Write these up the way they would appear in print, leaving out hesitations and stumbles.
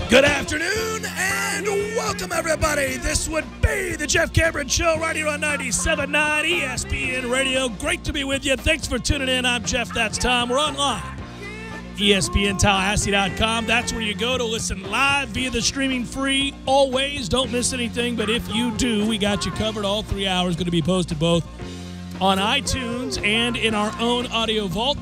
Good afternoon and welcome, everybody. This would be the Jeff Cameron Show right here on 97.9 ESPN Radio. Great to be with you. Thanks for tuning in. I'm Jeff. That's Tom. We're online. ESPNTallahassee.com. That's where you go to listen live via the streaming free. Always don't miss anything, but if you do, we got you covered. All 3 hours going to be posted both on iTunes and in our own audio vault.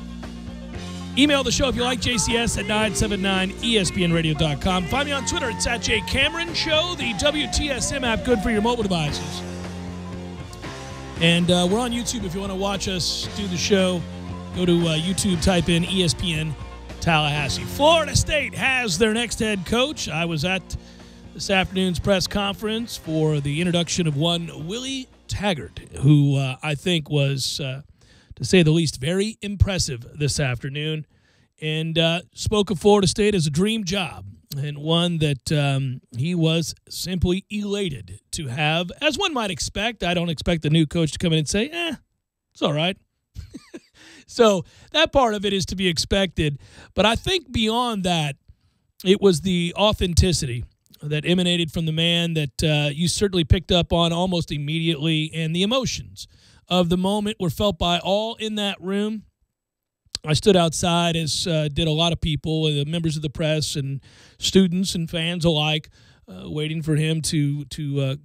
Email the show if you like, JCS at 979ESPNradio.com. Find me on Twitter. It's at JCameronShow, the WTSM app, good for your mobile devices. And we're on YouTube if you want to watch us do the show. Go to YouTube, type in ESPN Tallahassee. Florida State has their next head coach. I was at this afternoon's press conference for the introduction of one Willie Taggart, who I think was, to say the least, very impressive this afternoon, and spoke of Florida State as a dream job and one that he was simply elated to have. As one might expect, I don't expect the new coach to come in and say, it's all right. So that part of it is to be expected. But I think beyond that, it was the authenticity that emanated from the man that you certainly picked up on almost immediately, and the emotions of the moment were felt by all in that room. I stood outside, as did a lot of people, members of the press and students and fans alike, waiting for him to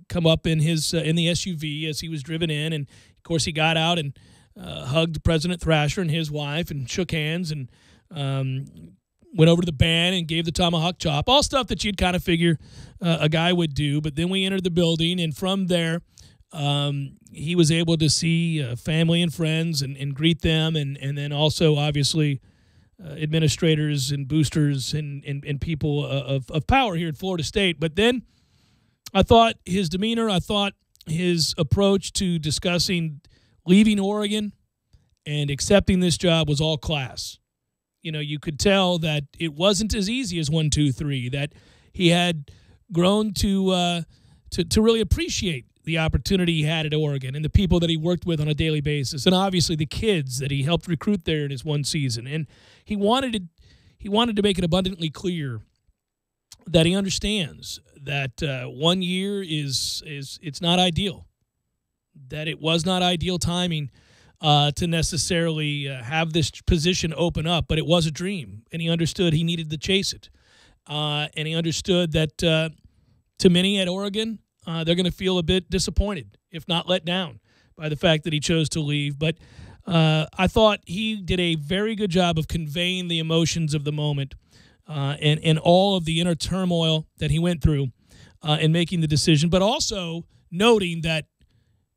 come up in his in the SUV as he was driven in. And, of course, he got out and hugged President Thrasher and his wife and shook hands and went over to the band and gave the tomahawk chop, all stuff that you'd kind of figure a guy would do. But then we entered the building, and from there, he was able to see family and friends and greet them, and then also, obviously, administrators and boosters and people of power here at Florida State. But then I thought his demeanor, I thought his approach to discussing leaving Oregon and accepting this job was all class. You know, you could tell that it wasn't as easy as 1, 2, 3, that he had grown to really appreciate the opportunity he had at Oregon and the people that he worked with on a daily basis, and obviously the kids that he helped recruit there in his one season. And he wanted to make it abundantly clear that he understands that 1 year it's not ideal, that it was not ideal timing to necessarily have this position open up, but it was a dream, and he understood he needed to chase it. And he understood that to many at Oregon, they're going to feel a bit disappointed, if not let down, by the fact that he chose to leave. But I thought he did a very good job of conveying the emotions of the moment and all of the inner turmoil that he went through in making the decision, but also noting that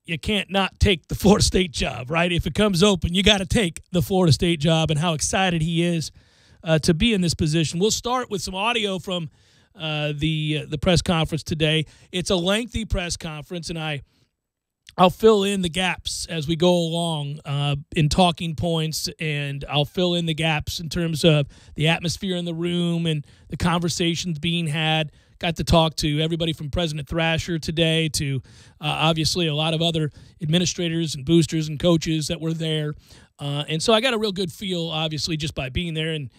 you can't not take the Florida State job, right? If it comes open, you got to take the Florida State job, and how excited he is to be in this position. We'll start with some audio from the press conference today. It's a lengthy press conference, and I'll fill in the gaps as we go along in talking points, and I'll fill in the gaps in terms of the atmosphere in the room and the conversations being had. Got to talk to everybody from President Thrasher today to obviously a lot of other administrators and boosters and coaches that were there. And so I got a real good feel, obviously, just by being there and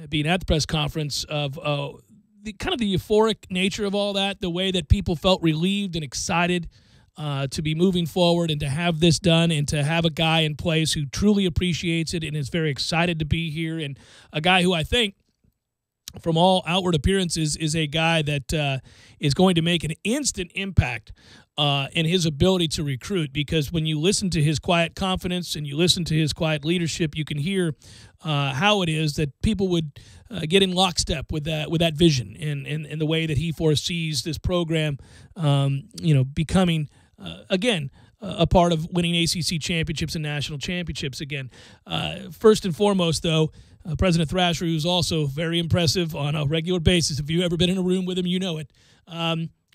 being at the press conference of the kind of the euphoric nature of all that, the way that people felt relieved and excited to be moving forward and to have this done and to have a guy in place who truly appreciates it and is very excited to be here, and a guy who I think, from all outward appearances, is a guy that is going to make an instant impact in his ability to recruit, because when you listen to his quiet confidence and you listen to his quiet leadership, you can hear how it is that people would get in lockstep with that vision and the way that he foresees this program, becoming, again, a part of winning ACC championships and national championships again. First and foremost, though, President Thrasher, who's also very impressive on a regular basis. If you've ever been in a room with him, you know it.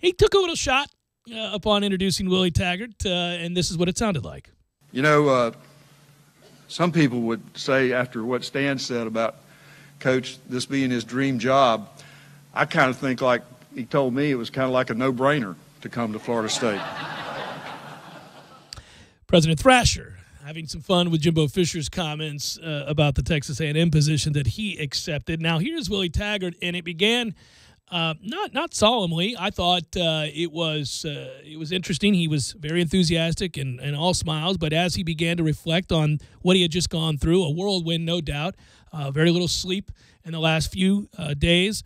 He took a little shot upon introducing Willie Taggart, and this is what it sounded like. You know, some people would say, after what Stan said about Coach, this being his dream job, I kind of think, like he told me, it was kind of like a no-brainer to come to Florida State. President Thrasher having some fun with Jimbo Fisher's comments about the Texas A&M position that he accepted. Now, here's Willie Taggart, and it began Not solemnly. I thought it was interesting. He was very enthusiastic and all smiles. But as he began to reflect on what he had just gone through, a whirlwind, no doubt, very little sleep in the last few days.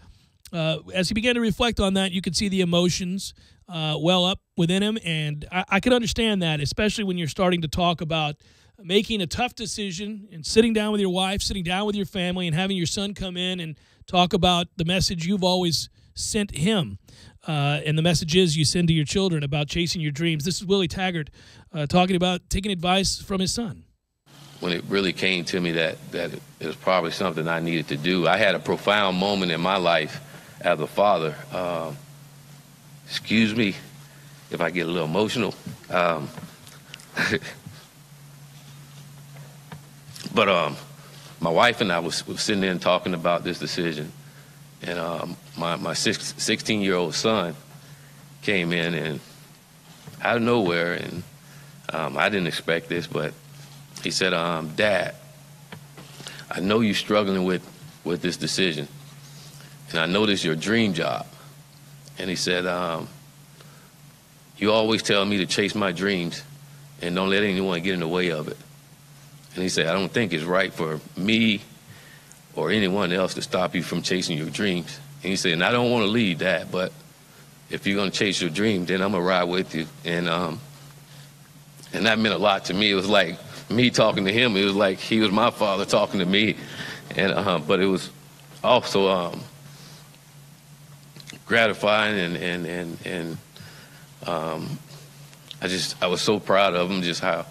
As he began to reflect on that, you could see the emotions well up within him, and I could understand that, especially when you're starting to talk about making a tough decision and sitting down with your wife, sitting down with your family, and having your son come in and talk about the message you've always sent him and the messages you send to your children about chasing your dreams. This is Willie Taggart talking about taking advice from his son. When it really came to me that it was probably something I needed to do, I had a profound moment in my life as a father. Excuse me if I get a little emotional. But my wife and I was sitting there and talking about this decision, and my 16-year-old son came in and out of nowhere, and I didn't expect this, but he said, "Dad, I know you're struggling with this decision, and I know this is your dream job." And he said, "You always tell me to chase my dreams and don't let anyone get in the way of it." And he said, "I don't think it's right for me or anyone else to stop you from chasing your dreams." And he said, "And I don't want to lead that, but if you're going to chase your dream, then I'm going to ride with you." And that meant a lot to me. It was like me talking to him. It was like he was my father talking to me. And but it was also gratifying, and I was so proud of him, just how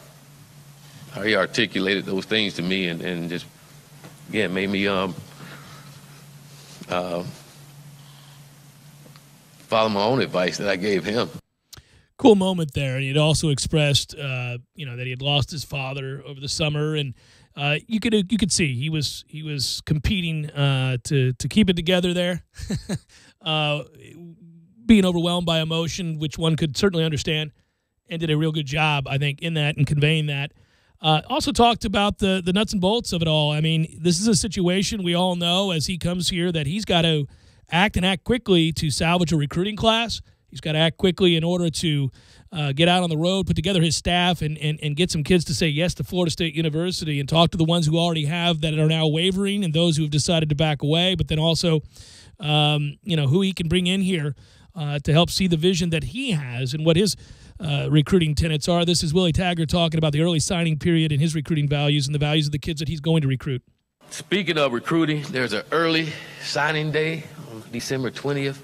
he articulated those things to me, and just, again, made me follow my own advice that I gave him. Cool moment there, and he had also expressed, that he had lost his father over the summer, and you could see he was competing to keep it together there, being overwhelmed by emotion, which one could certainly understand, and did a real good job, I think, in that and conveying that. Also talked about the nuts and bolts of it all. I mean, this is a situation we all know as he comes here that he's got to act quickly to salvage a recruiting class. He's got to act quickly in order to get out on the road, put together his staff, and get some kids to say yes to Florida State University, and talk to the ones who already have that are now wavering and those who have decided to back away, but then also who he can bring in here to help see the vision that he has and what his recruiting tenets are. This is Willie Taggart talking about the early signing period and his recruiting values and the values of the kids that he's going to recruit. Speaking of recruiting, there's an early signing day on December 20th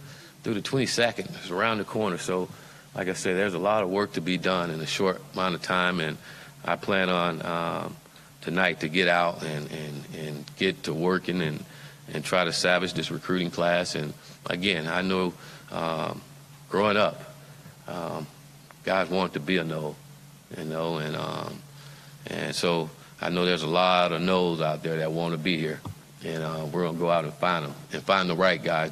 through the 22nd. It's around the corner. So, like I said, there's a lot of work to be done in a short amount of time, and I plan on tonight to get out and get to working and try to salvage this recruiting class. And, again, I know growing up, guys want to be a no, and so I know there's a lot of no's out there that want to be here, and we're gonna go out and find them and find the right guys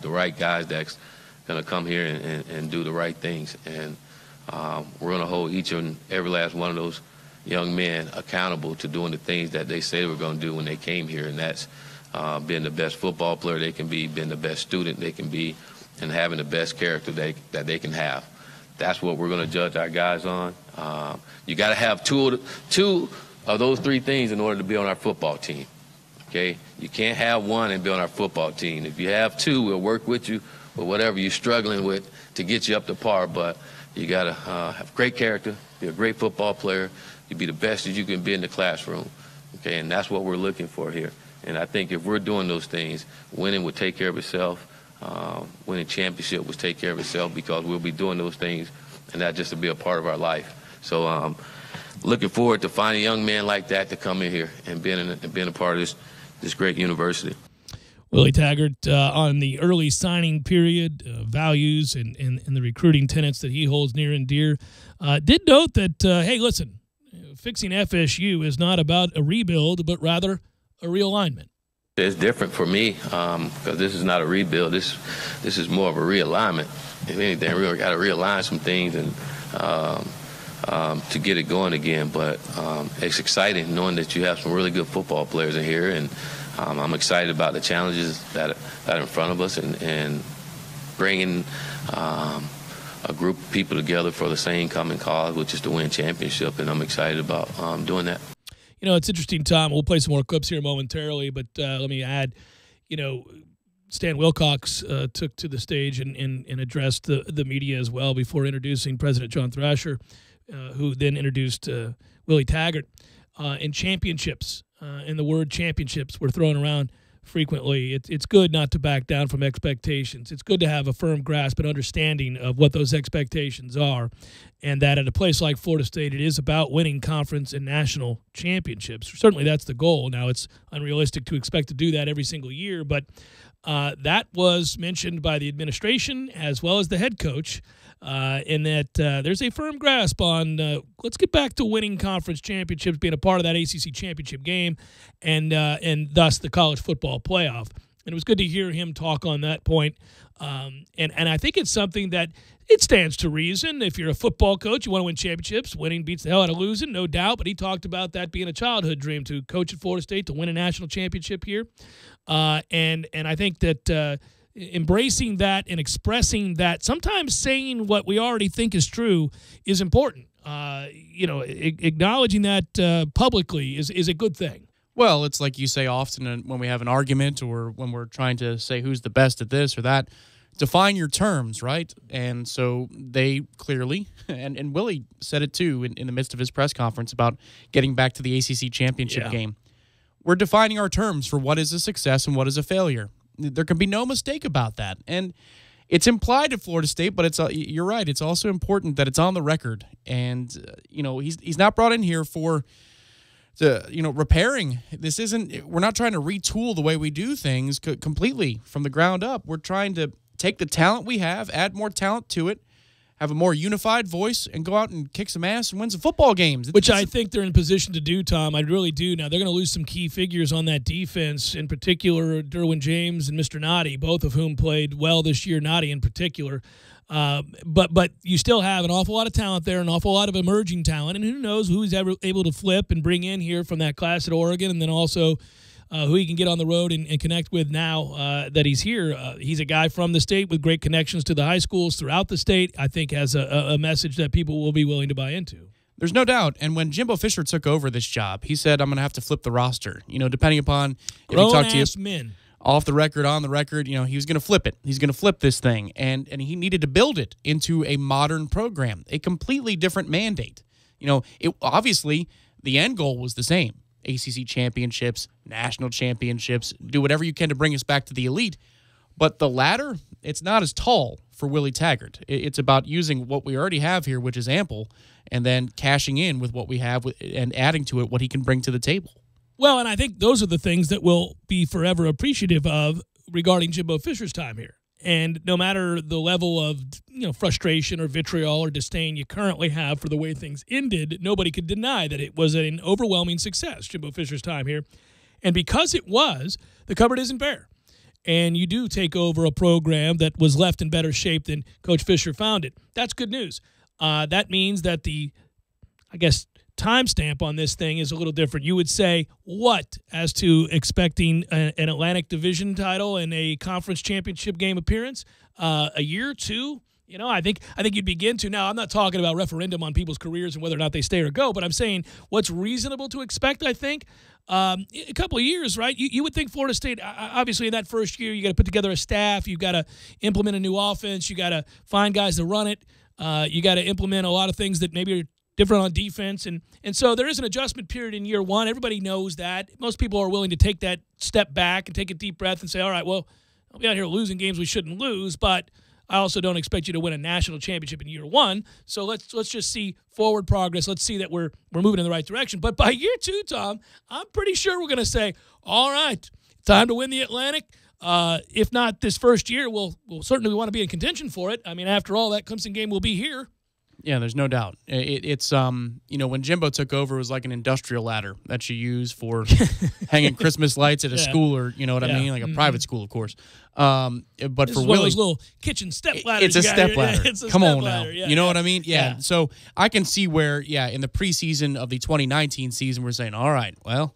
that's gonna come here and do the right things, and we're gonna hold each and every last one of those young men accountable to doing the things that they say they were gonna do when they came here, and that's being the best football player they can be, being the best student they can be, and having the best character that they can have. That's what we're going to judge our guys on. You got to have two of those three things in order to be on our football team. Okay? You can't have one and be on our football team. If you have two, we'll work with you with whatever you're struggling with to get you up to par. But you got to have great character, be a great football player, you be the best that you can be in the classroom. Okay? And that's what we're looking for here. And I think if we're doing those things, winning will take care of itself. Winning championship will take care of itself, because we'll be doing those things, and that just to be a part of our life. So looking forward to finding a young man like that to come in here and being a part of this great university. Willie Taggart on the early signing period, values and the recruiting tenets that he holds near and dear. Did note that, hey, listen, fixing FSU is not about a rebuild, but rather a realignment. It's different for me because this is not a rebuild. This is more of a realignment. If anything, we really got to realign some things and to get it going again. But it's exciting knowing that you have some really good football players in here, and I'm excited about the challenges that are in front of us, and bringing a group of people together for the same common cause, which is to win championship, and I'm excited about doing that. You know, it's interesting, Tom. We'll play some more clips here momentarily, but let me add, you know, Stan Wilcox took to the stage and addressed the media as well before introducing President John Thrasher, who then introduced Willie Taggart. And championships, and the word championships were thrown around frequently. It's good not to back down from expectations. It's good to have a firm grasp and understanding of what those expectations are, and that at a place like Florida State, it is about winning conference and national championships. Certainly that's the goal. Now, it's unrealistic to expect to do that every single year, but that was mentioned by the administration as well as the head coach, in that there's a firm grasp on let's get back to winning conference championships, being a part of that ACC championship game, and thus the college football playoff. And it was good to hear him talk on that point. And I think it's something that it stands to reason. If you're a football coach, you want to win championships. Winning beats the hell out of losing, no doubt. But he talked about that being a childhood dream to coach at Florida State, to win a national championship here. And I think that embracing that and expressing that, sometimes saying what we already think is true, is important. You know, acknowledging that publicly is a good thing. Well, it's like you say often when we have an argument or when we're trying to say who's the best at this or that, define your terms, right? And so they clearly, and Willie said it too in the midst of his press conference about getting back to the ACC championship game. We're defining our terms for what is a success and what is a failure. There can be no mistake about that. And it's implied at Florida State, but you're right. It's also important that it's on the record. And, you know, he's not brought in here for repairing. We're not trying to retool the way we do things completely from the ground up. We're trying to take the talent we have, add more talent to it, have a more unified voice, and go out and kick some ass and win some football games. Which I think they're in position to do, Tom. I really do. Now, they're going to lose some key figures on that defense, in particular Derwin James and Mr. Noddy, both of whom played well this year, Noddy in particular. But you still have an awful lot of talent there, an awful lot of emerging talent, and who knows who he's ever able to flip and bring in here from that class at Oregon, and then also who he can get on the road and connect with now that he's here. He's a guy from the state with great connections to the high schools throughout the state. I think has a message that people will be willing to buy into. There's no doubt. And when Jimbo Fisher took over this job, he said, I'm going to have to flip the roster. You know, depending upon if he talked to you men. Off the record, on the record, you know, he was going to flip it. He's going to flip this thing. And he needed to build it into a modern program, a completely different mandate. You know, obviously the end goal was the same. ACC championships, national championships, do whatever you can to bring us back to the elite. But the ladder, it's not as tall for Willie Taggart. It's about using what we already have here, which is ample, and then cashing in with what we have and adding to it what he can bring to the table. Well, and I think those are the things that we'll be forever appreciative of regarding Jimbo Fisher's time here. And no matter the level of, you know, frustration or vitriol or disdain you currently have for the way things ended, nobody could deny that it was an overwhelming success, Jimbo Fisher's time here. And because it was, the cupboard isn't bare. And you do take over a program that was left in better shape than Coach Fisher found it. That's good news. That means that timestamp on this thing is a little different. You would say what as to expecting an Atlantic Division title and a conference championship game appearance? A year, two? You know, I think you'd begin to. Now, I'm not talking about referendum on people's careers and whether or not they stay or go, but I'm saying what's reasonable to expect, I think. A couple of years, right? You would think Florida State, obviously in that first year, you got to put together a staff. You got to implement a new offense. You got to find guys to run it. You got to implement a lot of things that maybe are different on defense. And so there is an adjustment period in year one. Everybody knows that. Most people are willing to take that step back and take a deep breath and say, all right, well, I'll be out here losing games we shouldn't lose, but I also don't expect you to win a national championship in year one. So let's just see forward progress. Let's see that we're moving in the right direction. But by year two, Tom, I'm pretty sure we're going to say, all right, time to win the Atlantic. If not this first year, we'll certainly want to be in contention for it. I mean, after all, that Clemson game will be here. Yeah, there's no doubt. It's you know, when Jimbo took over, it was like an industrial ladder that you use for hanging Christmas lights at a school, or you know what I mean, like a private school, of course. But this for is Willie, one of those little kitchen step ladders. It's a step ladder. It's a Come step on ladder. now, Yeah, you know what I mean? Yeah. So I can see where, in the preseason of the 2019 season, we're saying, all right, well,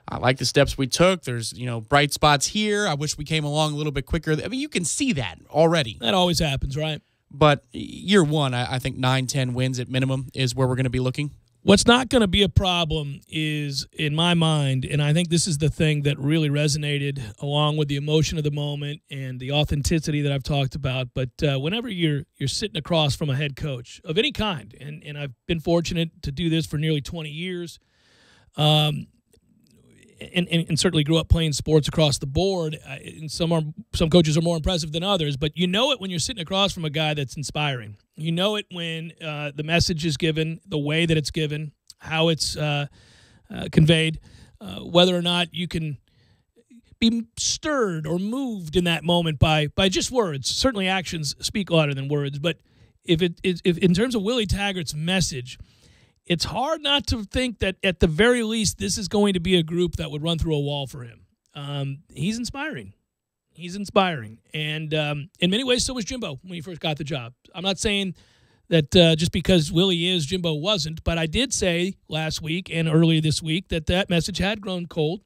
I like the steps we took. There's, bright spots here. I wish we came along a little bit quicker. I mean, you can see that already. That always happens, right? But year one, I think 9-10 wins at minimum is where we're going to be looking. What's not going to be a problem is, in my mind, and I think this is the thing that really resonated along with the emotion of the moment and the authenticity that I've talked about, but whenever you're sitting across from a head coach of any kind, and I've been fortunate to do this for nearly 20 years, and certainly grew up playing sports across the board. And some coaches are more impressive than others, but you know it when you're sitting across from a guy that's inspiring. You know it when the message is given, the way that it's given, how it's conveyed, whether or not you can be stirred or moved in that moment by just words. Certainly actions speak louder than words, but if in terms of Willie Taggart's message, it's hard not to think that at the very least this is going to be a group that would run through a wall for him. He's inspiring. He's inspiring. And in many ways, so was Jimbo when he first got the job. I'm not saying that just because Willie is, Jimbo wasn't, but I did say last week and earlier this week that message had grown cold,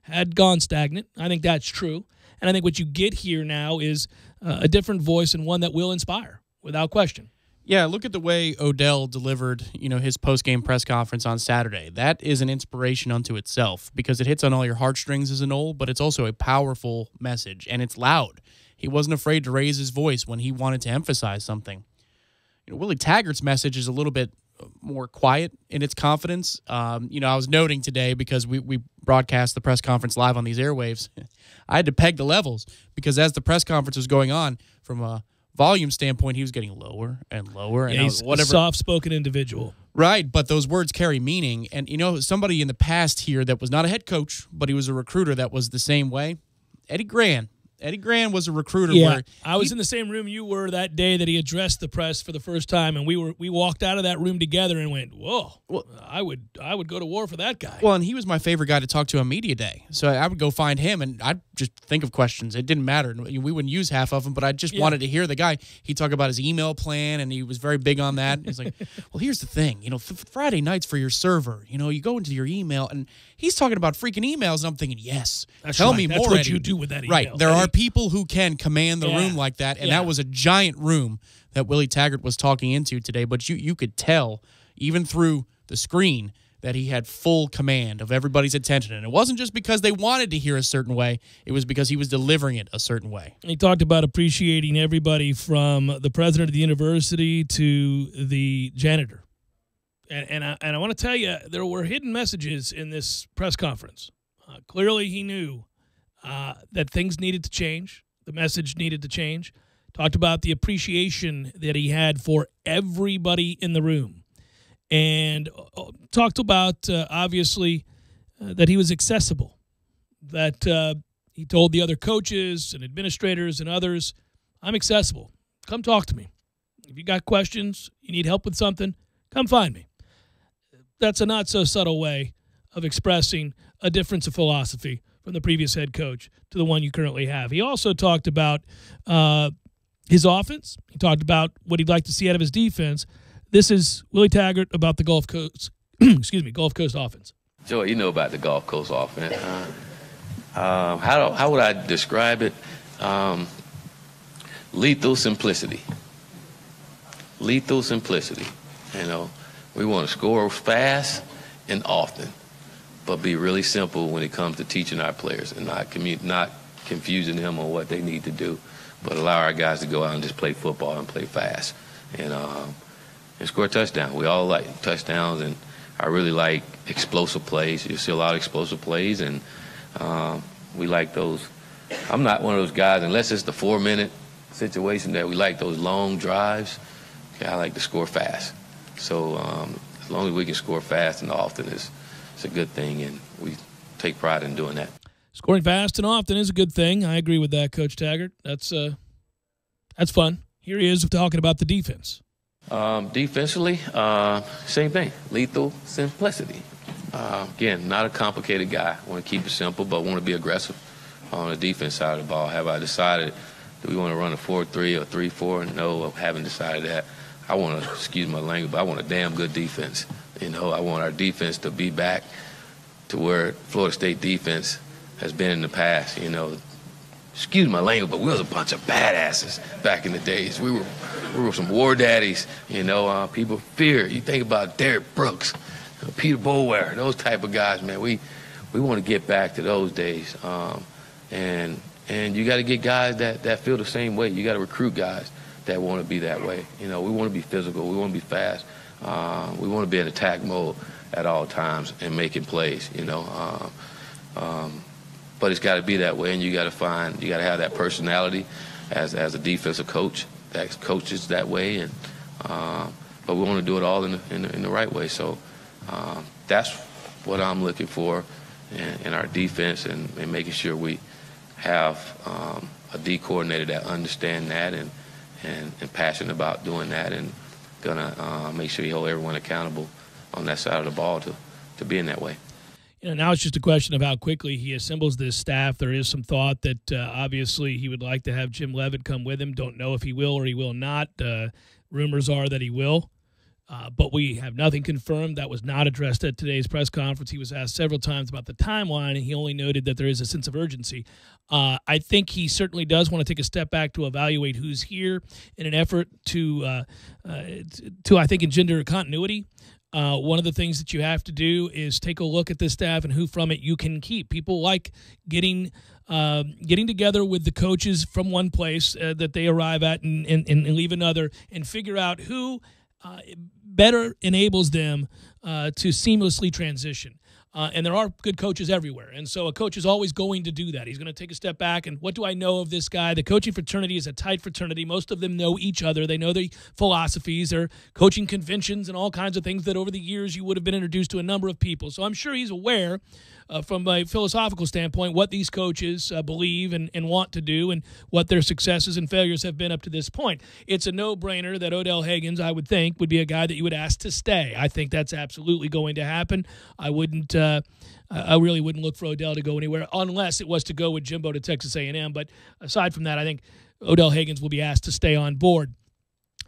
had gone stagnant. I think that's true. And I think what you get here now is a different voice and one that will inspire, without question. Yeah, look at the way Odell delivered, his post-game press conference on Saturday. That is an inspiration unto itself because it hits on all your heartstrings as an old, but it's also a powerful message, and it's loud. He wasn't afraid to raise his voice when he wanted to emphasize something. Willie Taggart's message is a little bit more quiet in its confidence. I was noting today because we broadcast the press conference live on these airwaves. I had to peg the levels because as the press conference was going on, from a volume standpoint, he was getting lower and lower. And he's a soft-spoken individual. Right, but those words carry meaning. And, somebody in the past here that was not a head coach, but he was a recruiter that was the same way, Eddie Gran. Eddie Gran was a recruiter. Yeah, I was in the same room you were that day that he addressed the press for the first time, and we walked out of that room together and went, "Whoa, well, I would go to war for that guy." Well, and he was my favorite guy to talk to on media day, so I would go find him and I'd just think of questions. It didn't matter. We wouldn't use half of them, but I just wanted to hear the guy. He'd talk about his email plan, and he was very big on that. He's like, "Well, here's the thing. Friday nights for your server. You go into your email, and he's talking about freaking emails, and I'm thinking, yes, tell me more. That's what Eddie. you do with that email. Right. There are people who can command the room like that, and that was a giant room that Willie Taggart was talking into today, but you could tell, even through the screen, that he had full command of everybody's attention. And it wasn't just because they wanted to hear a certain way. It was because he was delivering it a certain way. He talked about appreciating everybody from the president of the university to the janitor. And I want to tell you, there were hidden messages in this press conference. Clearly he knew that things needed to change. The message needed to change. Talked about the appreciation that he had for everybody in the room. And talked about, obviously, that he was accessible, that he told the other coaches and administrators and others, I'm accessible. Come talk to me. If you got questions, you need help with something, come find me. That's a not-so-subtle way of expressing a difference of philosophy from the previous head coach to the one you currently have. He also talked about his offense. He talked about what he'd like to see out of his defense. This is Willie Taggart about the Gulf Coast, Gulf Coast offense. Joey, you know about the Gulf Coast offense. How would I describe it? Lethal simplicity. Lethal simplicity. We want to score fast and often, but be really simple when it comes to teaching our players and not confusing them on what they need to do, but allow our guys to go out and just play football and play fast and score a touchdown. We all like touchdowns, and I really like explosive plays. You see a lot of explosive plays, and we like those. I'm not one of those guys, unless it's the 4-minute situation, that we like those long drives. Okay, I like to score fast. So as long as we can score fast and often, it's a good thing, and we take pride in doing that. Scoring fast and often is a good thing. I agree with that, Coach Taggart. That's fun. Here he is talking about the defense. Defensively, same thing. Lethal simplicity. Again, not a complicated guy. I want to keep it simple, but want to be aggressive on the defense side of the ball. Have I decided, do we want to run a 4-3 or 3-4? No, I haven't decided that. I want to, excuse my language, but I want a damn good defense. I want our defense to be back to where Florida State defense has been in the past. Excuse my language, but we was a bunch of badasses back in the days. We were some war daddies. People fear. You think about Derrick Brooks, Peter Boulware, those type of guys, man. We want to get back to those days, and you got to get guys that feel the same way. You got to recruit guys that want to be that way. We want to be physical. We want to be fast. We want to be in attack mode at all times and making plays. But it's got to be that way, and you got to have that personality as a defensive coach that coaches that way, and but we want to do it all in the right way. So that's what I'm looking for in our defense, and making sure we have a D coordinator that understands that and passionate about doing that, and gonna make sure you hold everyone accountable on that side of the ball to be in that way. Now it's just a question of how quickly he assembles this staff. There is some thought that obviously he would like to have Jim Leavitt come with him. Don't know if he will or he will not. Rumors are that he will, but we have nothing confirmed. That was not addressed at today's press conference. He was asked several times about the timeline, and he only noted that there is a sense of urgency. I think he certainly does want to take a step back to evaluate who's here in an effort to I think, engender continuity. One of the things that you have to do is take a look at this staff and who from it you can keep. People like getting together with the coaches from one place that they arrive at and leave another, and figure out who better enables them to seamlessly transition. And there are good coaches everywhere. And so a coach is always going to do that. He's going to take a step back. And what do I know of this guy? The coaching fraternity is a tight fraternity. Most of them know each other. They know the philosophies, their coaching conventions, and all kinds of things that over the years you would have been introduced to a number of people. So I'm sure he's aware from a philosophical standpoint what these coaches believe and want to do, and what their successes and failures have been up to this point. It's a no-brainer that Odell Higgins, I would think, would be a guy that you would ask to stay. I think that's absolutely going to happen. I really wouldn't look for Odell to go anywhere unless it was to go with Jimbo to Texas A&M. But aside from that, I think Odell Higgins will be asked to stay on board.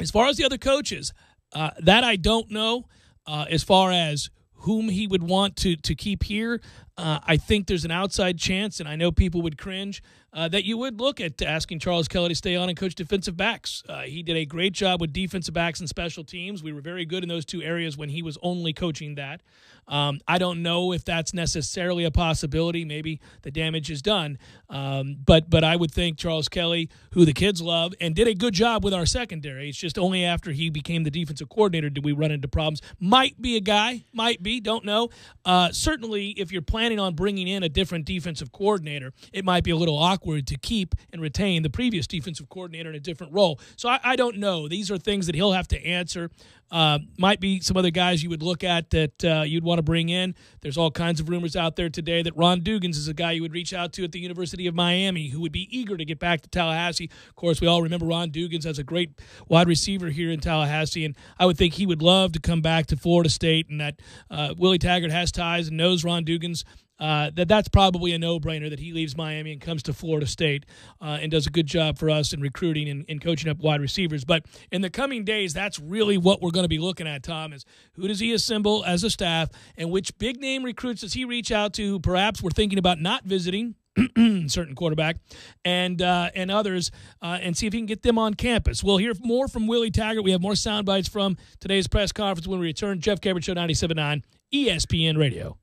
As far as the other coaches, that I don't know. As far as whom he would want to keep here, I think there's an outside chance, and I know people would cringe, that you would look at asking Charles Kelly to stay on and coach defensive backs. He did a great job with defensive backs and special teams. We were very good in those two areas when he was only coaching that. I don't know if that's necessarily a possibility. Maybe the damage is done. But I would think Charles Kelly, who the kids love, and did a good job with our secondary. It's just only after he became the defensive coordinator did we run into problems. Might be a guy. Might be. Don't know. Certainly, if you're planning on bringing in a different defensive coordinator, it might be a little awkward to keep and retain the previous defensive coordinator in a different role. So I don't know. These are things that he'll have to answer. Might be some other guys you would look at that you'd want to bring in. There's all kinds of rumors out there today that Ron Dugans is a guy you would reach out to at the University of Miami, who would be eager to get back to Tallahassee. Of course, we all remember Ron Dugans as a great wide receiver here in Tallahassee, and I would think he would love to come back to Florida State, and that Willie Taggart has ties and knows Ron Dugans. That's probably a no-brainer that he leaves Miami and comes to Florida State and does a good job for us in recruiting and coaching up wide receivers. But in the coming days, that's really what we're going to be looking at, Tom, is who does he assemble as a staff, and which big-name recruits does he reach out to who perhaps we're thinking about not visiting, certain quarterback, and others, and see if he can get them on campus. We'll hear more from Willie Taggart. We have more sound bites from today's press conference when we return. Jeff Cameron Show, 97.9 ESPN Radio.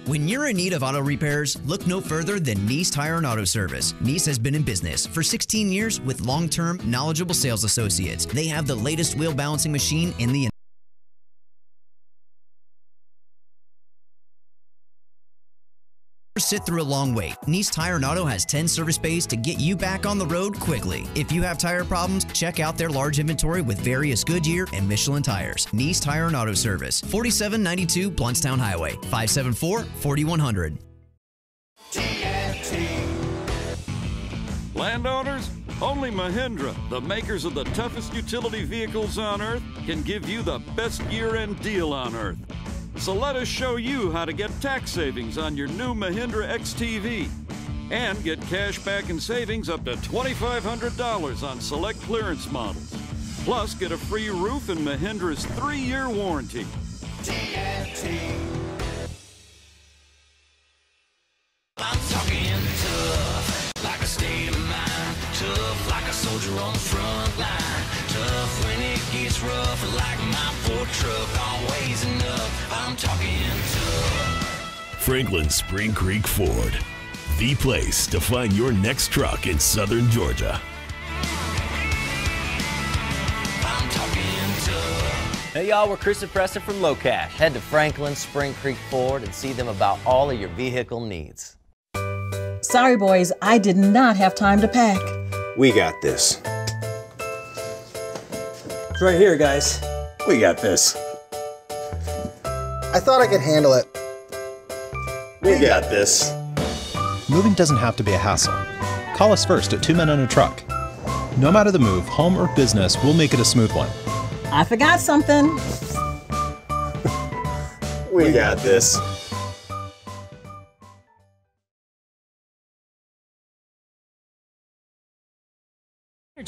When you're in need of auto repairs, look no further than Nice Tire and Auto Service. Nice has been in business for 16 years with long-term, knowledgeable sales associates. They have the latest wheel balancing machine in the sit through a long wait. Nice Tire and Auto has 10 service bays to get you back on the road quickly. If you have tire problems, check out their large inventory with various Goodyear and Michelin tires. Nice Tire and Auto Service, 4792 Bluntstown Highway, 574-4100. TNT. Landowners, Only Mahindra, the makers of the toughest utility vehicles on Earth, can give you the best year-end deal on Earth. So let us show you how to get tax savings on your new Mahindra XTV. And get cash back and savings up to $2,500 on select clearance models. Plus, get a free roof and Mahindra's 3-year warranty. TNT. I'm talking tough, like a state of mind. Tough, like a soldier on the front line. Tough when it gets rough, like my Ford truck, always enough. I'm talking tough. Franklin Spring Creek Ford, the place to find your next truck in southern Georgia. I'm talking tough. Hey y'all, we're Chris and Preston from Low Cash. Head to Franklin Spring Creek Ford and see them about all of your vehicle needs. Sorry, boys, I did not have time to pack. We got this. It's right here, guys. We got this. I thought I could handle it. We got this. Moving doesn't have to be a hassle. Call us first at 2 Men on a Truck. No matter the move, home or business, we'll make it a smooth one. I forgot something. We got this.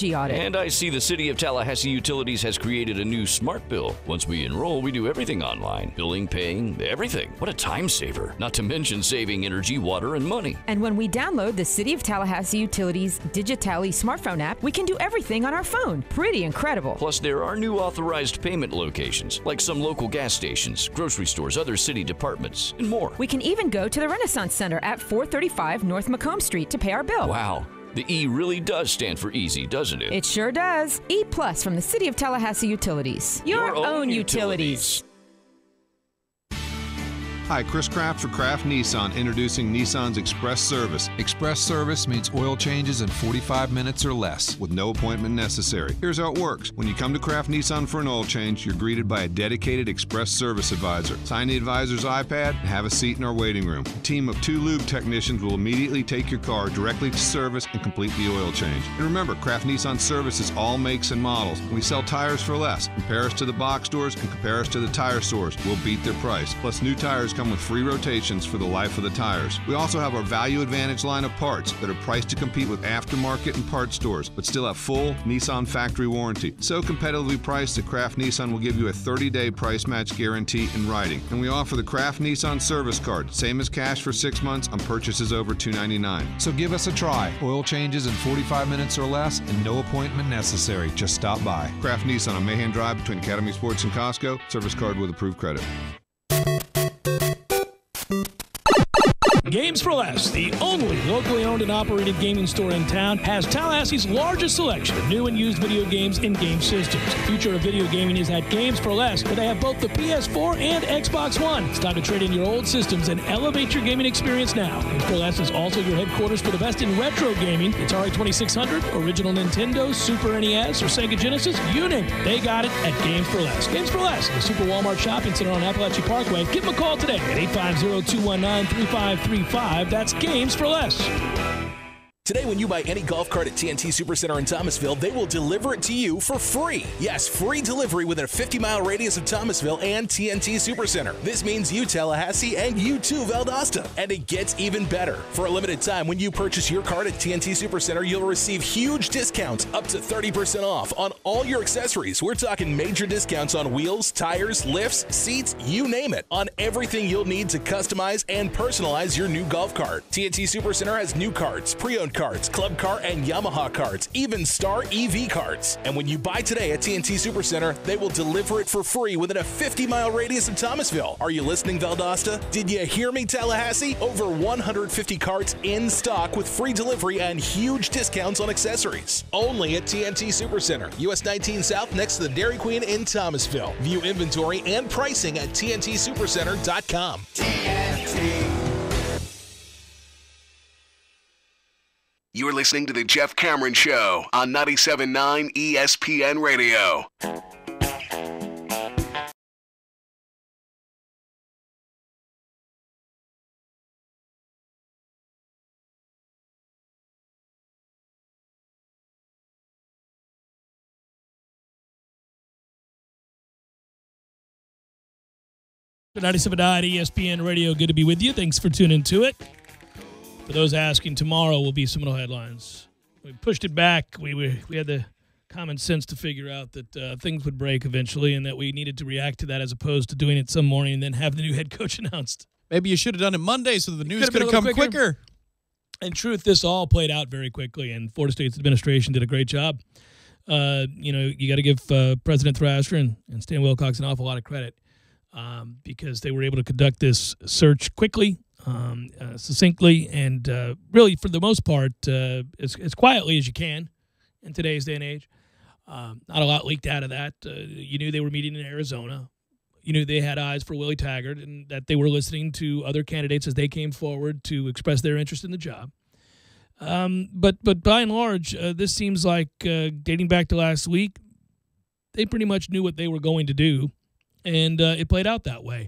Audit. And I see the City of Tallahassee Utilities has created a new smart bill. Once we enroll, we do everything online. Billing, paying, everything. What a time saver. Not to mention saving energy, water, and money. And when we download the City of Tallahassee Utilities Digitally smartphone app, we can do everything on our phone. Pretty incredible. Plus, there are new authorized payment locations, like some local gas stations, grocery stores, other city departments, and more. We can even go to the Renaissance Center at 435 North Macomb Street to pay our bill. Wow. The E really does stand for easy, doesn't it? It sure does. E Plus from the City of Tallahassee Utilities. Your own utilities. Hi, Chris Kraft for Kraft Nissan, introducing Nissan's Express Service. Express Service means oil changes in 45 minutes or less, with no appointment necessary. Here's how it works. When you come to Kraft Nissan for an oil change, you're greeted by a dedicated Express Service advisor. Sign the advisor's iPad and have a seat in our waiting room. A team of 2 lube technicians will immediately take your car directly to service and complete the oil change. And remember, Kraft Nissan services all makes and models. We sell tires for less. Compare us to the box stores and compare us to the tire stores. We'll beat their price. Plus, new tires come with free rotations for the life of the tires. We also have our Value Advantage line of parts that are priced to compete with aftermarket and parts stores, but still have full Nissan factory warranty. So competitively priced that Kraft Nissan will give you a 30-day price match guarantee in writing. And we offer the Kraft Nissan service card, same as cash for 6 months on purchases over $299. So give us a try. Oil changes in 45 minutes or less and no appointment necessary. Just stop by. Kraft Nissan on Mahan Drive between Academy Sports and Costco. Service card with approved credit. Games for Less, the only locally owned and operated gaming store in town, has Tallahassee's largest selection of new and used video games and game systems. The future of video gaming is at Games for Less, where they have both the PS4 and Xbox One. It's time to trade in your old systems and elevate your gaming experience now. Games for Less is also your headquarters for the best in retro gaming. Atari 2600, original Nintendo, Super NES, or Sega Genesis, you name it. They got it at Games for Less. Games for Less, the Super Walmart Shopping Center on Appalachia Parkway. Give them a call today at 850-219-3535. That's Games for Less. Today, when you buy any golf cart at TNT Supercenter in Thomasville, they will deliver it to you for free. Yes, free delivery within a 50-mile radius of Thomasville and TNT Supercenter. This means you, Tallahassee, and you too, Valdosta. And it gets even better. For a limited time, when you purchase your cart at TNT Supercenter, you'll receive huge discounts, up to 30% off on all your accessories. We're talking major discounts on wheels, tires, lifts, seats, you name it, on everything you'll need to customize and personalize your new golf cart. TNT Supercenter has new carts, pre-owned carts, club car and Yamaha carts, even Star EV carts. And when you buy today at TNT Supercenter, they will deliver it for free within a 50-mile radius of Thomasville. Are you listening, Valdosta? Did you hear me, Tallahassee? Over 150 carts in stock with free delivery and huge discounts on accessories. Only at TNT Supercenter, US 19 South, next to the Dairy Queen in Thomasville. View inventory and pricing at TNTSupercenter.com. TNT. You're listening to The Jeff Cameron Show on 97.9 ESPN Radio. 97.9 ESPN Radio, good to be with you. Thanks for tuning to it. For those asking, tomorrow will be Seminole Headlines. We pushed it back. We had the common sense to figure out that things would break eventually and that we needed to react to that as opposed to doing it some morning and then have the new head coach announced. Maybe you should have done it Monday so the news could have come quicker. In truth, this all played out very quickly, and Florida State's administration did a great job. You got to give President Thrasher and Stan Wilcox an awful lot of credit. Because they were able to conduct this search quickly, succinctly, and really, for the most part, as quietly as you can in today's day and age. Not a lot leaked out of that. You knew they were meeting in Arizona. You knew they had eyes for Willie Taggart and that they were listening to other candidates as they came forward to express their interest in the job. But by and large, this seems like, dating back to last week, they pretty much knew what they were going to do. And it played out that way.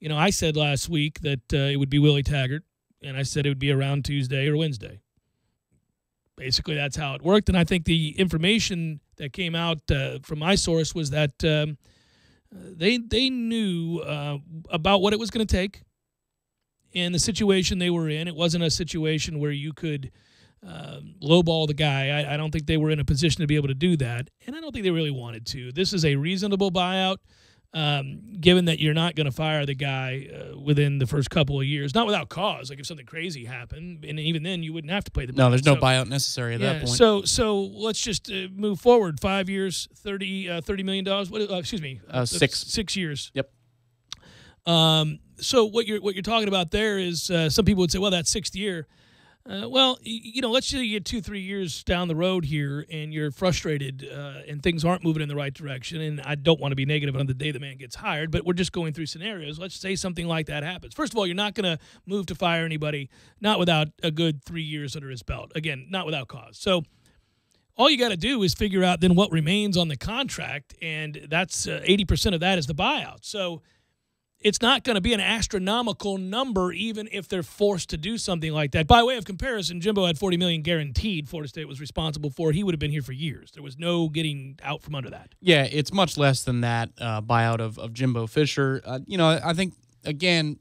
You know, I said last week that it would be Willie Taggart, and I said it would be around Tuesday or Wednesday. Basically, that's how it worked. And I think the information that came out from my source was that they knew about what it was going to take and the situation they were in. It wasn't a situation where you could lowball the guy. I don't think they were in a position to be able to do that, and I don't think they really wanted to. This is a reasonable buyout. Given that you're not going to fire the guy within the first couple of years, not without cause, like if something crazy happened, and even then you wouldn't have to pay the buyout. No, there's no buyout necessary at that point. So let's just move forward. 5 years, $30 million. Excuse me, 6 years. Yep. So what you're talking about there is some people would say, well, that's sixth year. Let's say you get 2-3 years down the road here and you're frustrated and things aren't moving in the right direction. And I don't want to be negative on the day the man gets hired, but we're just going through scenarios. Let's say something like that happens. First of all, you're not going to move to fire anybody, not without a good 3 years under his belt. Again, not without cause. So all you got to do is figure out then what remains on the contract, and that's 80% of that is the buyout. So it's not going to be an astronomical number even if they're forced to do something like that. By way of comparison, Jimbo had $40 million guaranteed Florida State was responsible for. He would have been here for years. There was no getting out from under that. Yeah, it's much less than that buyout of Jimbo Fisher. I think, again,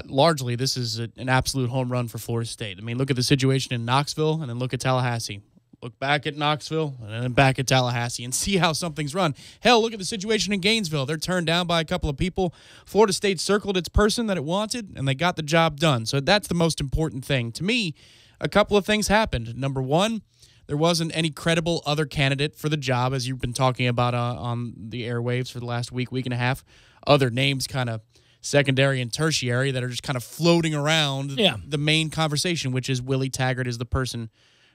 largely this is an absolute home run for Florida State. I mean, look at the situation in Knoxville and then look at Tallahassee. Look back at Knoxville and then back at Tallahassee and see how something's run. Hell, look at the situation in Gainesville. They're turned down by a couple of people. Florida State circled its person that it wanted, and they got the job done. So that's the most important thing. To me, a couple of things happened. Number one, there wasn't any credible other candidate for the job, as you've been talking about on the airwaves for the last week and a half. Other names kind of secondary and tertiary that are just kind of floating around the main conversation, which is Willie Taggart is the person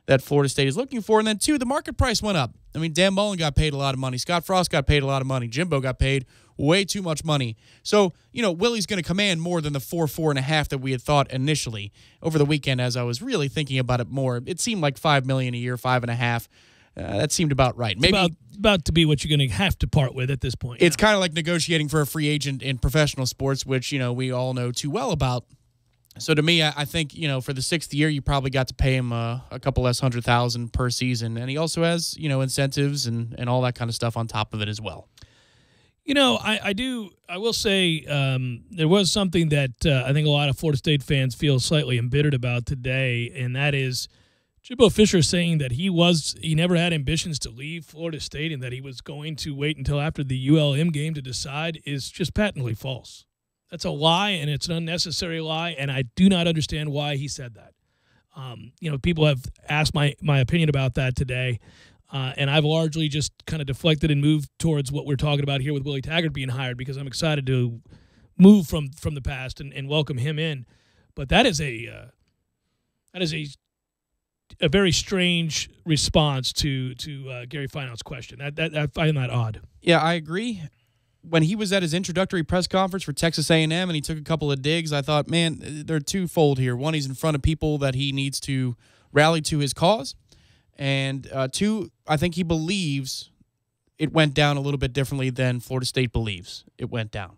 that Florida State is looking for. And then, two, the market price went up. I mean, Dan Mullen got paid a lot of money. Scott Frost got paid a lot of money. Jimbo got paid way too much money. So, Willie's going to command more than the 4.5 that we had thought initially. Over the weekend, as I was really thinking about it more, it seemed like $5 million a year, 5.5. That seemed about right. Maybe about to be what you're going to have to part with at this point. It's kind of like negotiating for a free agent in professional sports, which, we all know too well about. So to me, I think, for the sixth year, you probably got to pay him a couple less $100,000 per season. And he also has, incentives and all that kind of stuff on top of it as well. I will say there was something that I think a lot of Florida State fans feel slightly embittered about today, and that is Jimbo Fisher saying that he never had ambitions to leave Florida State and that he was going to wait until after the ULM game to decide is just patently false. That's a lie, and it's an unnecessary lie, and I do not understand why he said that. People have asked my opinion about that today, and I've largely just kind of deflected and moved towards what we're talking about here with Willie Taggart being hired because I'm excited to move from the past and welcome him in. But that is a very strange response to Gary Fineout's question. I find that odd. Yeah, I agree. When he was at his introductory press conference for Texas A&M and he took a couple of digs, I thought, man, they're twofold here. One, he's in front of people that he needs to rally to his cause. And two, I think he believes it went down a little bit differently than Florida State believes it went down.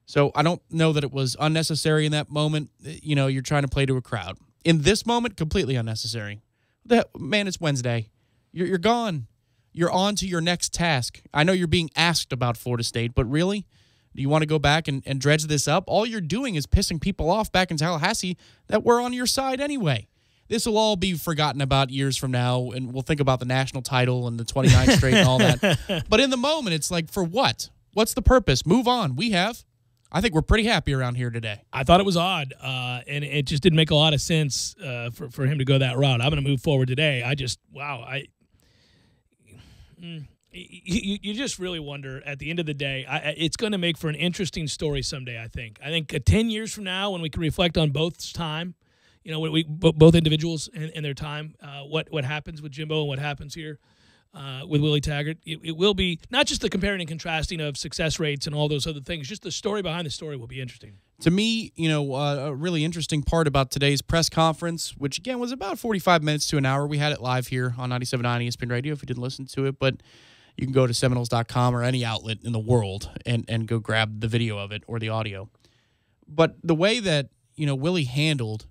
So I don't know that it was unnecessary in that moment. You're trying to play to a crowd. In this moment, completely unnecessary. Man, it's Wednesday. You're gone. You're on to your next task. I know you're being asked about Florida State, but really, Do you want to go back and dredge this up? All you're doing is pissing people off back in Tallahassee that were on your side anyway. This will all be forgotten about years from now, and we'll think about the national title and the 29th straight and all that. But in the moment, it's like, for what? What's the purpose? Move on. I think we're pretty happy around here today. I thought it was odd, and it just didn't make a lot of sense for him to go that route. I'm going to move forward today. You just really wonder, at the end of the day, it's going to make for an interesting story someday, I think. I think 10 years from now, when we can reflect on both time, both individuals and their time, what happens with Jimbo and what happens here with Willie Taggart, it will be not just the comparing and contrasting of success rates and all those other things, just the story behind the story will be interesting. To me, a really interesting part about today's press conference, which, again, was about 45 minutes to an hour. We had it live here on 97.9 ESPN Radio if you didn't listen to it, but you can go to Seminoles.com or any outlet in the world and go grab the video of it or the audio. But the way that, Willie handled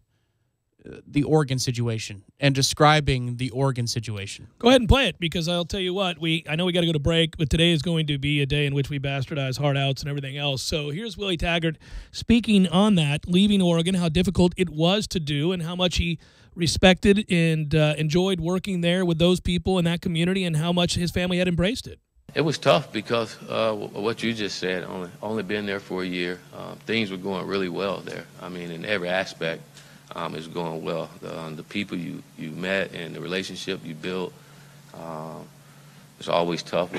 the Oregon situation and describing the Oregon situation. Go ahead and play it, because I'll tell you what, I know we got to go to break, but today is going to be a day in which we bastardize hard outs and everything else. So here's Willie Taggart speaking on that, leaving Oregon, how difficult it was to do, and how much he respected and enjoyed working there with those people in that community, and how much his family had embraced it. It was tough because what you just said, only been there for a year. Things were going really well there. I mean, in every aspect. It's going well. The people you met and the relationship you built, it's always tough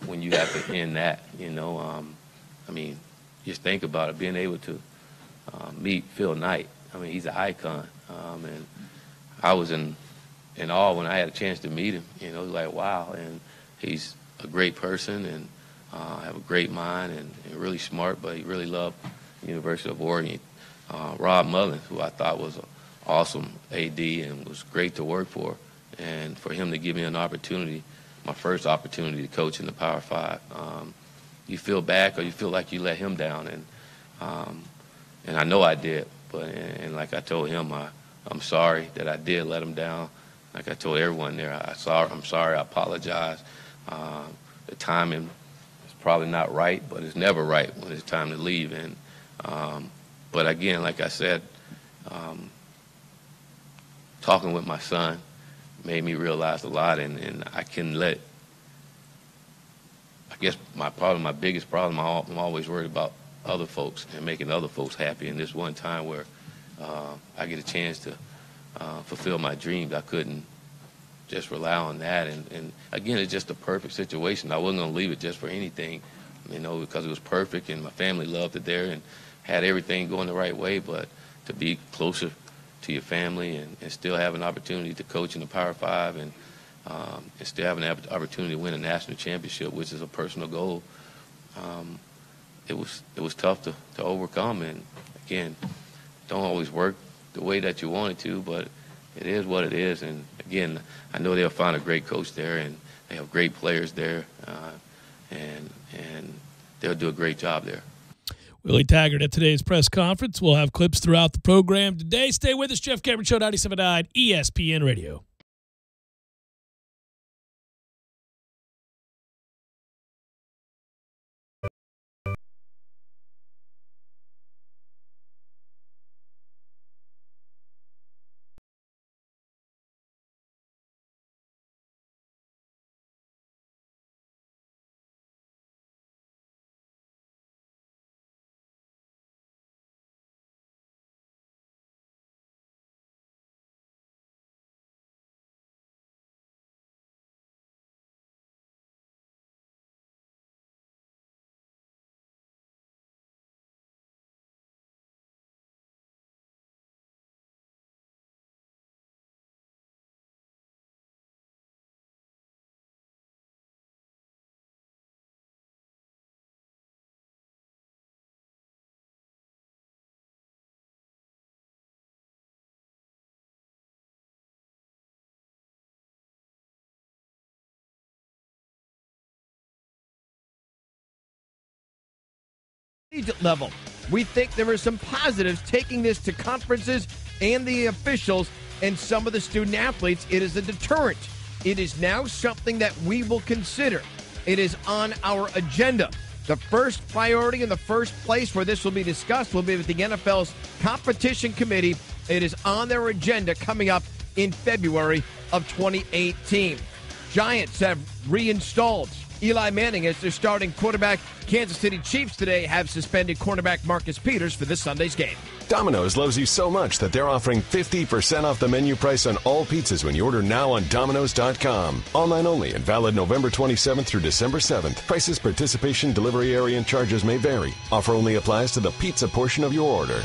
when you have to end that, I mean, just think about it, being able to meet Phil Knight. I mean, he's an icon. And I was in awe when I had a chance to meet him. It was like, wow. And he's a great person and have a great mind and really smart, but he really loved the University of Oregon. Rob Mullins, who I thought was an awesome AD and was great to work for, and for him to give me an opportunity, my first opportunity to coach in the Power 5, you feel back or you feel like you let him down, and I know I did, but and like I told him, I'm sorry that I did let him down. Like I told everyone there, I'm sorry, I apologize. The timing is probably not right, but it's never right when it's time to leave, and but again, like I said, talking with my son made me realize a lot, and I can let, I guess my biggest problem, I'm always worried about other folks and making other folks happy. And this one time where I get a chance to fulfill my dreams, I couldn't just rely on that. And again, it's just a perfect situation. I wasn't going to leave it just for anything, because it was perfect and my family loved it there and had everything going the right way. But to be closer to your family and still have an opportunity to coach in the Power 5 and still have an opportunity to win a national championship, which is a personal goal, it was tough to overcome. And again, don't always work the way that you want it to, but it is what it is. And again, I know they'll find a great coach there, and they have great players there, and they'll do a great job there. Willie Taggart at today's press conference. We'll have clips throughout the program today. Stay with us. Jeff Cameron Show, 97.9 ESPN Radio. Level. We think there are some positives taking this to conferences and the officials and some of the student athletes. It is a deterrent. It is now something that we will consider. It is on our agenda. The first priority and the first place where this will be discussed will be with the NFL's competition committee. It is on their agenda coming up in February of 2018. Giants have reinstalled Eli Manning as their starting quarterback. Kansas City Chiefs today have suspended cornerback Marcus Peters for this Sunday's game. Domino's loves you so much that they're offering 50% off the menu price on all pizzas when you order now on Domino's.com. Online only and valid November 27th through December 7th. Prices, participation, delivery area, and charges may vary. Offer only applies to the pizza portion of your order.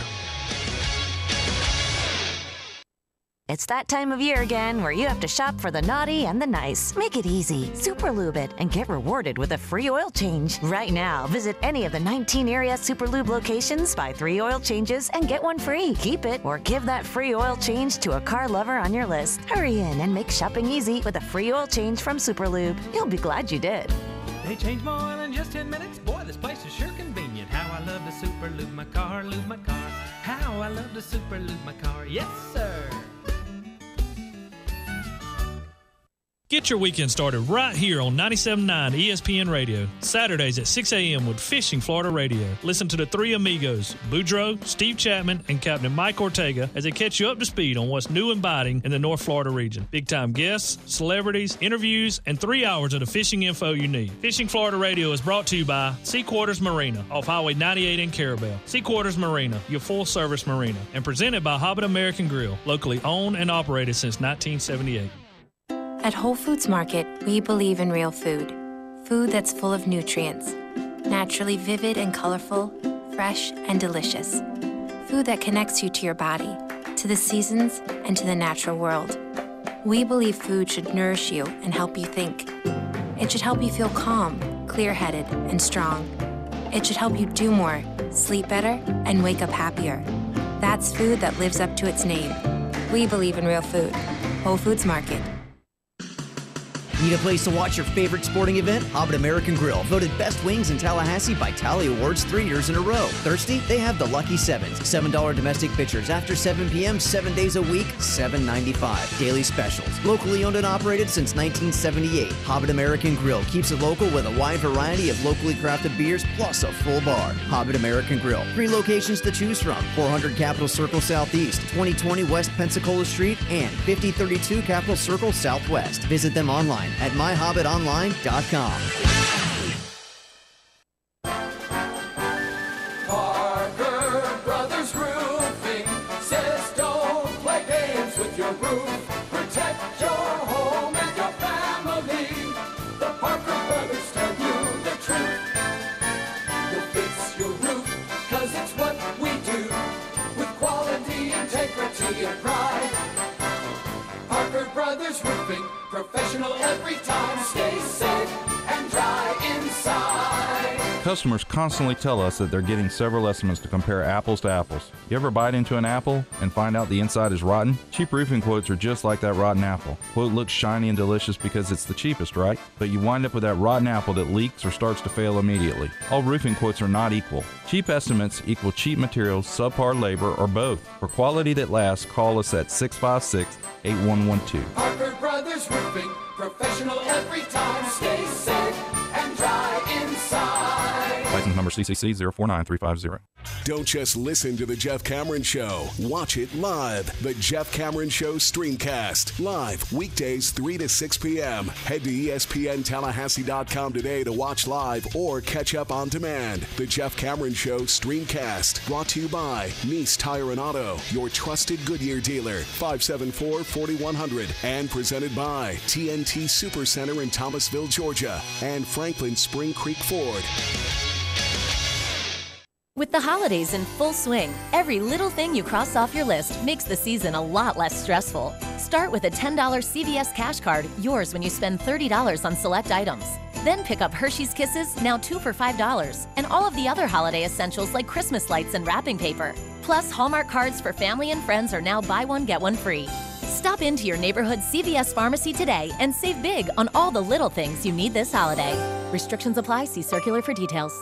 It's that time of year again where you have to shop for the naughty and the nice. Make it easy. Super Lube it and get rewarded with a free oil change. Right now, visit any of the 19 area Super Lube locations, buy 3 oil changes, and get 1 free. Keep it or give that free oil change to a car lover on your list. Hurry in and make shopping easy with a free oil change from Super Lube. You'll be glad you did. They change more oil in just 10 minutes. Boy, this place is sure convenient. How I love to Super Lube my car, lube my car. How I love to Super Lube my car. Yes, sir. Get your weekend started right here on 97.9 ESPN Radio. Saturdays at 6 a.m. with Fishing Florida Radio. Listen to the 3 amigos, Boudreaux, Steve Chapman, and Captain Mike Ortega as they catch you up to speed on what's new and biting in the North Florida region. Big-time guests, celebrities, interviews, and 3 hours of the fishing info you need. Fishing Florida Radio is brought to you by Sea Quarters Marina off Highway 98 in Carabel. Sea Quarters Marina, your full-service marina, and presented by Hobbit American Grill, locally owned and operated since 1978. At Whole Foods Market, we believe in real food. Food that's full of nutrients, naturally vivid and colorful, fresh and delicious. Food that connects you to your body, to the seasons, and to the natural world. We believe food should nourish you and help you think. It should help you feel calm, clear-headed, and strong. It should help you do more, sleep better, and wake up happier. That's food that lives up to its name. We believe in real food. Whole Foods Market. Need a place to watch your favorite sporting event? Hobbit American Grill, voted best wings in Tallahassee by Tally Awards 3 years in a row. Thirsty? They have the Lucky Sevens. $7 domestic pitchers after 7 p.m., 7 days a week, $7.95. Daily specials. Locally owned and operated since 1978. Hobbit American Grill keeps it local with a wide variety of locally crafted beers plus a full bar. Hobbit American Grill. 3 locations to choose from. 400 Capitol Circle Southeast, 2020 West Pensacola Street, and 5032 Capitol Circle Southwest. Visit them online at myhobbitonline.com. Parker Brothers Roofing says don't play games with your roof. Protect your home and your family. The Parker Brothers tell you the truth. We'll fix your roof, 'cause it's what we do. With quality, integrity, and pride. Parker Brothers Roofing, professional every time. Stay safe and dry inside. Customers constantly tell us that they're getting several estimates to compare apples to apples. You ever bite into an apple and find out the inside is rotten? Cheap roofing quotes are just like that rotten apple. Quote looks shiny and delicious because it's the cheapest, right? But you wind up with that rotten apple that leaks or starts to fail immediately. All roofing quotes are not equal. Cheap estimates equal cheap materials, subpar labor, or both. For quality that lasts, call us at 656-8112. Parker Brothers Roofing, professional every time. Stay safe and dry inside. License number CCC 049350. Don't just listen to The Jeff Cameron Show. Watch it live. The Jeff Cameron Show Streamcast. Live weekdays 3 to 6 p.m. Head to ESPNTallahassee.com today to watch live or catch up on demand. The Jeff Cameron Show Streamcast. Brought to you by Nice Tire and Auto, your trusted Goodyear dealer. 574-4100. And presented by TNT Supercenter in Thomasville, Georgia. And Franklin Spring Creek Ford. With the holidays in full swing, every little thing you cross off your list makes the season a lot less stressful. Start with a $10 CVS cash card, yours when you spend $30 on select items. Then pick up Hershey's Kisses, now 2 for $5, and all of the other holiday essentials like Christmas lights and wrapping paper. Plus, Hallmark cards for family and friends are now buy one, get one free. Stop into your neighborhood CVS pharmacy today and save big on all the little things you need this holiday. Restrictions apply. See circular for details.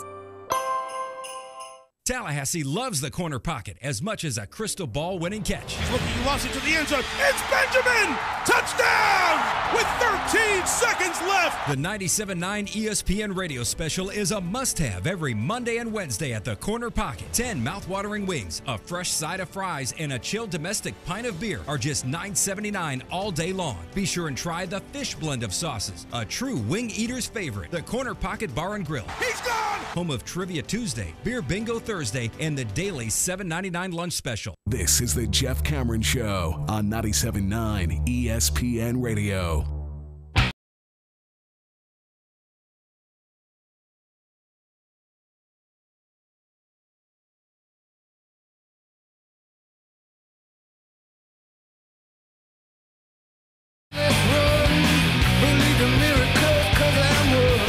Tallahassee loves the corner pocket as much as a crystal ball winning catch. He's looking, he wants it to the end zone. It's Benjamin! Touchdown! With 13 seconds left. The 97.9 ESPN radio special is a must-have every Monday and Wednesday at the corner pocket. 10 mouth-watering wings, a fresh side of fries, and a chilled domestic pint of beer are just $9.79 all day long. Be sure and try the fish blend of sauces, a true wing eater's favorite. The Corner Pocket Bar and Grill. He's gone! Home of Trivia Tuesday, Beer Bingo Thursday, and the daily $7.99 lunch special. This is the Jeff Cameron Show on 97.9 ESPN Radio.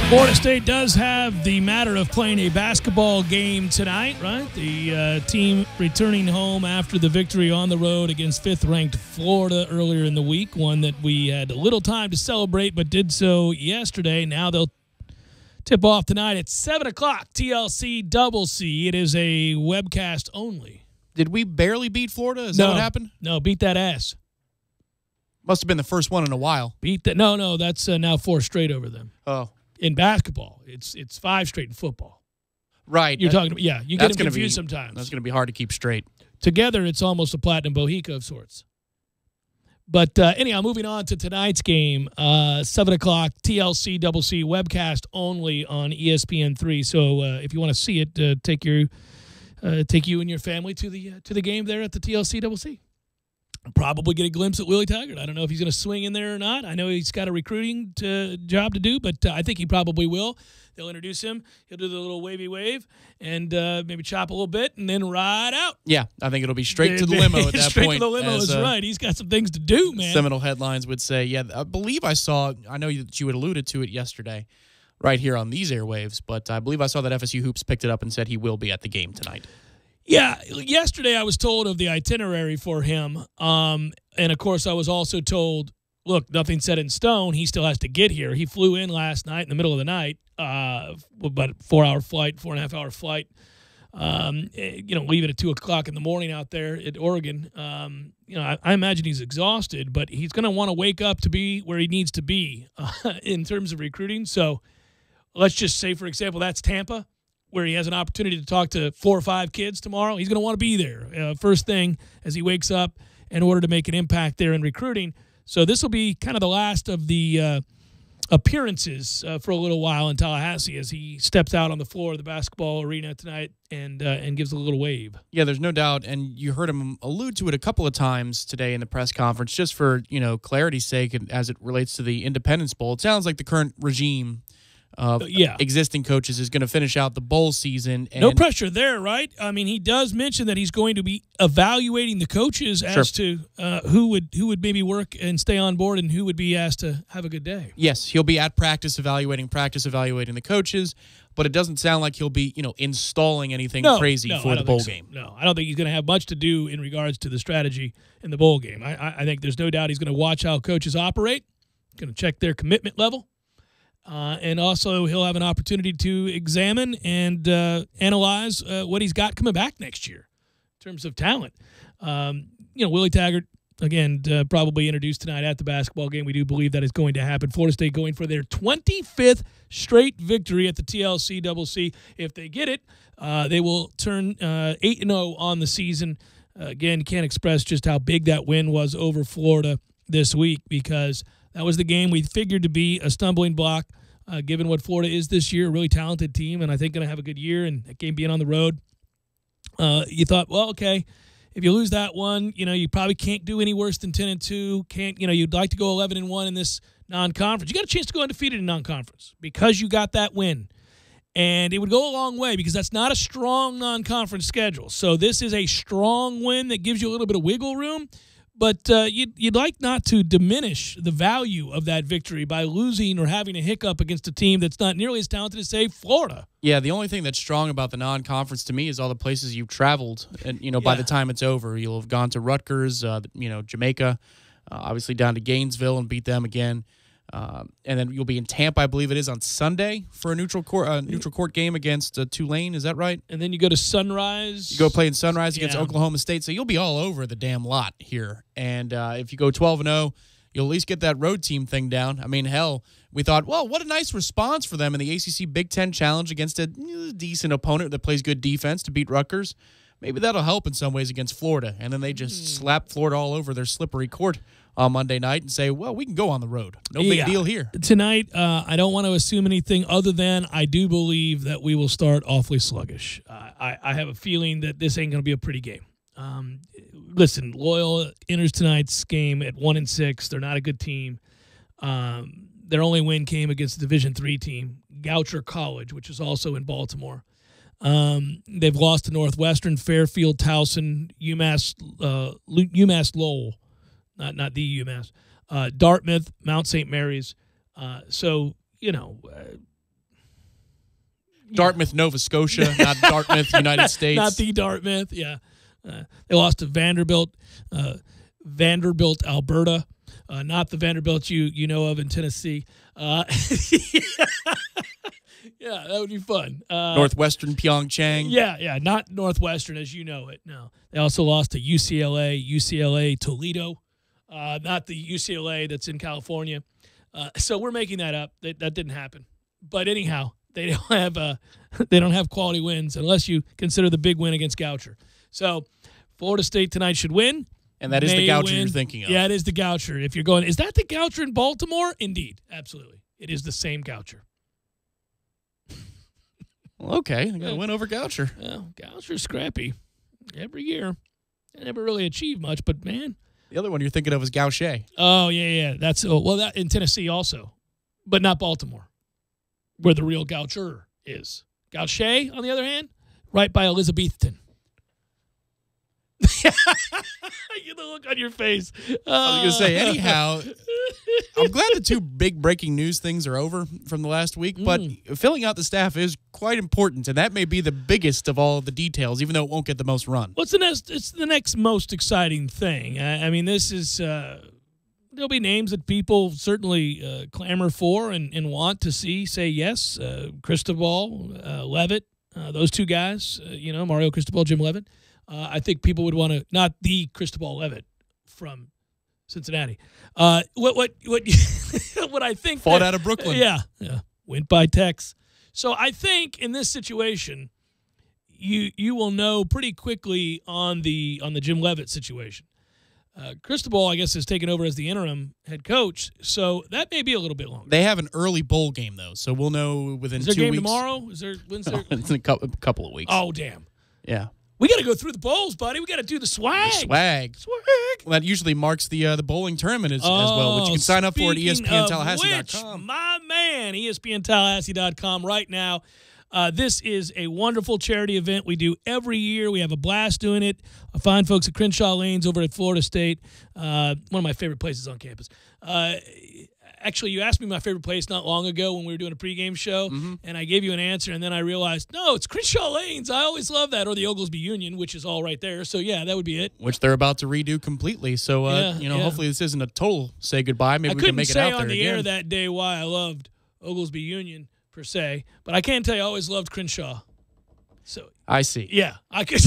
Florida State does have the matter of playing a basketball game tonight, right? The team returning home after the victory on the road against fifth-ranked Florida earlier in the week, one that we had a little time to celebrate but did so yesterday. Now they'll tip off tonight at 7 o'clock, TLC Double C. It is a webcast only. Did we barely beat Florida? Is that what happened? No, beat that ass. Must have been the first one in a while. Beat that. No, that's now 4 straight over them. Oh. In basketball, it's 5 straight in football. Right. You're talking about, yeah, you get them confused sometimes. That's going to be hard to keep straight. Together, it's almost a platinum bohica of sorts. But anyhow, moving on to tonight's game, 7 o'clock, TLC Double C, webcast only on ESPN3. So if you want to see it, take you and your family to the game there at the TLC Double C. Probably get a glimpse at Willie Taggart. I don't know if he's going to swing in there or not. I know he's got a recruiting job to do, but I think he probably will. They'll introduce him. He'll do the little wavy wave and maybe chop a little bit and then ride out. Yeah, I think it'll be straight to the limo at that straight point. Straight to the limo is right. He's got some things to do, man. Seminole headlines would say, yeah, I believe I know that you had alluded to it yesterday right here on these airwaves, but I believe I saw that FSU Hoops picked it up and said he will be at the game tonight. Yeah, yesterday I was told of the itinerary for him, and of course I was also told, look, nothing's set in stone. He still has to get here. He flew in last night in the middle of the night, about 4-hour flight, 4.5-hour flight. Leaving at 2 o'clock in the morning out there at Oregon. I imagine he's exhausted, but he's going to want to wake up to be where he needs to be in terms of recruiting. So let's just say, for example, that's Tampa, where he has an opportunity to talk to 4 or 5 kids tomorrow. He's going to want to be there first thing as he wakes up in order to make an impact there in recruiting. So this will be kind of the last of the appearances for a little while in Tallahassee as he steps out on the floor of the basketball arena tonight and gives a little wave. Yeah, there's no doubt, and you heard him allude to it a couple of times today in the press conference, just for clarity's sake, and as it relates to the Independence Bowl. It sounds like the current regime of existing coaches is going to finish out the bowl season. And no pressure there, right? I mean, he does mention that he's going to be evaluating the coaches as to who would maybe work and stay on board and who would be asked to have a good day. Yes, he'll be at practice evaluating the coaches, but it doesn't sound like he'll be, installing anything crazy for the bowl game. No, I don't think he's going to have much to do in regards to the strategy in the bowl game. I think there's no doubt he's going to watch how coaches operate, going to check their commitment level. And also he'll have an opportunity to examine and analyze what he's got coming back next year in terms of talent. Willie Taggart, again, probably introduced tonight at the basketball game. We do believe that is going to happen. Florida State going for their 25th straight victory at the TLC Double C. If they get it, they will turn 8-0 on the season. Again, can't express just how big that win was over Florida this week, because that was the game we figured to be a stumbling block, given what Florida is this year, a really talented team, and I think going to have a good year, and that game being on the road. You thought, well, okay, if you lose that one, you probably can't do any worse than 10-2. You'd like to go 11-1 in this non-conference. You got a chance to go undefeated in non-conference because you got that win. And it would go a long way because that's not a strong non-conference schedule. So this is a strong win that gives you a little bit of wiggle room. But you'd like not to diminish the value of that victory by losing or having a hiccup against a team that's not nearly as talented as, say, Florida. Yeah, the only thing that's strong about the non-conference to me is all the places you've traveled. And, by the time it's over, you'll have gone to Rutgers, Jamaica, obviously down to Gainesville and beat them again. And then you'll be in Tampa, I believe it is, on Sunday for a neutral court game against Tulane. Is that right? And then you go to Sunrise. You go play in Sunrise against Oklahoma State. So you'll be all over the damn lot here. And if you go 12-0, you'll at least get that road team thing down. I mean, hell, we thought, well, what a nice response for them in the ACC Big Ten Challenge against a decent opponent that plays good defense to beat Rutgers. Maybe that'll help in some ways against Florida. And then they just slap Florida all over their slippery court on Monday night and say, well, we can go on the road. No big deal here. Tonight, I don't want to assume anything other than I do believe that we will start awfully sluggish. I have a feeling that this ain't going to be a pretty game. Listen, Loyola enters tonight's game at 1-6. They're not a good team. Their only win came against a Division III team, Goucher College, which is also in Baltimore. They've lost to Northwestern, Fairfield, Towson, UMass Lowell, not the UMass, Dartmouth, Mount St. Mary's. Dartmouth, Nova Scotia, not Dartmouth, United States. Not the Dartmouth, yeah. They lost to Vanderbilt, Alberta, not the Vanderbilt you know of in Tennessee. Yeah, that would be fun. Northwestern, Pyeongchang. Yeah, not Northwestern as you know it, no. They also lost to UCLA Toledo, not the UCLA that's in California. So we're making that up. That didn't happen. But anyhow, they don't have quality wins unless you consider the big win against Goucher. So Florida State tonight should win. And that is the Goucher you're thinking of. Yeah, it is the Goucher. If you're going, is that the Goucher in Baltimore? Indeed, absolutely. It is the same Goucher. Well, okay, they got to win over Goucher. Well, Goucher's scrappy every year. They never really achieve much, but man. The other one you're thinking of is Gaucher. Oh, yeah. That's that in Tennessee also, but not Baltimore, where the real Goucher is. Gaucher, on the other hand, right by Elizabethton. The look on your face. I was going to say, anyhow, I'm glad the two big breaking news things are over from the last week, but filling out the staff is quite important, and that may be the biggest of all the details, even though it won't get the most run. What's the next? It's the next most exciting thing. I mean, this is there'll be names that people certainly clamor for and want to see. Say yes, Cristobal, Levitt, those two guys. Mario Cristobal, Jim Levitt. I think people would want to, not the Cristobal Levitt from Cincinnati. What I think fought out of Brooklyn. Yeah, went by Tex. So I think in this situation, you will know pretty quickly on the Jim Levitt situation. Cristobal, I guess, has taken over as the interim head coach, so that may be a little bit longer. They have an early bowl game though, so we'll know within 2 weeks. Is there a game tomorrow? When's there? It's in a couple of weeks. Oh damn! Yeah. We got to go through the bowls, buddy. We got to do the swag. Swag. Well, that usually marks the bowling tournament as well, which you can sign up for at ESPNTallahassee.com. My man, ESPNTallahassee.com right now. This is a wonderful charity event we do every year. We have a blast doing it. Fine folks at Crenshaw Lanes over at Florida State, one of my favorite places on campus. Actually, you asked me my favorite place not long ago when we were doing a pregame show, and I gave you an answer, and then I realized, no, it's Crenshaw Lanes. I always love that, or the Oglesby Union, which is all right there. So, yeah, that would be it. Which they're about to redo completely. So, hopefully this isn't a total say goodbye. Maybe we can make it out there again. I couldn't say on the air that day why I loved Oglesby Union, per se, but I can tell you I always loved Crenshaw. So I see. Yeah, I could.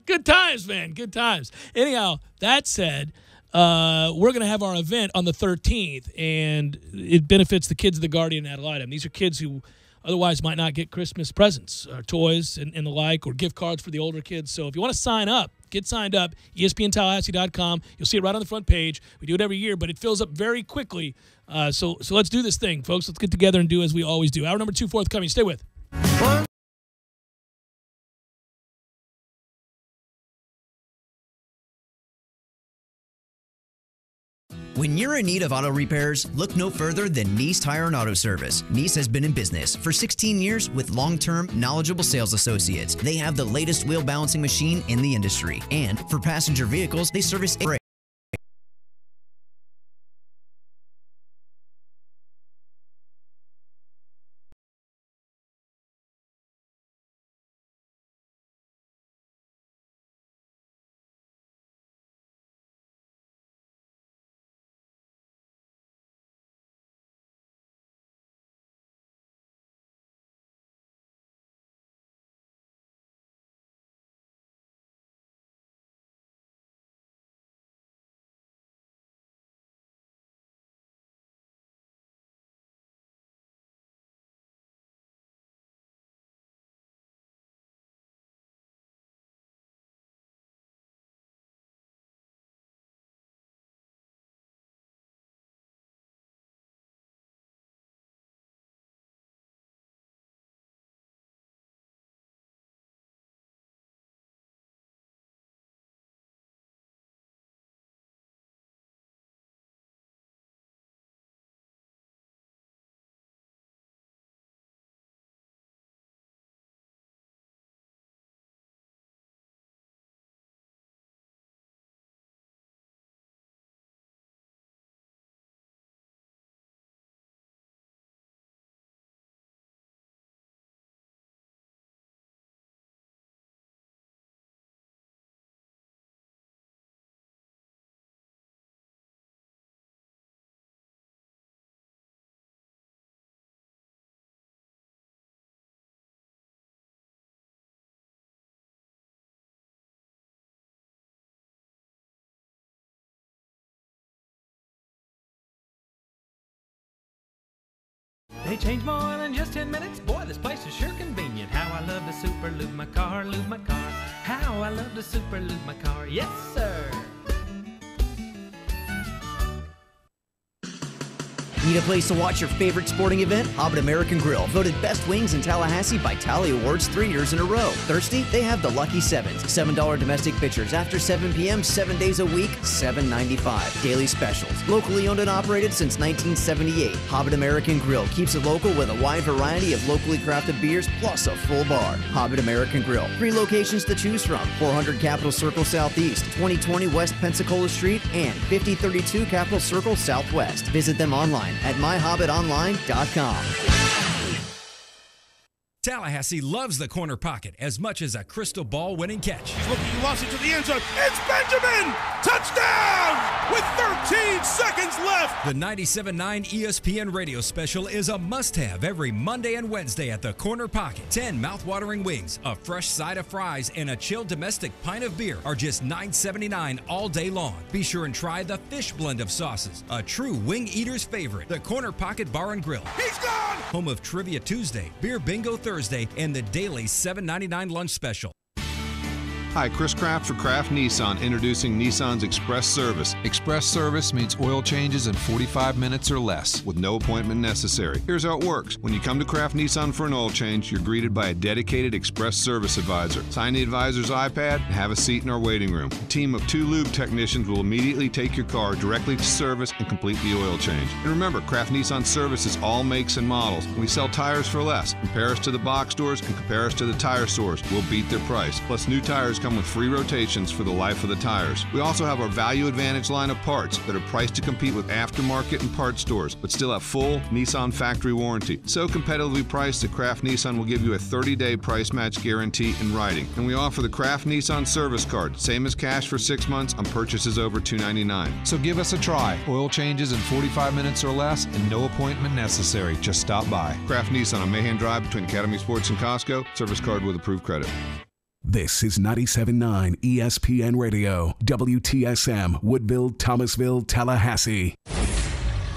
Good times, man. Good times. Anyhow, that said, we're going to have our event on the 13th, and it benefits the kids of the Guardian ad litem. These are kids who otherwise might not get Christmas presents, or toys and the like, or gift cards for the older kids. So if you want to sign up, get signed up, ESPNTallahassee.com. You'll see it right on the front page. We do it every year, but it fills up very quickly. So let's do this thing, folks. Let's get together and do as we always do. Hour number 2 forthcoming. Stay with. When you're in need of auto repairs, look no further than Nice Tire and Auto Service. Nice has been in business for 16 years with long-term, knowledgeable sales associates. They have the latest wheel balancing machine in the industry. And for passenger vehicles, they service Hey, change my oil in just 10 minutes. Boy, this place is sure convenient. How I love to super lube my car, lube my car. How I love to super lube my car. Yes, sir. Need a place to watch your favorite sporting event? Hobbit American Grill, voted best wings in Tallahassee by Tally Awards 3 years in a row. Thirsty? They have the Lucky Sevens. $7 domestic pitchers after 7 p.m., 7 days a week, $7.95. Daily specials. Locally owned and operated since 1978. Hobbit American Grill keeps it local with a wide variety of locally crafted beers plus a full bar. Hobbit American Grill. 3 locations to choose from. 400 Capitol Circle Southeast, 2020 West Pensacola Street, and 5032 Capitol Circle Southwest. Visit them online at myhobbitonline.com. Tallahassee loves the corner pocket as much as a crystal ball winning catch. He's looking, he lost it to the end zone. It's Benjamin! Touchdown! With 13 seconds left. The 97.9 ESPN radio special is a must-have every Monday and Wednesday at the corner pocket. 10 mouth-watering wings, a fresh side of fries, and a chilled domestic pint of beer are just $9.79 all day long. Be sure and try the fish blend of sauces, a true wing eater's favorite. The Corner Pocket Bar and Grill. He's gone! Home of Trivia Tuesday, Beer Bingo Thursday, and the daily $7.99 lunch special. Hi, Chris Kraft for Kraft Nissan, introducing Nissan's Express Service. Express Service means oil changes in 45 minutes or less, with no appointment necessary. Here's how it works. When you come to Kraft Nissan for an oil change, you're greeted by a dedicated Express Service advisor. Sign the advisor's iPad and have a seat in our waiting room. A team of 2 lube technicians will immediately take your car directly to service and complete the oil change. And remember, Kraft Nissan services all makes and models, and we sell tires for less. Compare us to the box stores and compare us to the tire stores. We'll beat their price. Plus, new tires come with free rotations for the life of the tires. We also have our Value Advantage line of parts that are priced to compete with aftermarket and parts stores, but still have full Nissan factory warranty. So competitively priced that Kraft Nissan will give you a 30-day price match guarantee in writing. And we offer the Kraft Nissan service card, same as cash for 6 months on purchases over $299. So give us a try. Oil changes in 45 minutes or less and no appointment necessary. Just stop by. Kraft Nissan on Mahan Drive between Academy Sports and Costco. Service card with approved credit. This is 97.9 ESPN Radio, WTSM, Woodville, Thomasville, Tallahassee.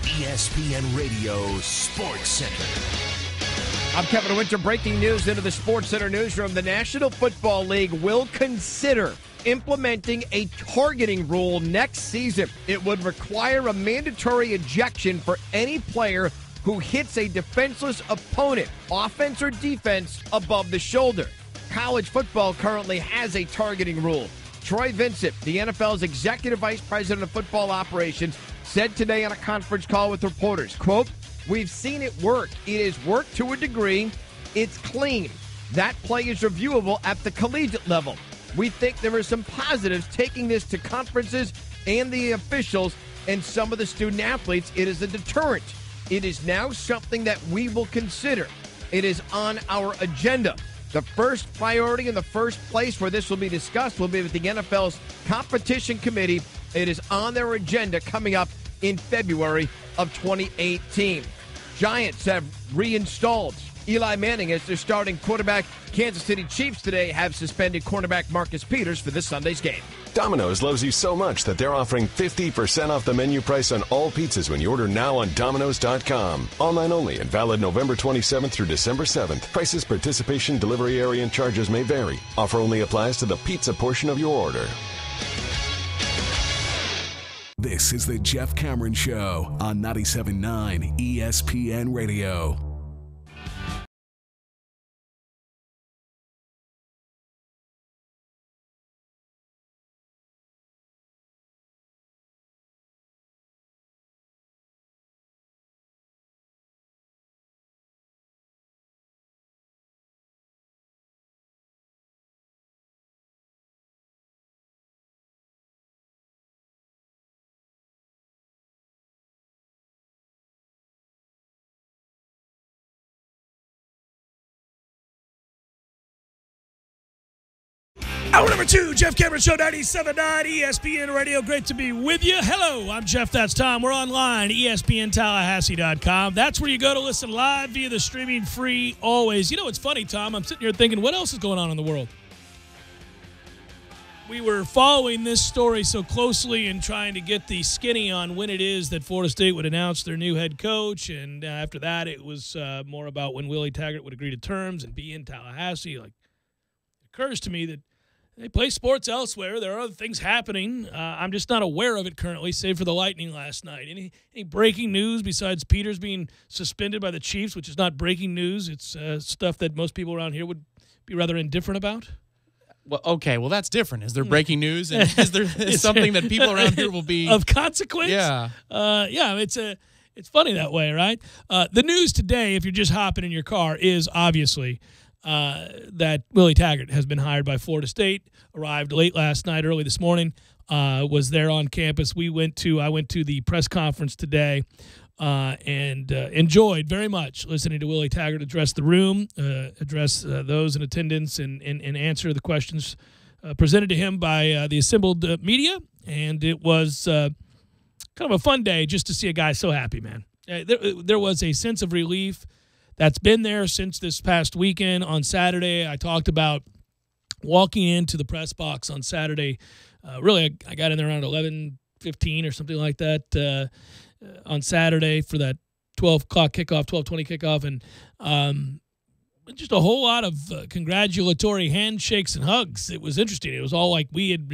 ESPN Radio Sports Center. I'm Kevin Winter. Breaking news into the Sports Center newsroom. The National Football League will consider implementing a targeting rule next season. It would require a mandatory ejection for any player who hits a defenseless opponent, offense or defense, above the shoulder. College football currently has a targeting rule. Troy Vincent, the NFL's executive vice president of football operations, said today on a conference call with reporters, quote, "We've seen it work. It has worked to a degree. It's clean. That play is reviewable at the collegiate level. We think there are some positives taking this to conferences and the officials and some of the student athletes. It is a deterrent. It is now something that we will consider. It is on our agenda. The first priority in the first place where this will be discussed will be with the NFL's competition committee. It is on their agenda coming up in February of 2018. Giants have reinstalled Eli Manning as their starting quarterback. Kansas City Chiefs today have suspended cornerback Marcus Peters for this Sunday's game. Domino's loves you so much that they're offering 50% off the menu price on all pizzas when you order now on Domino's.com. Online only and valid November 27th through December 7th. Prices, participation, delivery area, and charges may vary. Offer only applies to the pizza portion of your order. This is the Jeff Cameron Show on 97.9 ESPN Radio. Hour number 2, Jeff Cameron Show, 97.9 ESPN Radio. Great to be with you. Hello, I'm Jeff. That's Tom. We're online, ESPNTallahassee.com. That's where you go to listen live via the streaming free always. You know, it's funny, Tom. I'm sitting here thinking, what else is going on in the world? we were following this story so closely and trying to get the skinny on when it is that Florida State would announce their new head coach. And after that, it was more about when Willie Taggart would agree to terms and be in Tallahassee. Like, it occurs to me that they play sports elsewhere. There are other things happening. I'm just not aware of it currently, save for the Lightning last night. Any breaking news besides Peters being suspended by the Chiefs, which is not breaking news. It's stuff that most people around here would be rather indifferent about. Well, okay. Well, that's different. Is there breaking news? And is there something that people around here will be of consequence? Yeah. It's funny that way, right? The news today, if you're just hopping in your car, is obviously that Willie Taggart has been hired by Florida State. Arrived late last night, early this morning. Was there on campus. I went to the press conference today. And enjoyed very much listening to Willie Taggart address the room, address those in attendance, and answer the questions presented to him by the assembled media. And it was kind of a fun day just to see a guy so happy, man. There was a sense of relief that's been there since this past weekend. On Saturday, I talked about walking into the press box on Saturday. Really, I got in there around 11:15 or something like that. On Saturday for that 12 o'clock kickoff, 12:20 kickoff, and just a whole lot of congratulatory handshakes and hugs. It was interesting. It was all like we had,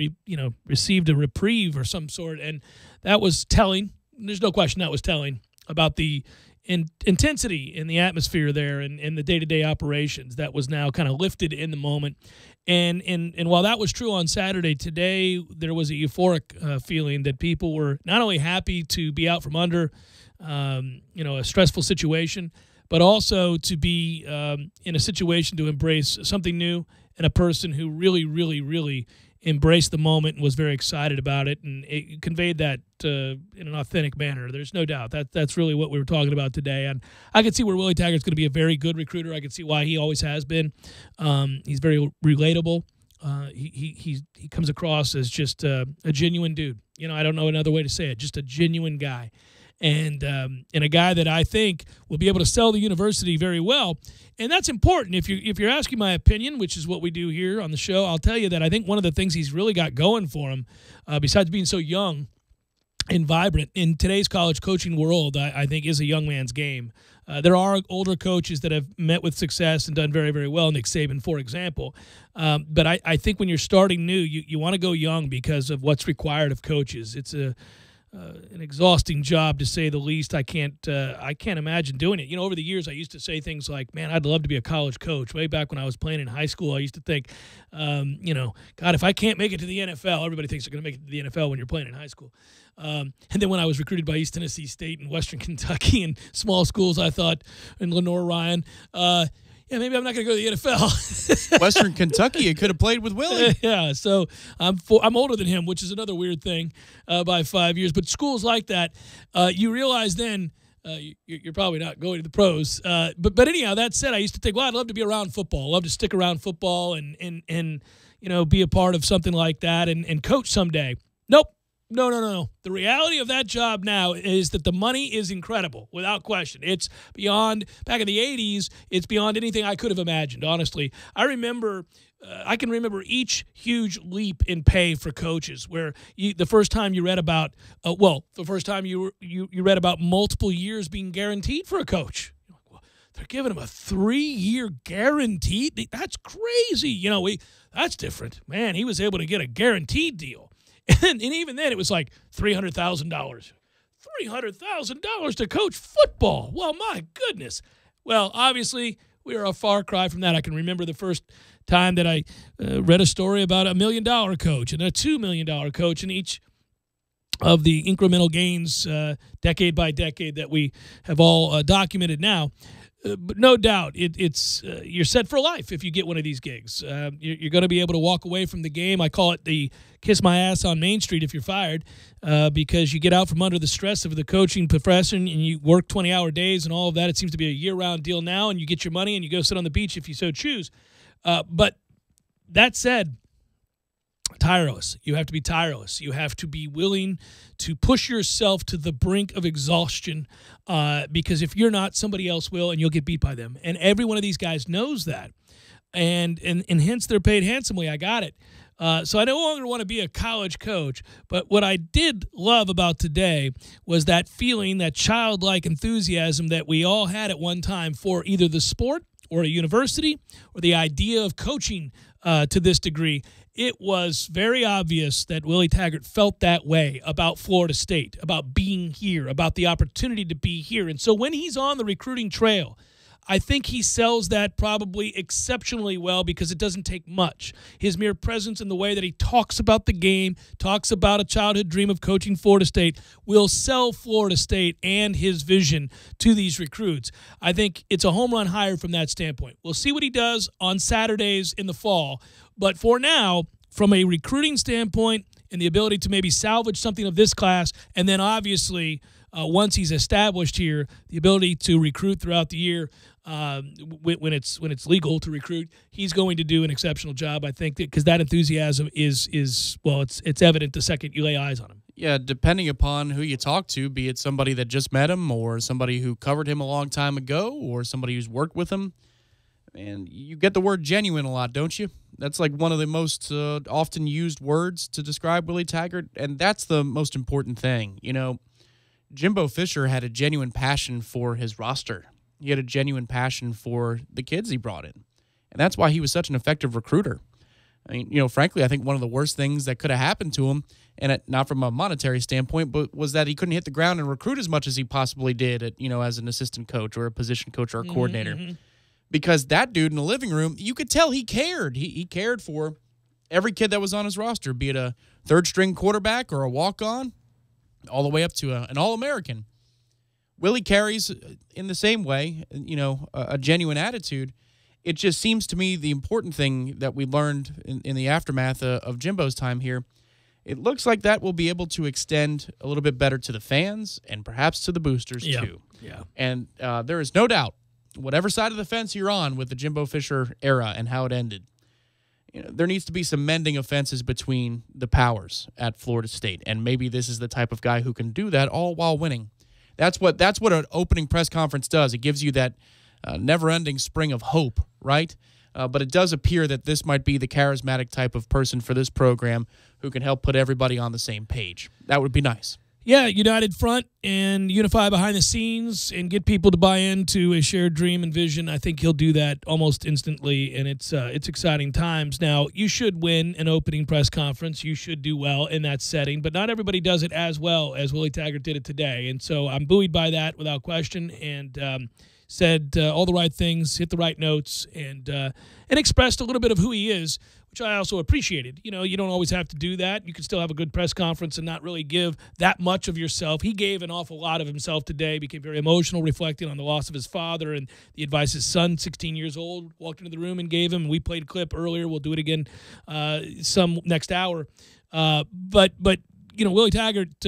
received a reprieve or some sort, and that was telling. There's no question that was telling about the intensity in the atmosphere there and the day-to-day operations that was now kind of lifted in the moment. And while that was true on Saturday, today there was a euphoric feeling that people were not only happy to be out from under, a stressful situation, but also to be in a situation to embrace something new and a person who really, really, really embraced the moment and was very excited about it, and it conveyed that in an authentic manner. There's no doubt that's really what we were talking about today, and I could see where Willie Taggart's going to be a very good recruiter. I could see why he always has been. He's very relatable. He comes across as just a genuine dude. I don't know another way to say it. Just a genuine guy. And a guy that I think will be able to sell the university very well. And that's important. If you're asking my opinion, which is what we do here on the show, I'll tell you that I think one of the things he's really got going for him, besides being so young and vibrant in today's college coaching world, I think is a young man's game. There are older coaches that have met with success and done very, very well, Nick Saban, for example. But I think when you're starting new, you want to go young because of what's required of coaches. It's an exhausting job, to say the least. I can't imagine doing it. Over the years, I used to say things like, man, I'd love to be a college coach. Way back when I was playing in high school, I used to think, God, if I can't make it to the NFL, everybody thinks they're going to make it to the NFL when you're playing in high school. And then when I was recruited by East Tennessee State and Western Kentucky and small schools, I thought, and Lenore Ryan, maybe I'm not going to go to the NFL. Western Kentucky, you could have played with Willie. Yeah, so I'm older than him, which is another weird thing by 5 years. But schools like that, you realize then you're probably not going to the pros. But anyhow, that said, I used to think, well, I'd love to be around football. Love to stick around football and be a part of something like that and coach someday. Nope. No. The reality of that job now is that the money is incredible, without question. It's beyond, back in the 80s, it's beyond anything I could have imagined, honestly. I can remember each huge leap in pay for coaches where the first time you read about, you read about multiple years being guaranteed for a coach. They're giving him a 3-year guarantee? That's crazy. That's different. Man, he was able to get a guaranteed deal. And even then, it was like $300,000. $300,000 to coach football. Well, my goodness. Well, obviously, we are a far cry from that. I can remember the first time that I read a story about $1 million coach and a $2 million coach, and each of the incremental gains decade by decade that we have all documented now. But no doubt, it's you're set for life if you get one of these gigs. You're going to be able to walk away from the game. I call it the kiss my ass on Main Street if you're fired, because you get out from under the stress of the coaching profession and you work 20-hour days and all of that. It seems to be a year-round deal now, and you get your money and you go sit on the beach if you so choose. But that said, tireless. You have to be tireless. You have to be willing to push yourself to the brink of exhaustion, because if you're not, somebody else will, and you'll get beat by them. And every one of these guys knows that. And hence they're paid handsomely. I got it. So I no longer want to be a college coach. But what I did love about today was that feeling, that childlike enthusiasm that we all had at one time for either the sport or a university or the idea of coaching to this degree. It was very obvious that Willie Taggart felt that way about Florida State, about being here, about the opportunity to be here. And so when he's on the recruiting trail, I think he sells that probably exceptionally well because it doesn't take much. His mere presence and the way that he talks about the game, talks about a childhood dream of coaching Florida State, will sell Florida State and his vision to these recruits. I think it's a home run hire from that standpoint. We'll see what he does on Saturdays in the fall. But for now, from a recruiting standpoint and the ability to maybe salvage something of this class, and then obviously once he's established here, the ability to recruit throughout the year when it's legal to recruit, he's going to do an exceptional job, I think, because that enthusiasm is it's evident the second you lay eyes on him. Yeah, depending upon who you talk to, be it somebody that just met him or somebody who covered him a long time ago or somebody who's worked with him, and you get the word genuine a lot, don't you? That's like one of the most often used words to describe Willie Taggart, and that's the most important thing. You know, Jimbo Fisher had a genuine passion for his roster. He had a genuine passion for the kids he brought in, and that's why he was such an effective recruiter. I mean, you know, frankly, I think one of the worst things that could have happened to him, and not from a monetary standpoint, but was that he couldn't hit the ground and recruit as much as he possibly did as an assistant coach or a position coach or a coordinator. Mm-hmm. Because that dude in the living room, you could tell he cared. He cared for every kid that was on his roster, be it a third-string quarterback or a walk-on, all the way up to an All-American. Willie carries in the same way, a genuine attitude. It just seems to me the important thing that we learned in the aftermath of Jimbo's time here, it looks like that will be able to extend a little bit better to the fans and perhaps to the boosters too. Yeah. And there is no doubt, whatever side of the fence you're on with the Jimbo Fisher era and how it ended, there needs to be some mending of fences between the powers at Florida State. And maybe this is the type of guy who can do that all while winning. That's what an opening press conference does. It gives you that never-ending spring of hope, right? But it does appear that this might be the charismatic type of person for this program who can help put everybody on the same page. That would be nice. Yeah, united front and unify behind the scenes and get people to buy into a shared dream and vision. I think he'll do that almost instantly, and it's exciting times. Now, you should win an opening press conference. You should do well in that setting, but not everybody does it as well as Willie Taggart did it today. And so I'm buoyed by that without question, and said all the right things, hit the right notes, and expressed a little bit of who he is, which I also appreciated. You don't always have to do that. You can still have a good press conference and not really give that much of yourself. He gave an awful lot of himself today, became very emotional, reflecting on the loss of his father and the advice his son, 16 years old, walked into the room and gave him. We played a clip earlier. We'll do it again some next hour. But Willie Taggart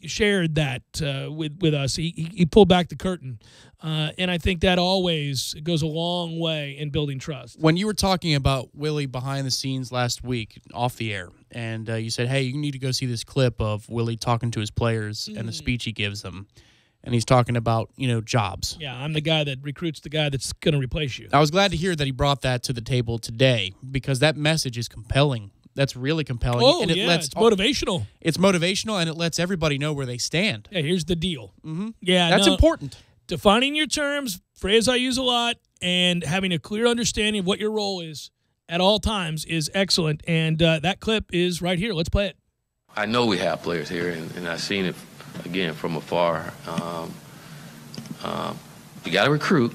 shared that with us. He pulled back the curtain. And I think that always goes a long way in building trust. When you were talking about Willie behind the scenes last week off the air, and you said, hey, you need to go see this clip of Willie talking to his players and the speech he gives them. And he's talking about, jobs. Yeah, I'm the guy that recruits the guy that's going to replace you. I was glad to hear that he brought that to the table today because that message is compelling. That's really compelling. Oh, and it's motivational. It's motivational, and it lets everybody know where they stand. Yeah, here's the deal. Mm-hmm. Yeah, that's important. Defining your terms, phrase I use a lot, and having a clear understanding of what your role is at all times is excellent. And that clip is right here. Let's play it. I know we have players here, and I've seen it, again, from afar. You got to recruit.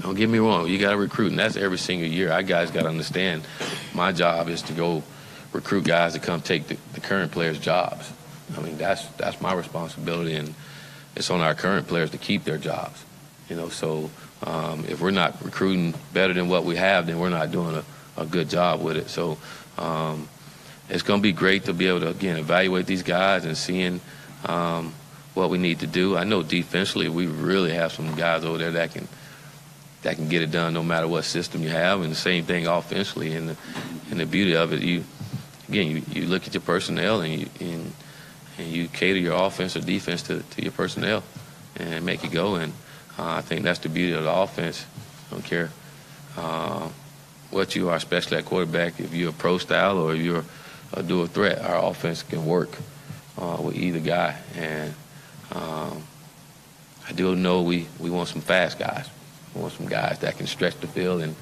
Don't get me wrong. You got to recruit, and that's every single year. Our guys got to understand my job is to go recruit guys to come take the current players' jobs. I mean, that's my responsibility, and it's on our current players to keep their jobs. So if we're not recruiting better than what we have, then we're not doing a good job with it. So it's going to be great to be able to, again, evaluate these guys and seeing what we need to do. I know defensively we really have some guys over there that can get it done no matter what system you have, and the same thing offensively. And the beauty of it, you look at your personnel and you cater your offense or defense to your personnel and make it go. And I think that's the beauty of the offense. I don't care what you are, especially at quarterback. If you're a pro style or if you're a dual threat, our offense can work with either guy. And I do know we want some fast guys. We want some guys that can stretch the field and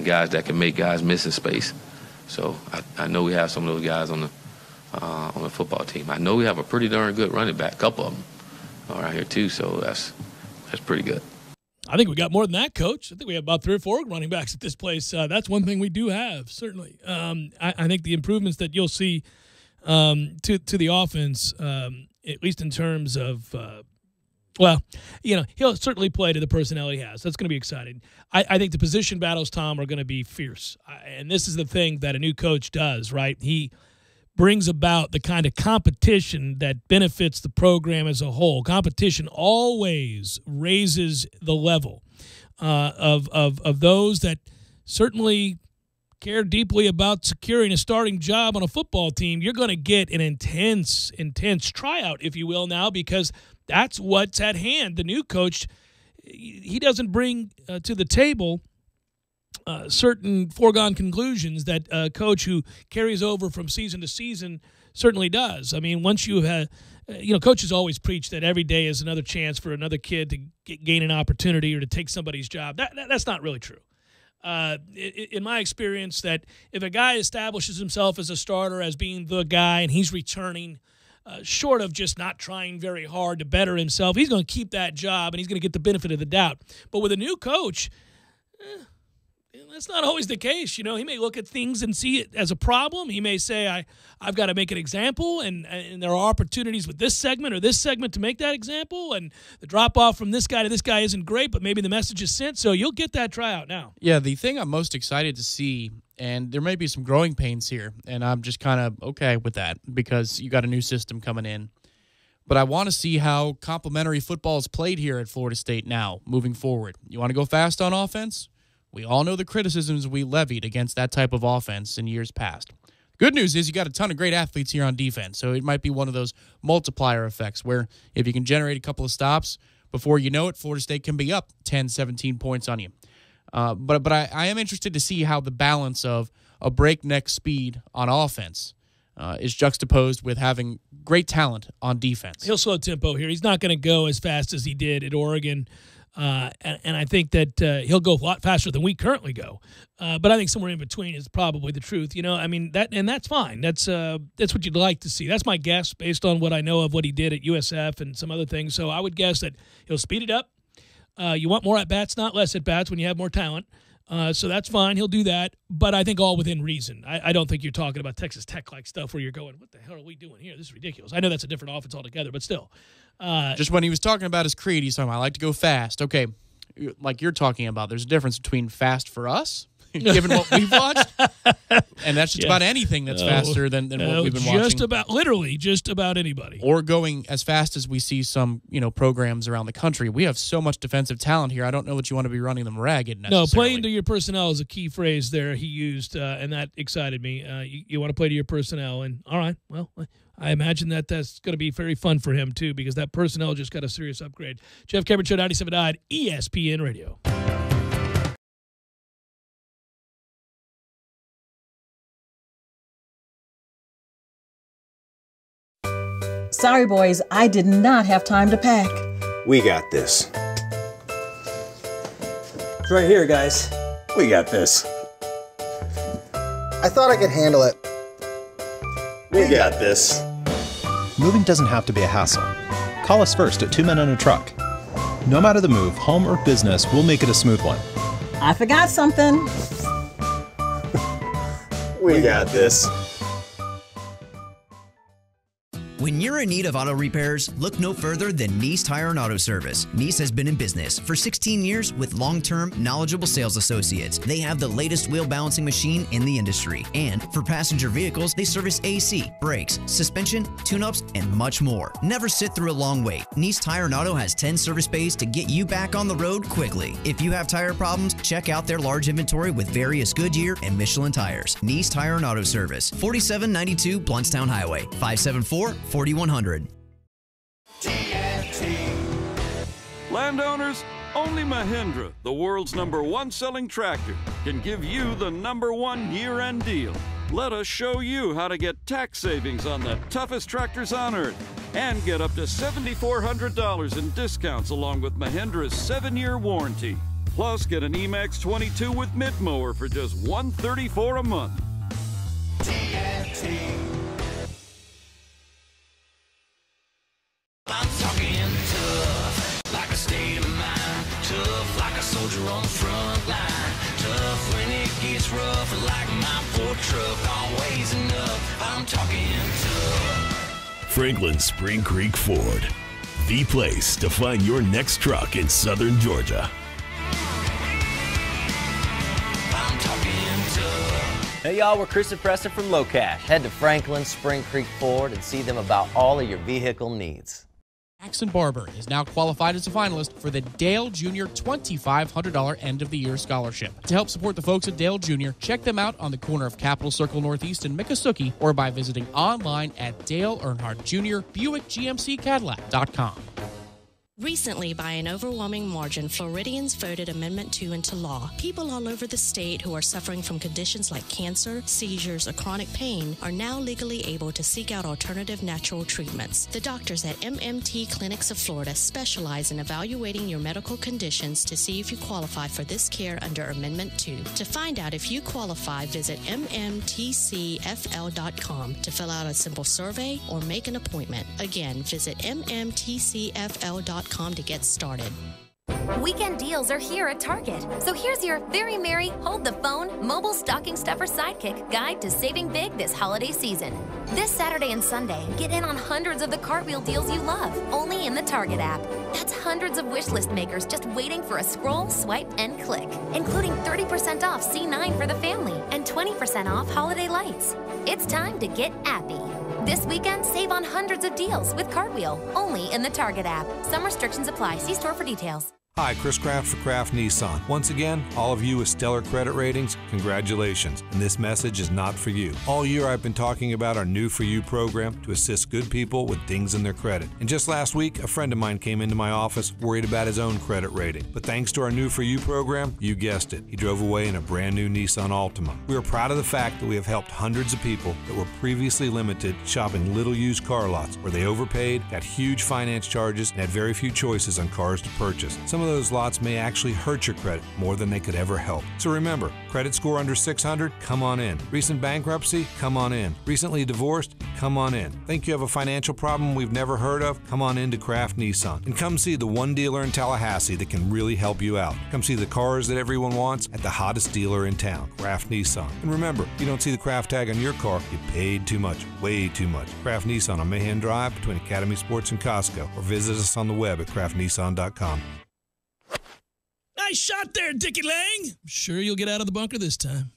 guys that can make guys miss in space. So I know we have some of those guys on the football team. I know we have a pretty darn good running back, a couple of them around here too. So that's pretty good. I think we got more than that, Coach. I think we have about 3 or 4 running backs at this place. That's one thing we do have, certainly. I think the improvements that you'll see to the offense, at least in terms of, he'll certainly play to the personnel he has. That's going to be exciting. I think the position battles, Tom, are going to be fierce. And this is the thing that a new coach does, right? He brings about the kind of competition that benefits the program as a whole. Competition always raises the level of those that certainly care deeply about securing a starting job on a football team. You're going to get an intense tryout, if you will, now, because that's what's at hand. The new coach, he doesn't bring to the table certain foregone conclusions that a coach who carries over from season to season certainly does. I mean, once you have, coaches always preach that every day is another chance for another kid to gain an opportunity or to take somebody's job. That's not really true. In my experience, that if a guy establishes himself as a starter, as being the guy, and he's returning, short of just not trying very hard to better himself, he's going to keep that job and he's going to get the benefit of the doubt. But with a new coach, that's not always the case. He may look at things and see it as a problem. He may say, I've got to make an example, and there are opportunities with this segment or this segment to make that example, and the drop-off from this guy to this guy isn't great, but maybe the message is sent, so you'll get that tryout now. Yeah, the thing I'm most excited to see, and there may be some growing pains here, and I'm just kind of okay with that because you got a new system coming in. But I want to see how complementary football is played here at Florida State now, moving forward. You want to go fast on offense? We all know the criticisms we levied against that type of offense in years past. Good news is you got a ton of great athletes here on defense, so it might be one of those multiplier effects where if you can generate a couple of stops, before you know it, Florida State can be up 10, 17 points on you. But I am interested to see how the balance of a breakneck speed on offense is juxtaposed with having great talent on defense. He'll slow tempo here. He's not going to go as fast as he did at Oregon. And I think that he'll go a lot faster than we currently go. But I think somewhere in between is probably the truth. That's fine. That's what you'd like to see. That's my guess based on what I know of what he did at USF and some other things. So I would guess that he'll speed it up. You want more at-bats, not less at-bats when you have more talent. So that's fine. He'll do that. But I think all within reason. I don't think you're talking about Texas Tech-like stuff where you're going, what the hell are we doing here? This is ridiculous. I know that's a different offense altogether, but still. Just when he was talking about his creed, he's talking about, I like to go fast. Okay, like you're talking about, there's a difference between fast for us, given what we've watched, and that's just about anything that's faster than what we've been watching. Literally just about anybody. Or going as fast as we see some programs around the country. We have so much defensive talent here. I don't know that you want to be running them ragged necessarily. No, playing to your personnel is a key phrase there he used, and that excited me. You want to play to your personnel, and all right, well, I imagine that's going to be very fun for him, too, because that personnel just got a serious upgrade. Jeff Cameron Show, 97.9 ESPN Radio. Sorry, boys, I did not have time to pack. We got this. It's right here, guys. We got this. I thought I could handle it. We got this. Moving doesn't have to be a hassle. Call us first at 2 Men and a Truck. No matter the move, home or business, we'll make it a smooth one. I forgot something. We got this. When you're in need of auto repairs, look no further than Nice Tire and Auto Service. Nice has been in business for 16 years with long-term, knowledgeable sales associates. They have the latest wheel balancing machine in the industry. And for passenger vehicles, they service AC, brakes, suspension, tune-ups, and much more. Never sit through a long wait. Nice Tire and Auto has 10 service bays to get you back on the road quickly. If you have tire problems, check out their large inventory with various Goodyear and Michelin tires. Nice Tire and Auto Service, 4792 Bluntstown Highway, 574-4100. Landowners, Only Mahindra, the world's #1 selling tractor, can give you the #1 year-end deal. Let us show you how to get tax savings on the toughest tractors on earth and get up to $7,400 in discounts along with Mahindra's 7-year warranty. Plus, get an Emax 22 with mid-mower for just $134 a month. TNT. I'm talking tough, like a state of mind. Tough, like a soldier on the front line. Tough when it gets rough, like my Ford truck. Always enough, I'm talking tough. Franklin Spring Creek Ford, the place to find your next truck in southern Georgia. I'm talking tough. Hey y'all, we're Chris and Preston from Low Cash. Head to Franklin Spring Creek Ford and see them about all of your vehicle needs. Jackson Barber is now qualified as a finalist for the Dale Jr. $2,500 end-of-the-year scholarship. To help support the folks at Dale Jr., check them out on the corner of Capitol Circle Northeast and Miccosukee or by visiting online at Dale Earnhardt Jr. Buick GMC Cadillac.com. Recently, by an overwhelming margin, Floridians voted Amendment 2 into law. People all over the state who are suffering from conditions like cancer, seizures, or chronic pain are now legally able to seek out alternative natural treatments. The doctors at MMT Clinics of Florida specialize in evaluating your medical conditions to see if you qualify for this care under Amendment 2. To find out if you qualify, visit mmtcfl.com to fill out a simple survey or make an appointment. Again, visit mmtcfl.com to get started. Weekend deals are here at Target. So here's your very merry, hold the phone, mobile stocking stuffer sidekick guide to saving big this holiday season. This Saturday and Sunday, get in on hundreds of the cartwheel deals you love, only in the Target app. That's hundreds of wish list makers just waiting for a scroll, swipe, and click, including 30% off C9 for the family and 20% off holiday lights. It's time to get appy. This weekend, save on hundreds of deals with Cartwheel, only in the Target app. Some restrictions apply. See store for details. Hi, Chris Kraft for Kraft Nissan. Once again, all of you with stellar credit ratings, congratulations. And this message is not for you. All year I've been talking about our New For You program to assist good people with dings in their credit. And just last week, a friend of mine came into my office worried about his own credit rating. But thanks to our New For You program, you guessed it, he drove away in a brand new Nissan Altima. We are proud of the fact that we have helped hundreds of people that were previously limited shopping little used car lots where they overpaid, got huge finance charges, and had very few choices on cars to purchase. Some of those lots may actually hurt your credit more than they could ever help. So remember, credit score under 600? Come on in. Recent bankruptcy? Come on in. Recently divorced? Come on in. Think you have a financial problem we've never heard of? Come on in to Kraft Nissan. And come see the one dealer in Tallahassee that can really help you out. Come see the cars that everyone wants at the hottest dealer in town, Kraft Nissan. And remember, if you don't see the Kraft tag on your car, you paid too much, way too much. Kraft Nissan on Mahan Drive between Academy Sports and Costco, or visit us on the web at craftnissan.com. Nice shot there, Dickie Lang. I'm sure you'll get out of the bunker this time.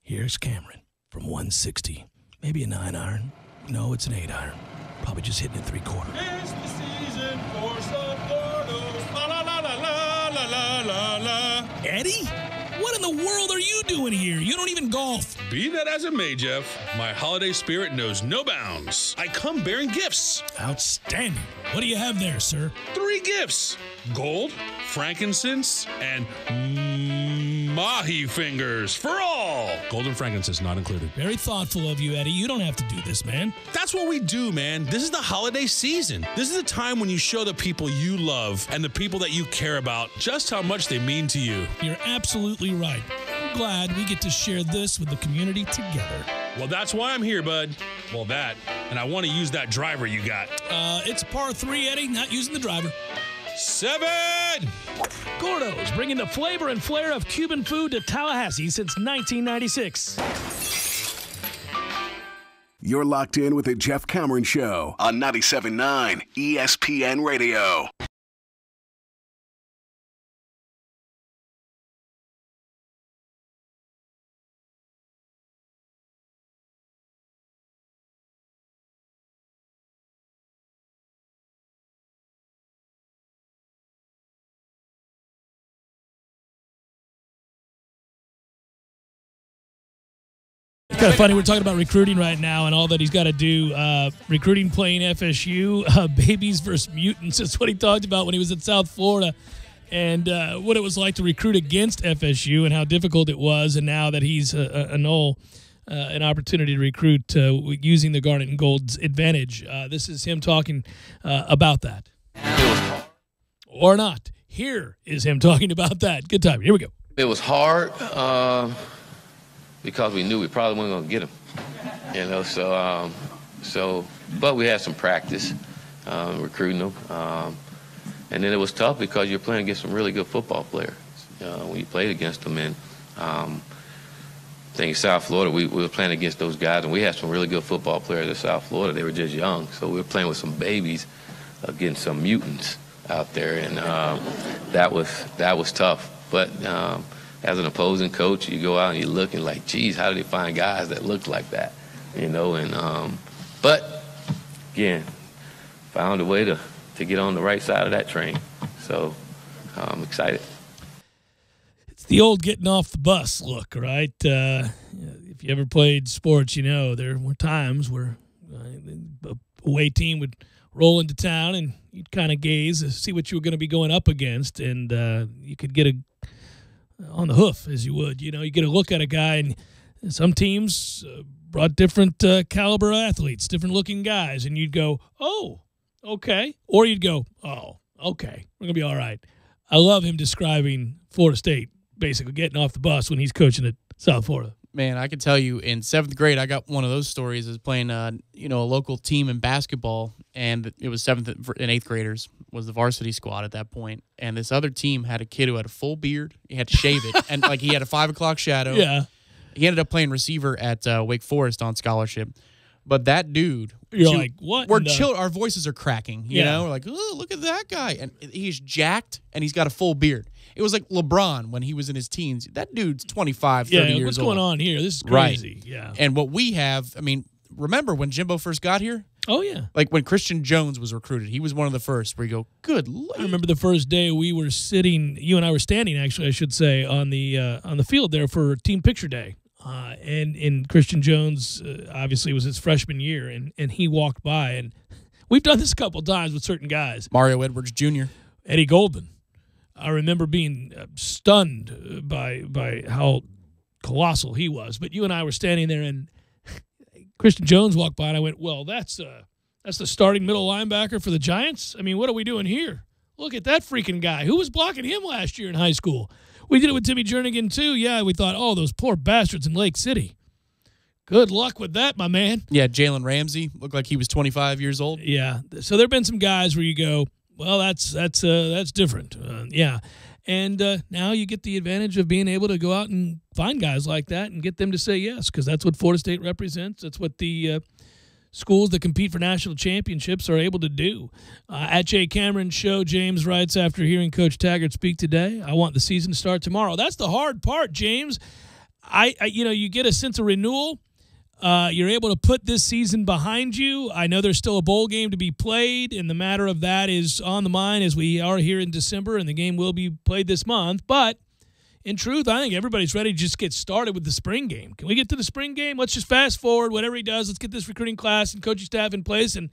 Here's Cameron from 160. Maybe a 9-iron. No, it's an 8-iron. Probably just hitting it 3/4. It's the season for some Gordos. La la la la la la la la. Eddie? What in the world are you doing here? You don't even golf. Be that as it may, Jeff, my holiday spirit knows no bounds. I come bearing gifts. Outstanding. What do you have there, sir? 3 gifts. Gold, frankincense, and mahi fingers for all. Gold and frankincense not included. Very thoughtful of you, Eddie. You don't have to do this, man. That's what we do, man. This is the holiday season. This is the time when you show the people you love and the people that you care about just how much they mean to you. You're absolutely right. I'm glad we get to share this with the community together. Well, that's why I'm here, bud. Well, that. And I want to use that driver you got. It's par 3, Eddie. Not using the driver. 7! Gordo's, bringing the flavor and flair of Cuban food to Tallahassee since 1996. You're locked in with the Jeff Cameron Show on 97.9 ESPN Radio. It's kind of funny. We're talking about recruiting right now and all that he's got to do. Recruiting playing FSU, babies versus mutants. That's what he talked about when he was at South Florida. and what it was like to recruit against FSU and how difficult it was, and now that he's an opportunity to recruit using the Garnet and Gold's advantage. This is him talking about that. Or not. Here is him talking about that. Good time. Here we go. It was hard because we knew we probably weren't going to get him. You know, but we had some practice recruiting them. And then it was tough because you're playing against some really good football players when you played against them. And I think in South Florida, we were playing against those guys, and we had some really good football players in South Florida. They were just young, so we were playing with some babies against some mutants out there, and that was tough. But as an opposing coach, you go out and you look and like, geez, how do they find guys that look like that? You know, and but again, found a way to get on the right side of that train. So I'm excited. It's the old getting off the bus look, right? If you ever played sports, you know there were times where a away team would roll into town and you'd kind of gaze to see what you were going to be going up against, and you could get on the hoof, as you would. You know, you get a look at a guy, and some teams brought different caliber athletes, different looking guys, and you'd go, oh, okay. Or you'd go, oh, okay, we're going to be all right. I love him describing Florida State basically getting off the bus when he's coaching at South Florida. Man, I can tell you in 7th grade, I got one of those stories as playing, a local team in basketball, and it was 7th and 8th graders was the varsity squad at that point. And this other team had a kid who had a full beard. He had to shave it, and like he had a 5 o'clock shadow. Yeah. He ended up playing receiver at Wake Forest on scholarship. But that dude, you're like, what? Our voices are cracking. You know, we're like, oh, look at that guy, and he's jacked, and he's got a full beard. It was like LeBron when he was in his teens. That dude's 25, 30 years old. What's going on here? This is crazy. Right. Yeah. And what we have, I mean, remember when Jimbo first got here? Oh, yeah. Like when Christian Jones was recruited, he was one of the first where you go, good Lord. I remember the first day we were sitting, you and I were standing, actually, I should say, on the field there for team picture day. And Christian Jones, obviously, was his freshman year, and he walked by. And we've done this a couple times with certain guys. Mario Edwards Jr. Eddie Goldman. I remember being stunned by how colossal he was. But you and I were standing there, and Christian Jones walked by, and I went, well, that's the starting middle linebacker for the Giants? I mean, what are we doing here? Look at that freaking guy. Who was blocking him last year in high school? We did it with Timmy Jernigan, too. Yeah, we thought, oh, those poor bastards in Lake City. Good luck with that, my man. Yeah, Jalen Ramsey looked like he was 25 years old. Yeah, so there have been some guys where you go, well, that's different. Yeah, and now you get the advantage of being able to go out and find guys like that and get them to say yes, because that's what Florida State represents. That's what the schools that compete for national championships are able to do. At Jay Cameron Show, James writes, after hearing Coach Taggart speak today, I want the season to start tomorrow. That's the hard part, James. You get a sense of renewal. You're able to put this season behind you. I know there's still a bowl game to be played, and the matter of that is on the mind as we are here in December, and the game will be played this month. But in truth, I think everybody's ready to just get started with the spring game. Can we get to the spring game? Let's just fast forward, whatever he does. Let's get this recruiting class and coaching staff in place, and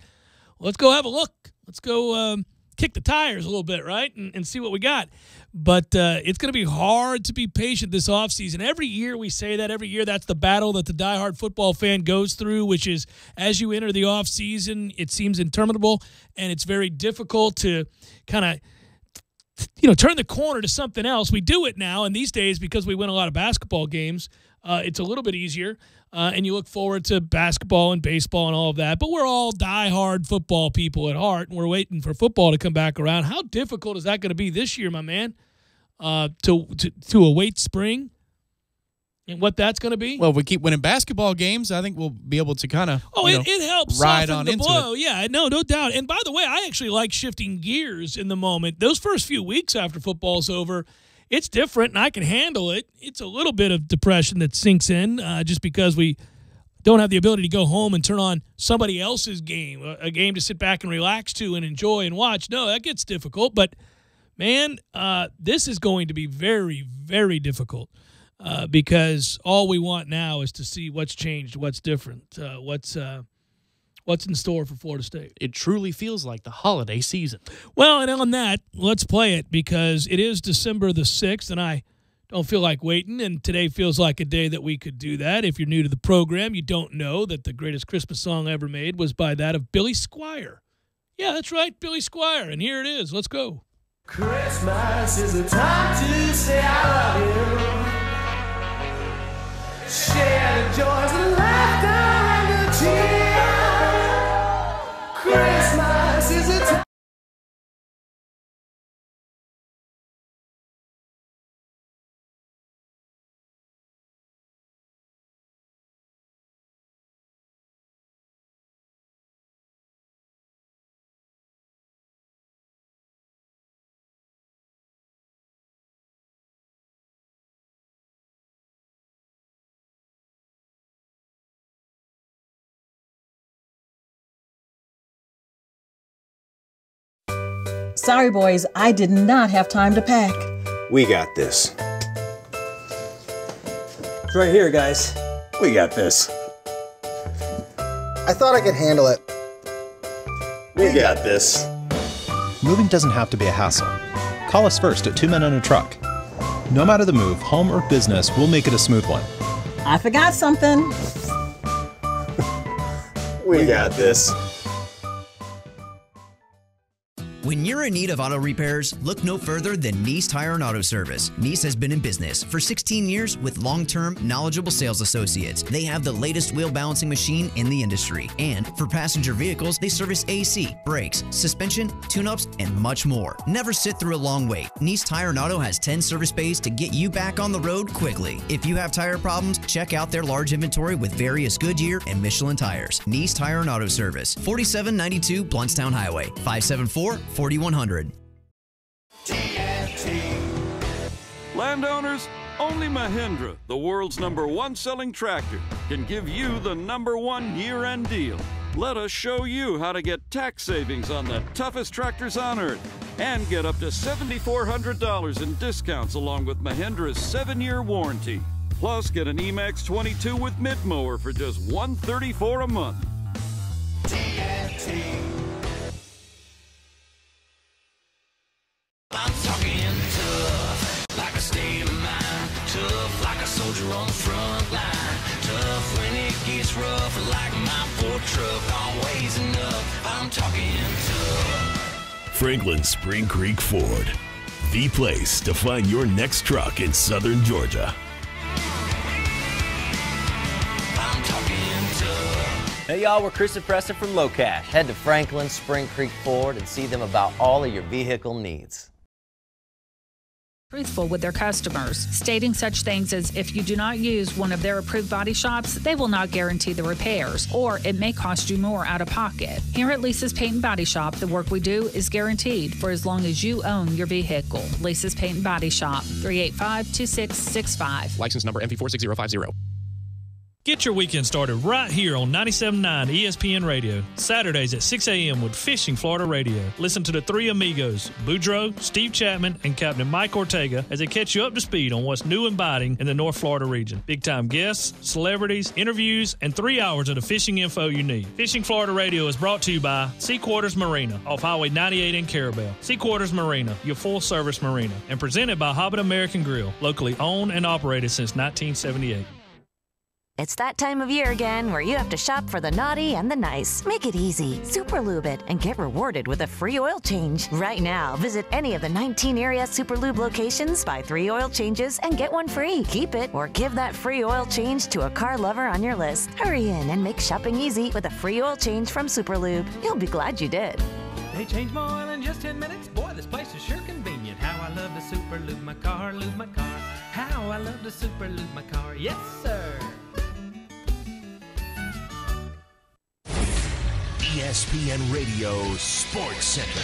let's go have a look. Let's go kick the tires a little bit, right, and see what we got. But it's going to be hard to be patient this offseason. Every year we say that. Every year that's the battle that the diehard football fan goes through, which is as you enter the offseason, it seems interminable, and it's very difficult to kind of turn the corner to something else. We do it now, and these days, because we win a lot of basketball games, it's a little bit easier, and you look forward to basketball and baseball and all of that. But we're all diehard football people at heart, and we're waiting for football to come back around. How difficult is that going to be this year, my man, to await spring and what that's going to be? Well, if we keep winning basketball games, I think we'll be able to kind of it helps ride soften on the into blow. it. Yeah, no doubt. And by the way, I actually like shifting gears in the moment. Those first few weeks after football's over, it's different, and I can handle it. It's a little bit of depression that sinks in just because we don't have the ability to go home and turn on somebody else's game, a game to sit back and relax to and enjoy and watch. No, that gets difficult. But, man, this is going to be very, very difficult because all we want now is to see what's changed, what's different, What's in store for Florida State? It truly feels like the holiday season. Well, and on that, let's play it because it is December the 6th, and I don't feel like waiting, and today feels like a day that we could do that. If you're new to the program, you don't know that the greatest Christmas song ever made was by that of Billy Squier. Yeah, that's right, Billy Squier, and here it is. Let's go. Christmas is a time to say I love you. Share the joys and laughter and the cheer. Christmas is a time. Sorry, boys, I did not have time to pack. We got this. It's right here, guys. We got this. I thought I could handle it. We got this. Moving doesn't have to be a hassle. Call us first at 2 Men and a Truck. No matter the move, home or business, we'll make it a smooth one. I forgot something. We got this. When you're in need of auto repairs, look no further than Nice Tire and Auto Service. Nice has been in business for 16 years with long-term, knowledgeable sales associates. They have the latest wheel balancing machine in the industry. And for passenger vehicles, they service AC, brakes, suspension, tune-ups, and much more. Never sit through a long wait. Nice Tire and Auto has 10 service bays to get you back on the road quickly. If you have tire problems, check out their large inventory with various Goodyear and Michelin tires. Nice Tire and Auto Service, 4792 Bluntstown Highway, 574-4100. Landowners, only Mahindra, the world's #1 selling tractor, can give you the #1 year-end deal. Let us show you how to get tax savings on the toughest tractors on earth and get up to $7,400 in discounts along with Mahindra's 7-year warranty. Plus, get an Emax 22 with mid-mower for just $134 a month. I'm talking tough, like a state of mind. Tough, like a soldier on the front line. Tough when it gets rough, like my Ford truck. Always enough, I'm talking tough. Franklin Spring Creek Ford, the place to find your next truck in southern Georgia. I'm talking tough. Hey y'all, we're Chris and Preston from Low Cash. Head to Franklin Spring Creek Ford and see them about all of your vehicle needs. Truthful with their customers, stating such things as if you do not use one of their approved body shops, they will not guarantee the repairs, or it may cost you more out of pocket. Here at Lisa's Paint and Body Shop, the work we do is guaranteed for as long as you own your vehicle. Lisa's Paint and Body Shop, 385-2665. License number MP46050. Get your weekend started right here on 97.9 ESPN Radio. Saturdays at 6 a.m. with Fishing Florida Radio. Listen to the three amigos, Boudreaux, Steve Chapman, and Captain Mike Ortega as they catch you up to speed on what's new and biting in the North Florida region. Big-time guests, celebrities, interviews, and 3 hours of the fishing info you need. Fishing Florida Radio is brought to you by Sea Quarters Marina off Highway 98 in Carabel. Sea Quarters Marina, your full-service marina, and presented by Hobbit American Grill, locally owned and operated since 1978. It's that time of year again where you have to shop for the naughty and the nice. Make it easy. Super Lube it and get rewarded with a free oil change. Right now, visit any of the 19 area Super Lube locations, buy 3 oil changes, and get 1 free. Keep it or give that free oil change to a car lover on your list. Hurry in and make shopping easy with a free oil change from Super Lube. You'll be glad you did. They change my oil in just 10 minutes. Boy, this place is sure convenient. How I love to Super Lube my car, lube my car. How I love to Super Lube my car. Yes, sir. ESPN Radio Sports Center.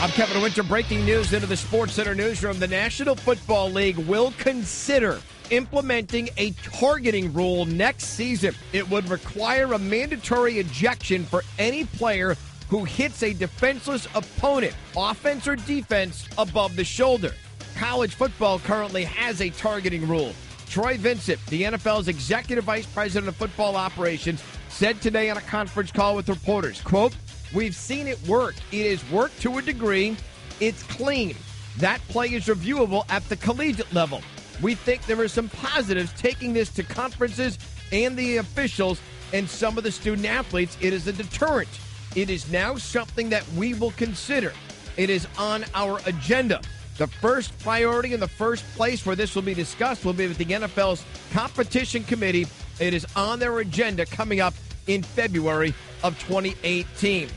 I'm Kevin Winter. Breaking news into the Sports Center newsroom. The National Football League will consider implementing a targeting rule next season. It would require a mandatory ejection for any player who hits a defenseless opponent, offense or defense, above the shoulder. College football currently has a targeting rule. Troy Vincent, the NFL's Executive Vice President of Football Operations, said today on a conference call with reporters, quote, "We've seen it work. It has worked to a degree. It's clean. That play is reviewable at the collegiate level. We think there are some positives taking this to conferences and the officials and some of the student athletes. It is a deterrent. It is now something that we will consider. It is on our agenda. The first priority in the first place where this will be discussed will be with the NFL's competition committee. It is on their agenda coming up in February of 2018.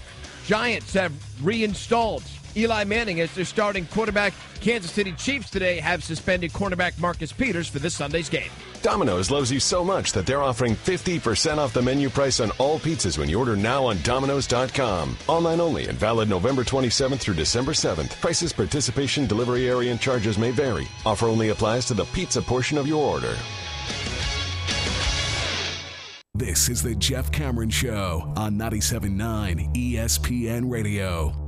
Giants have reinstalled Eli Manning as their starting quarterback. Kansas City Chiefs today have suspended cornerback Marcus Peters for this Sunday's game. Domino's loves you so much that they're offering 50% off the menu price on all pizzas when you order now on Domino's.com. Online only and valid November 27th through December 7th. Prices, participation, delivery area, and charges may vary. Offer only applies to the pizza portion of your order. This is the Jeff Cameron Show on 97.9 ESPN Radio.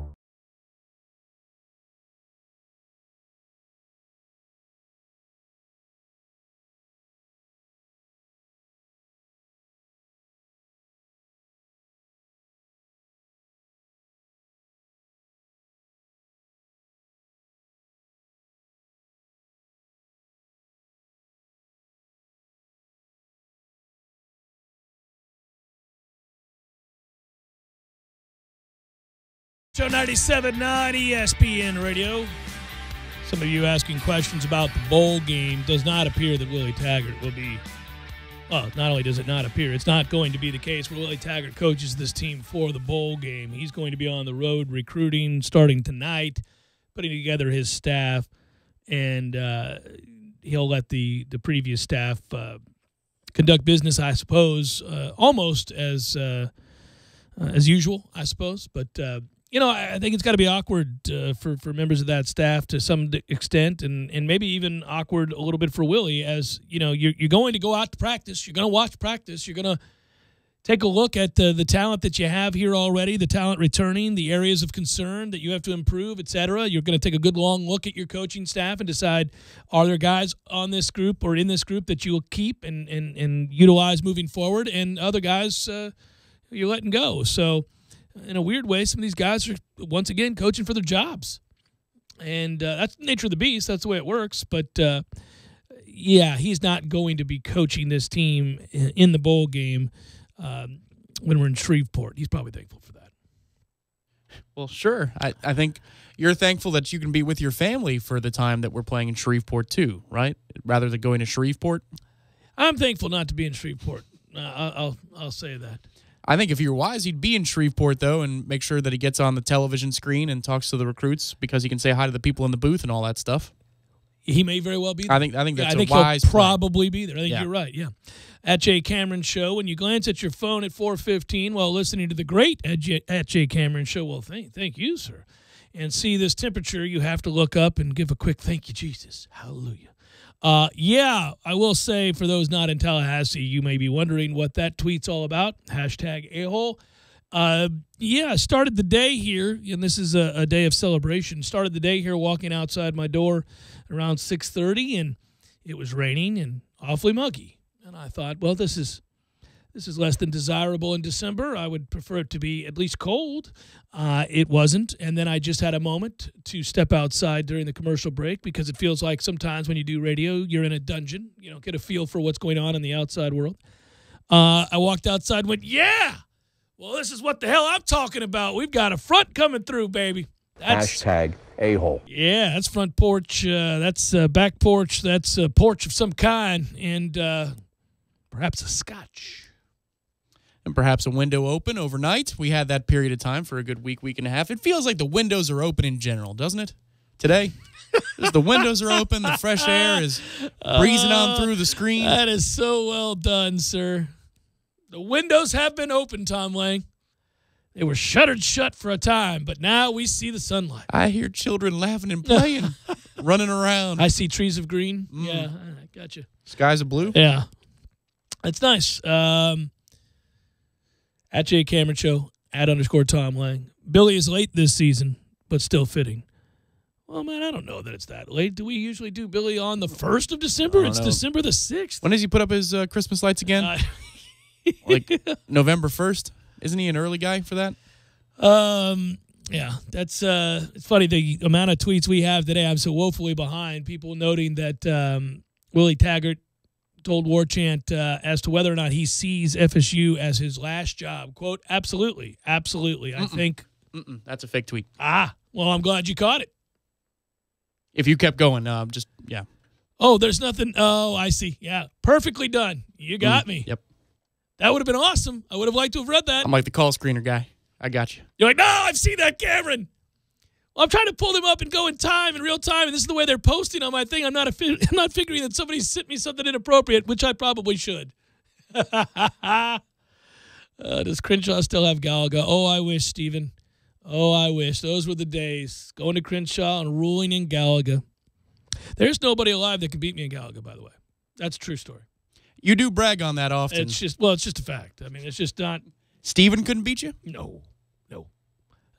Show 97.9 ESPN Radio. Some of you asking questions about the bowl game. Does not appear that Willie Taggart will be, well, not only does it not appear, it's not going to be the case where Willie Taggart coaches this team for the bowl game. He's going to be on the road recruiting starting tonight, putting together his staff, and he'll let the previous staff conduct business, I suppose, almost as usual, I suppose. But I think it's got to be awkward for members of that staff to some extent, and maybe even awkward a little bit for Willie, as you're going to go out to practice, you're going to watch practice, you're going to take a look at the talent that you have here already, the talent returning, the areas of concern that you have to improve, etc. You're going to take a good long look at your coaching staff and decide, are there guys on this group or in this group that you'll keep and utilize moving forward, and other guys you're letting go. So in a weird way, some of these guys are, once again, coaching for their jobs. And that's the nature of the beast. That's the way it works. But, he's not going to be coaching this team in the bowl game when we're in Shreveport. He's probably thankful for that. Well, sure. I think you're thankful that you can be with your family for the time that we're playing in Shreveport too, right? Rather than going to Shreveport? I'm thankful not to be in Shreveport. I'll say that. I think if he were wise, he'd be in Shreveport, though, and make sure that he gets on the television screen and talks to the recruits, because he can say hi to the people in the booth and all that stuff. He may very well be there. I think that's a wise he'll play. Probably be there. I think you're right, yeah. At Jay Cameron Show, when you glance at your phone at 4:15 while listening to the great at Jay Cameron Show, well, thank you, sir, and see this temperature, you have to look up and give a quick thank you, Jesus. Hallelujah. I will say, for those not in Tallahassee, you may be wondering what that tweet's all about. #a-hole. Started the day here, and this is a day of celebration. Started the day here walking outside my door around 6:30, and it was raining and awfully muggy. And I thought, well, this is less than desirable in December. I would prefer it to be at least cold. It wasn't. And then I just had a moment to step outside during the commercial break, because it feels like sometimes when you do radio, you're in a dungeon. You don't get a feel for what's going on in the outside world. I walked outside and went, well, this is what the hell I'm talking about. We've got a front coming through, baby. That's #a-hole. Yeah, that's front porch. That's back porch. That's a porch of some kind. And perhaps a scotch. And perhaps a window open overnight. We had that period of time for a good week and a half. It feels like the windows are open in general, doesn't it? Today, just the windows are open. The fresh air is breezing on through the screen. That is so well done, sir. The windows have been open, Tom Lang. They were shuttered shut for a time, but now we see the sunlight. I hear children laughing and playing, running around. I see trees of green. Yeah, I gotcha. Skies of blue. Yeah. That's nice. At Jay Cameron Show, @_Tom Lang. Billy is late this season, but still fitting. Well, man, I don't know that it's that late. Do we usually do Billy on the 1st of December? It's December the 6th. When does he put up his Christmas lights again? Like November 1st? Isn't he an early guy for that? Yeah, that's it's funny the amount of tweets we have today. I'm so woefully behind. People noting that Willie Taggart told War Chant as to whether or not he sees FSU as his last job. Quote, absolutely. I think. That's a fake tweet. Well, I'm glad you caught it. If you kept going, yeah. Oh, there's nothing. Oh, I see. Yeah, perfectly done. You got me. Yep. That would have been awesome. I would have liked to have read that. I'm like the call screener guy. I got you. You're like, no, I've seen that, Cameron. Well, I'm trying to pull them up and go in real time, and this is the way they're posting on my thing. I'm not figuring that somebody sent me something inappropriate, which I probably should. Does Crenshaw still have Gallagher? Oh, I wish, Stephen. Oh, I wish. Those were the days. Going to Crenshaw and ruling in Gallagher. There's nobody alive that can beat me in Gallagher, by the way. That's a true story. You do brag on that often. It's just a fact. I mean, it's just not. Steven couldn't beat you? No.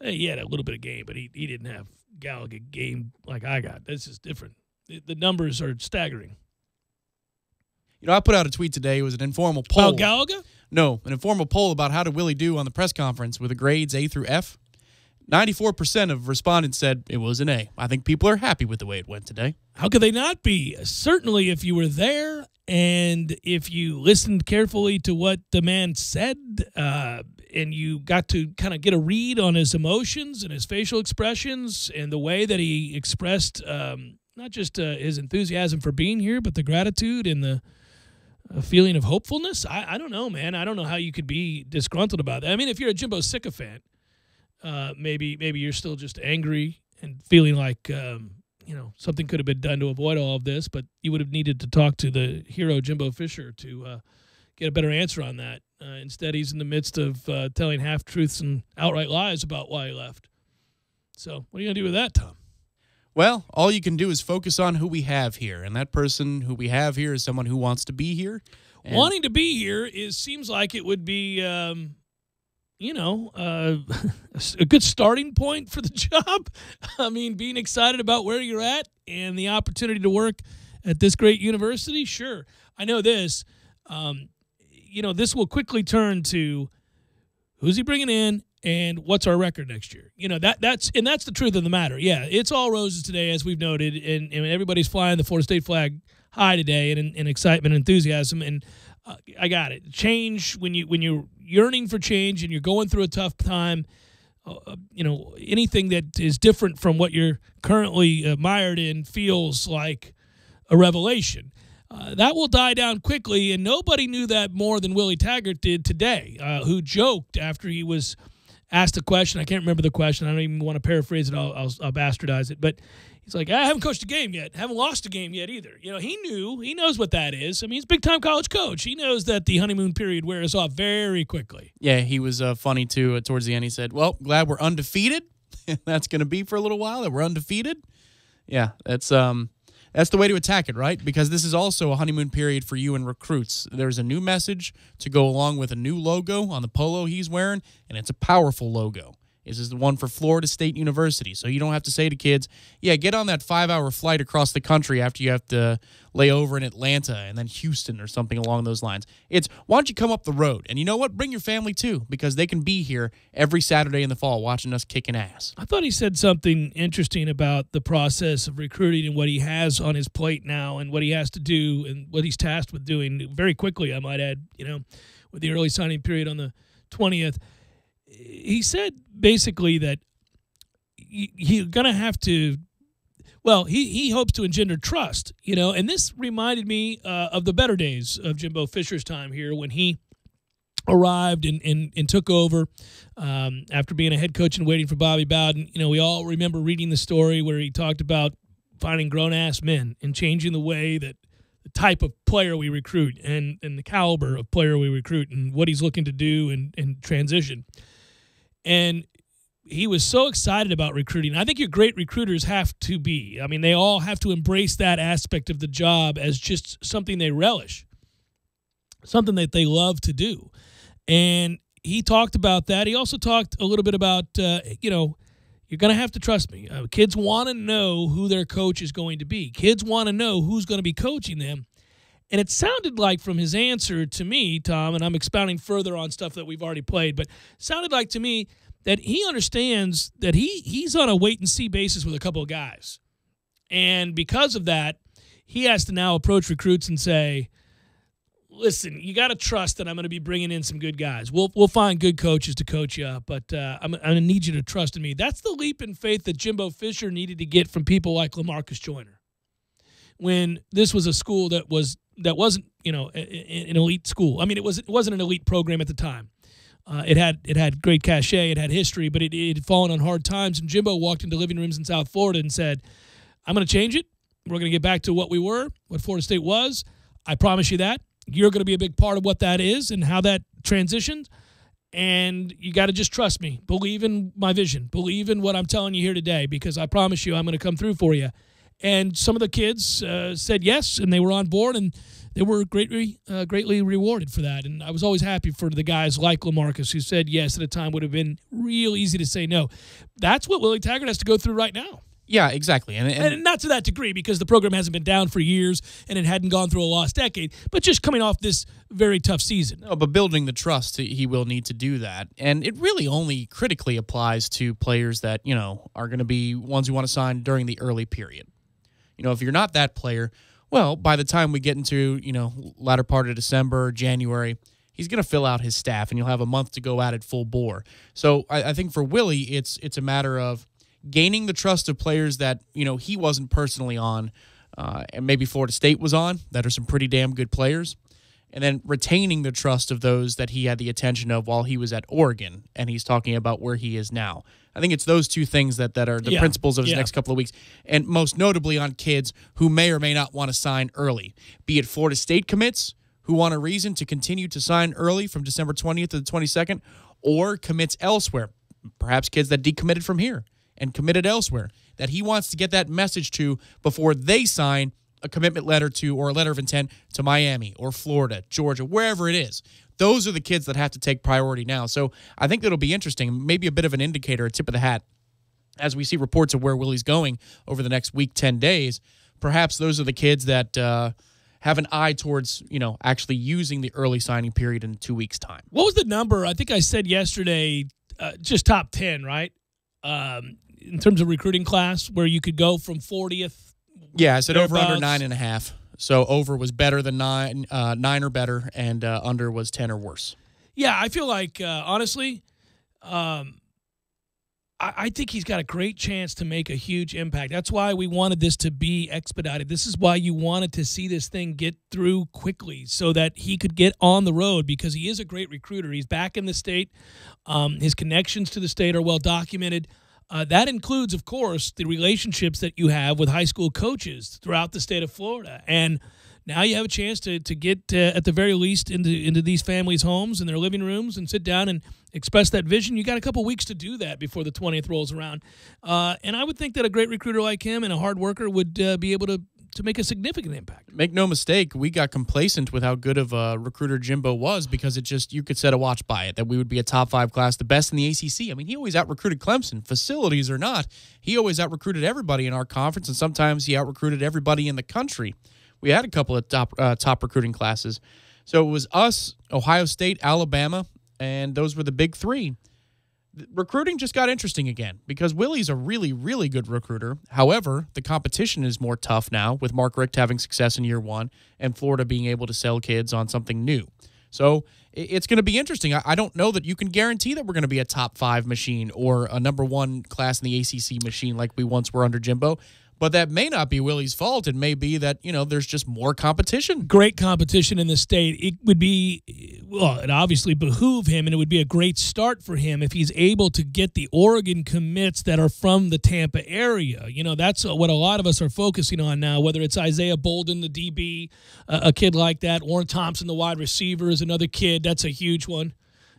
Hey, he had a little bit of game, but he didn't have Gallagher game like I got. This is different. The numbers are staggering. You know, I put out a tweet today. It was an informal poll. About Gallagher? No, an informal poll about how did Willie do on the press conference with the grades A through F. 94% of respondents said it was an A. I think people are happy with the way it went today. How could they not be? Certainly, if you were there and if you listened carefully to what the man said and you got to kind of get a read on his emotions and his facial expressions and the way that he expressed not just his enthusiasm for being here, but the gratitude and the feeling of hopefulness. I don't know, man. I don't know how you could be disgruntled about that. I mean, if you're a Jimbo sycophant, maybe you're still just angry and feeling like something could have been done to avoid all of this, but you would have needed to talk to the hero Jimbo Fisher to get a better answer on that. Instead, he's in the midst of telling half-truths and outright lies about why he left. So what are you going to do with that, Tom? Well, all you can do is focus on who we have here, and that person who we have here is someone who wants to be here. Wanting to be here seems like it would be a good starting point for the job. I mean, being excited about where you're at and the opportunity to work at this great university, sure. I know this. This will quickly turn to who's he bringing in and what's our record next year. That's the truth of the matter. Yeah, it's all roses today, as we've noted, and everybody's flying the Florida State flag high today and excitement and enthusiasm. And I got it. Change, when you're yearning for change and you're going through a tough time, anything that is different from what you're currently mired in feels like a revelation. That will die down quickly, and nobody knew that more than Willie Taggart did today, who joked after he was asked a question. I can't remember the question. I don't even want to paraphrase it. I'll bastardize it. But he's like, I haven't coached a game yet. Haven't lost a game yet either. He knows what that is. I mean, he's a big-time college coach. He knows that the honeymoon period wears off very quickly. Yeah, he was funny, too. Towards the end, he said, well, glad we're undefeated. That's going to be for a little while that we're undefeated. Yeah, that's the way to attack it, right? Because this is also a honeymoon period for you and recruits. There's a new message to go along with a new logo on the polo he's wearing, and it's a powerful logo. This is the one for Florida State University. So you don't have to say to kids, yeah, get on that 5-hour flight across the country after you have to lay over in Atlanta and then Houston or something along those lines. It's, why don't you come up the road? And you know what? Bring your family too, because they can be here every Saturday in the fall watching us kicking ass. I thought he said something interesting about the process of recruiting and what he has on his plate now and what he has to do and what he's tasked with doing very quickly, I might add, with the early signing period on the 20th. He said basically that he's going to have to, he hopes to engender trust, and this reminded me of the better days of Jimbo Fisher's time here when he arrived and took over after being a head coach and waiting for Bobby Bowden. We all remember reading the story where he talked about finding grown-ass men and changing the way that the type of player we recruit and the caliber of player we recruit and what he's looking to do and transition. And he was so excited about recruiting. I think your great recruiters have to be. I mean, they all have to embrace that aspect of the job as just something they relish, something that they love to do. And he talked about that. He also talked a little bit about, you're going to have to trust me. Kids want to know who their coach is going to be. Kids want to know who's going to be coaching them. And it sounded like from his answer to me, Tom, and I'm expounding further on stuff that we've already played, but it sounded like to me that he understands that he's on a wait-and-see basis with a couple of guys. And because of that, he has to now approach recruits and say, listen, you got to trust that I'm going to be bringing in some good guys. We'll find good coaches to coach you up, but I'm going to need you to trust in me. That's the leap in faith that Jimbo Fisher needed to get from people like LaMarcus Joyner. When this was a school that wasn't, an elite school. I mean, it wasn't an elite program at the time. It had great cachet, it had history, but it had fallen on hard times. And Jimbo walked into living rooms in South Florida and said, I'm going to change it. We're going to get back to what we were, what Florida State was. I promise you that. You're going to be a big part of what that is and how that transitions. And you got to just trust me. Believe in my vision. Believe in what I'm telling you here today, because I promise you I'm going to come through for you. And some of the kids said yes, and they were on board, and they were greatly rewarded for that. And I was always happy for the guys like LaMarcus who said yes at a time would have been real easy to say no. That's what Willie Taggart has to go through right now. Yeah, exactly. And not to that degree, because the program hasn't been down for years and it hadn't gone through a lost decade, but just coming off this very tough season. No, but building the trust, he will need to do that. And it really only critically applies to players that, are going to be ones who want to sign during the early period. If you're not that player, well, by the time we get into, latter part of December, January, he's going to fill out his staff and you'll have a month to go at it full bore. So I think for Willie, it's a matter of gaining the trust of players that, he wasn't personally on, and maybe Florida State was on, that are some pretty damn good players, and then retaining the trust of those that he had the attention of while he was at Oregon, and he's talking about where he is now. I think it's those two things that are the principles of his next couple of weeks, and most notably on kids who may or may not want to sign early, be it Florida State commits who want a reason to continue to sign early from December 20th to the 22nd, or commits elsewhere, perhaps kids that decommitted from here and committed elsewhere, that he wants to get that message to before they sign a commitment letter to, or a letter of intent to, Miami or Florida, Georgia, wherever it is. Those are the kids that have to take priority now. So I think that'll be interesting, maybe a bit of an indicator, a tip of the hat, as we see reports of where Willie's going over the next week, 10 days. Perhaps those are the kids that have an eye towards, actually using the early signing period in 2 weeks' time. What was the number? I think I said yesterday, just top 10, right? In terms of recruiting class, where you could go from 40th. Yeah, I said over under 9.5. So over was better than 9 or better, and under was 10 or worse. Yeah, I feel like, honestly, I think he's got a great chance to make a huge impact. That's why we wanted this to be expedited. This is why you wanted to see this thing get through quickly so that he could get on the road, because he is a great recruiter. He's back in the state. His connections to the state are well documented. That includes, of course, the relationships that you have with high school coaches throughout the state of Florida. And now you have a chance to get, at the very least, into these families' homes and their living rooms and sit down and express that vision. You got a couple weeks to do that before the 20th rolls around. And I would think that a great recruiter like him and a hard worker would be able to make a significant impact. Make no mistake, we got complacent with how good of a recruiter Jimbo was, because you could set a watch by it, that we would be a top 5 class, the best in the ACC. I mean, he always out-recruited Clemson, facilities or not. He always out-recruited everybody in our conference, and sometimes he out-recruited everybody in the country. We had a couple of top recruiting classes. So it was us, Ohio State, Alabama, and those were the big 3. Recruiting just got interesting again, because Willie's a really, really good recruiter. However, the competition is more tough now, with Mark Richt having success in year 1 and Florida being able to sell kids on something new. So it's going to be interesting. I don't know that you can guarantee that we're going to be a top 5 machine or a number 1 class in the ACC machine like we once were under Jimbo. But that may not be Willie's fault. It may be that, there's just more competition. Great competition in the state. It would be, it obviously behoove him, and it would be a great start for him if he's able to get the Oregon commits that are from the Tampa area. That's what a lot of us are focusing on now, whether it's Isaiah Bolden, the DB, a kid like that. Warren Thompson, the wide receiver, is another kid. That's a huge one.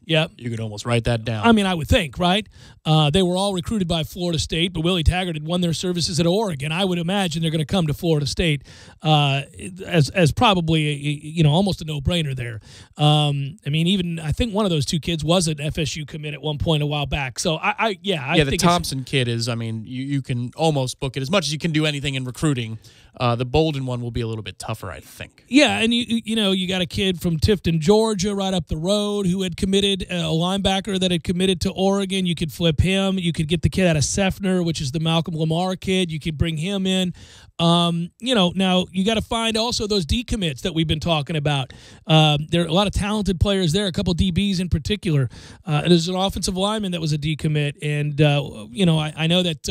Yeah, you could almost write that down. I mean, I would think, right? They were all recruited by Florida State, but Willie Taggart had won their services at Oregon. I would imagine they're going to come to Florida State as probably almost a no-brainer there. I think one of those 2 kids was an FSU commit at one point a while back. So I think the Thompson kid is. You can almost book it as much as you can do anything in recruiting. The Bolden one will be a little bit tougher, I think. Yeah, and you got a kid from Tifton, Georgia, right up the road who had committed, a linebacker that had committed to Oregon. You could flip him. You could get the kid out of Seffner, which is the Malcolm Lamar kid. You could bring him in. Now you got to find also those decommits that we've been talking about. There are a lot of talented players there, a couple DBs in particular. There's an offensive lineman that was a decommit, and I know that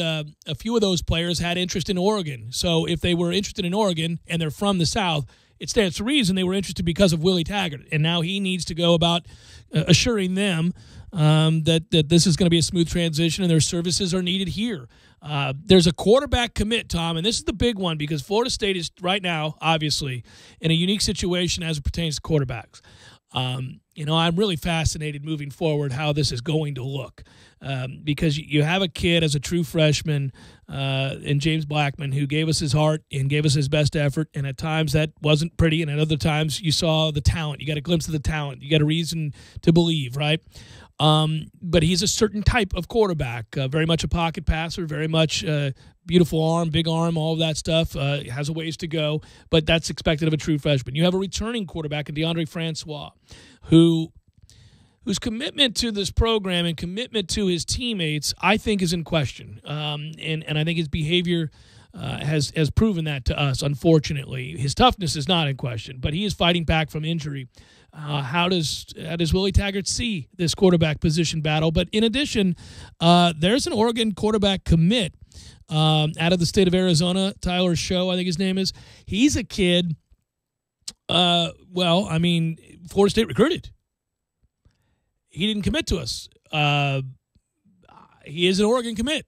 a few of those players had interest in Oregon. So if they were interested in Oregon and they're from the South, it stands to reason they were interested because of Willie Taggart, and now he needs to go about assuring them that this is going to be a smooth transition and their services are needed here. There's a quarterback commit, Tom, and this is the big one because Florida State is right now, obviously, in a unique situation as it pertains to quarterbacks. I'm really fascinated moving forward how this is going to look because you have a kid as a true freshman in James Blackman who gave us his heart and gave us his best effort, and at times that wasn't pretty, and at other times you saw the talent. You got a glimpse of the talent. You got a reason to believe, right? But he's a certain type of quarterback, very much a pocket passer, very much beautiful arm, big arm, all of that stuff. Has a ways to go, but that's expected of a true freshman. You have a returning quarterback in DeAndre Francois, whose commitment to this program and commitment to his teammates, I think, is in question. And I think his behavior has proven that to us, unfortunately. His toughness is not in question, but he is fighting back from injury. How does Willie Taggart see this quarterback position battle? But in addition, there's an Oregon quarterback commit out of the state of Arizona, Tyler Show, I think his name is. He's a kid, Florida State recruited. He didn't commit to us. He is an Oregon commit.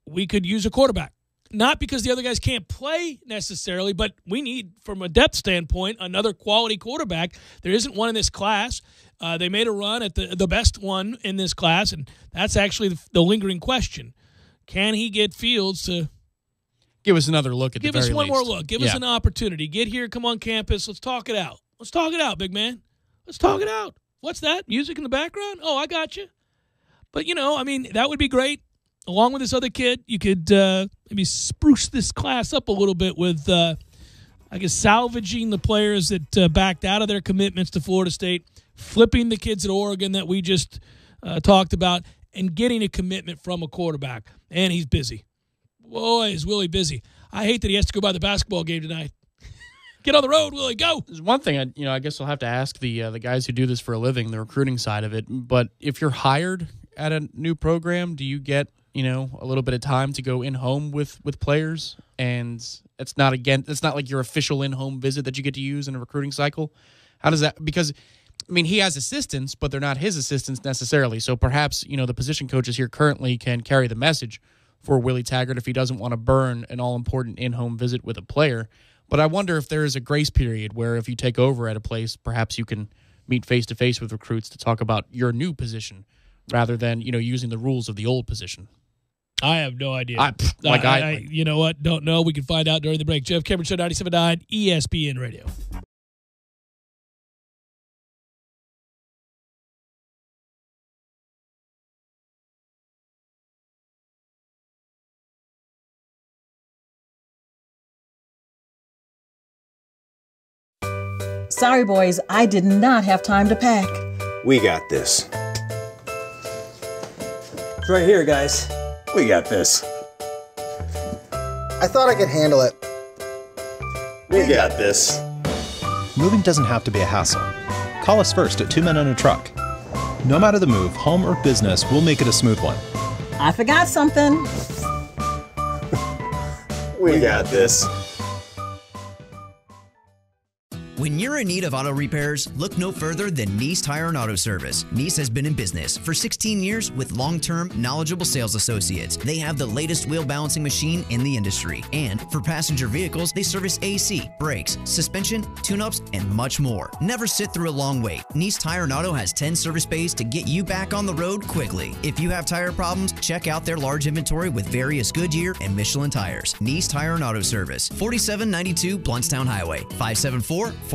We could use a quarterback. Not because the other guys can't play necessarily, but we need, from a depth standpoint, another quality quarterback. There isn't one in this class. They made a run at the best one in this class, and that's actually the lingering question. Can he get Fields to give us another look at the very least? Give us one more look. Give us an opportunity. Get here. Come on campus. Let's talk it out. Let's talk it out, big man. Let's talk it out. What's that? Music in the background? Oh, I got you. But, that would be great. Along with this other kid, you could maybe spruce this class up a little bit with, salvaging the players that backed out of their commitments to Florida State, flipping the kids at Oregon that we just talked about, and getting a commitment from a quarterback. And he's busy. Boy, is Willie busy. I hate that he has to go by the basketball game tonight. Get on the road, Willie, go. There's one thing, I guess I'll have to ask the guys who do this for a living, the recruiting side of it. But if you're hired at a new program, do you get a little bit of time to go in-home with players, and it's not like your official in-home visit that you get to use in a recruiting cycle? How does that, because, he has assistants, but they're not his assistants necessarily, so perhaps, the position coaches here currently can carry the message for Willie Taggart if he doesn't want to burn an all-important in-home visit with a player. But I wonder if there is a grace period where if you take over at a place, perhaps you can meet face-to-face with recruits to talk about your new position rather than, using the rules of the old position. I have no idea. You know what? Don't know. We can find out during the break. Jeff Cameron Show, 97.9 ESPN Radio. Sorry, boys, I did not have time to pack. We got this. It's right here, guys. We got this. I thought I could handle it. We got this. Moving doesn't have to be a hassle. Call us first at 2 Men and a Truck. No matter the move, home or business, we'll make it a smooth one. I forgot something. We got this. When you're in need of auto repairs, look no further than Nice Tire and Auto Service. Nice has been in business for 16 years with long-term, knowledgeable sales associates. They have the latest wheel balancing machine in the industry. And for passenger vehicles, they service AC, brakes, suspension, tune-ups, and much more. Never sit through a long wait. Nice Tire and Auto has 10 service bays to get you back on the road quickly. If you have tire problems, check out their large inventory with various Goodyear and Michelin tires. Nice Tire and Auto Service, 4792 Bluntstown Highway, 574-4100.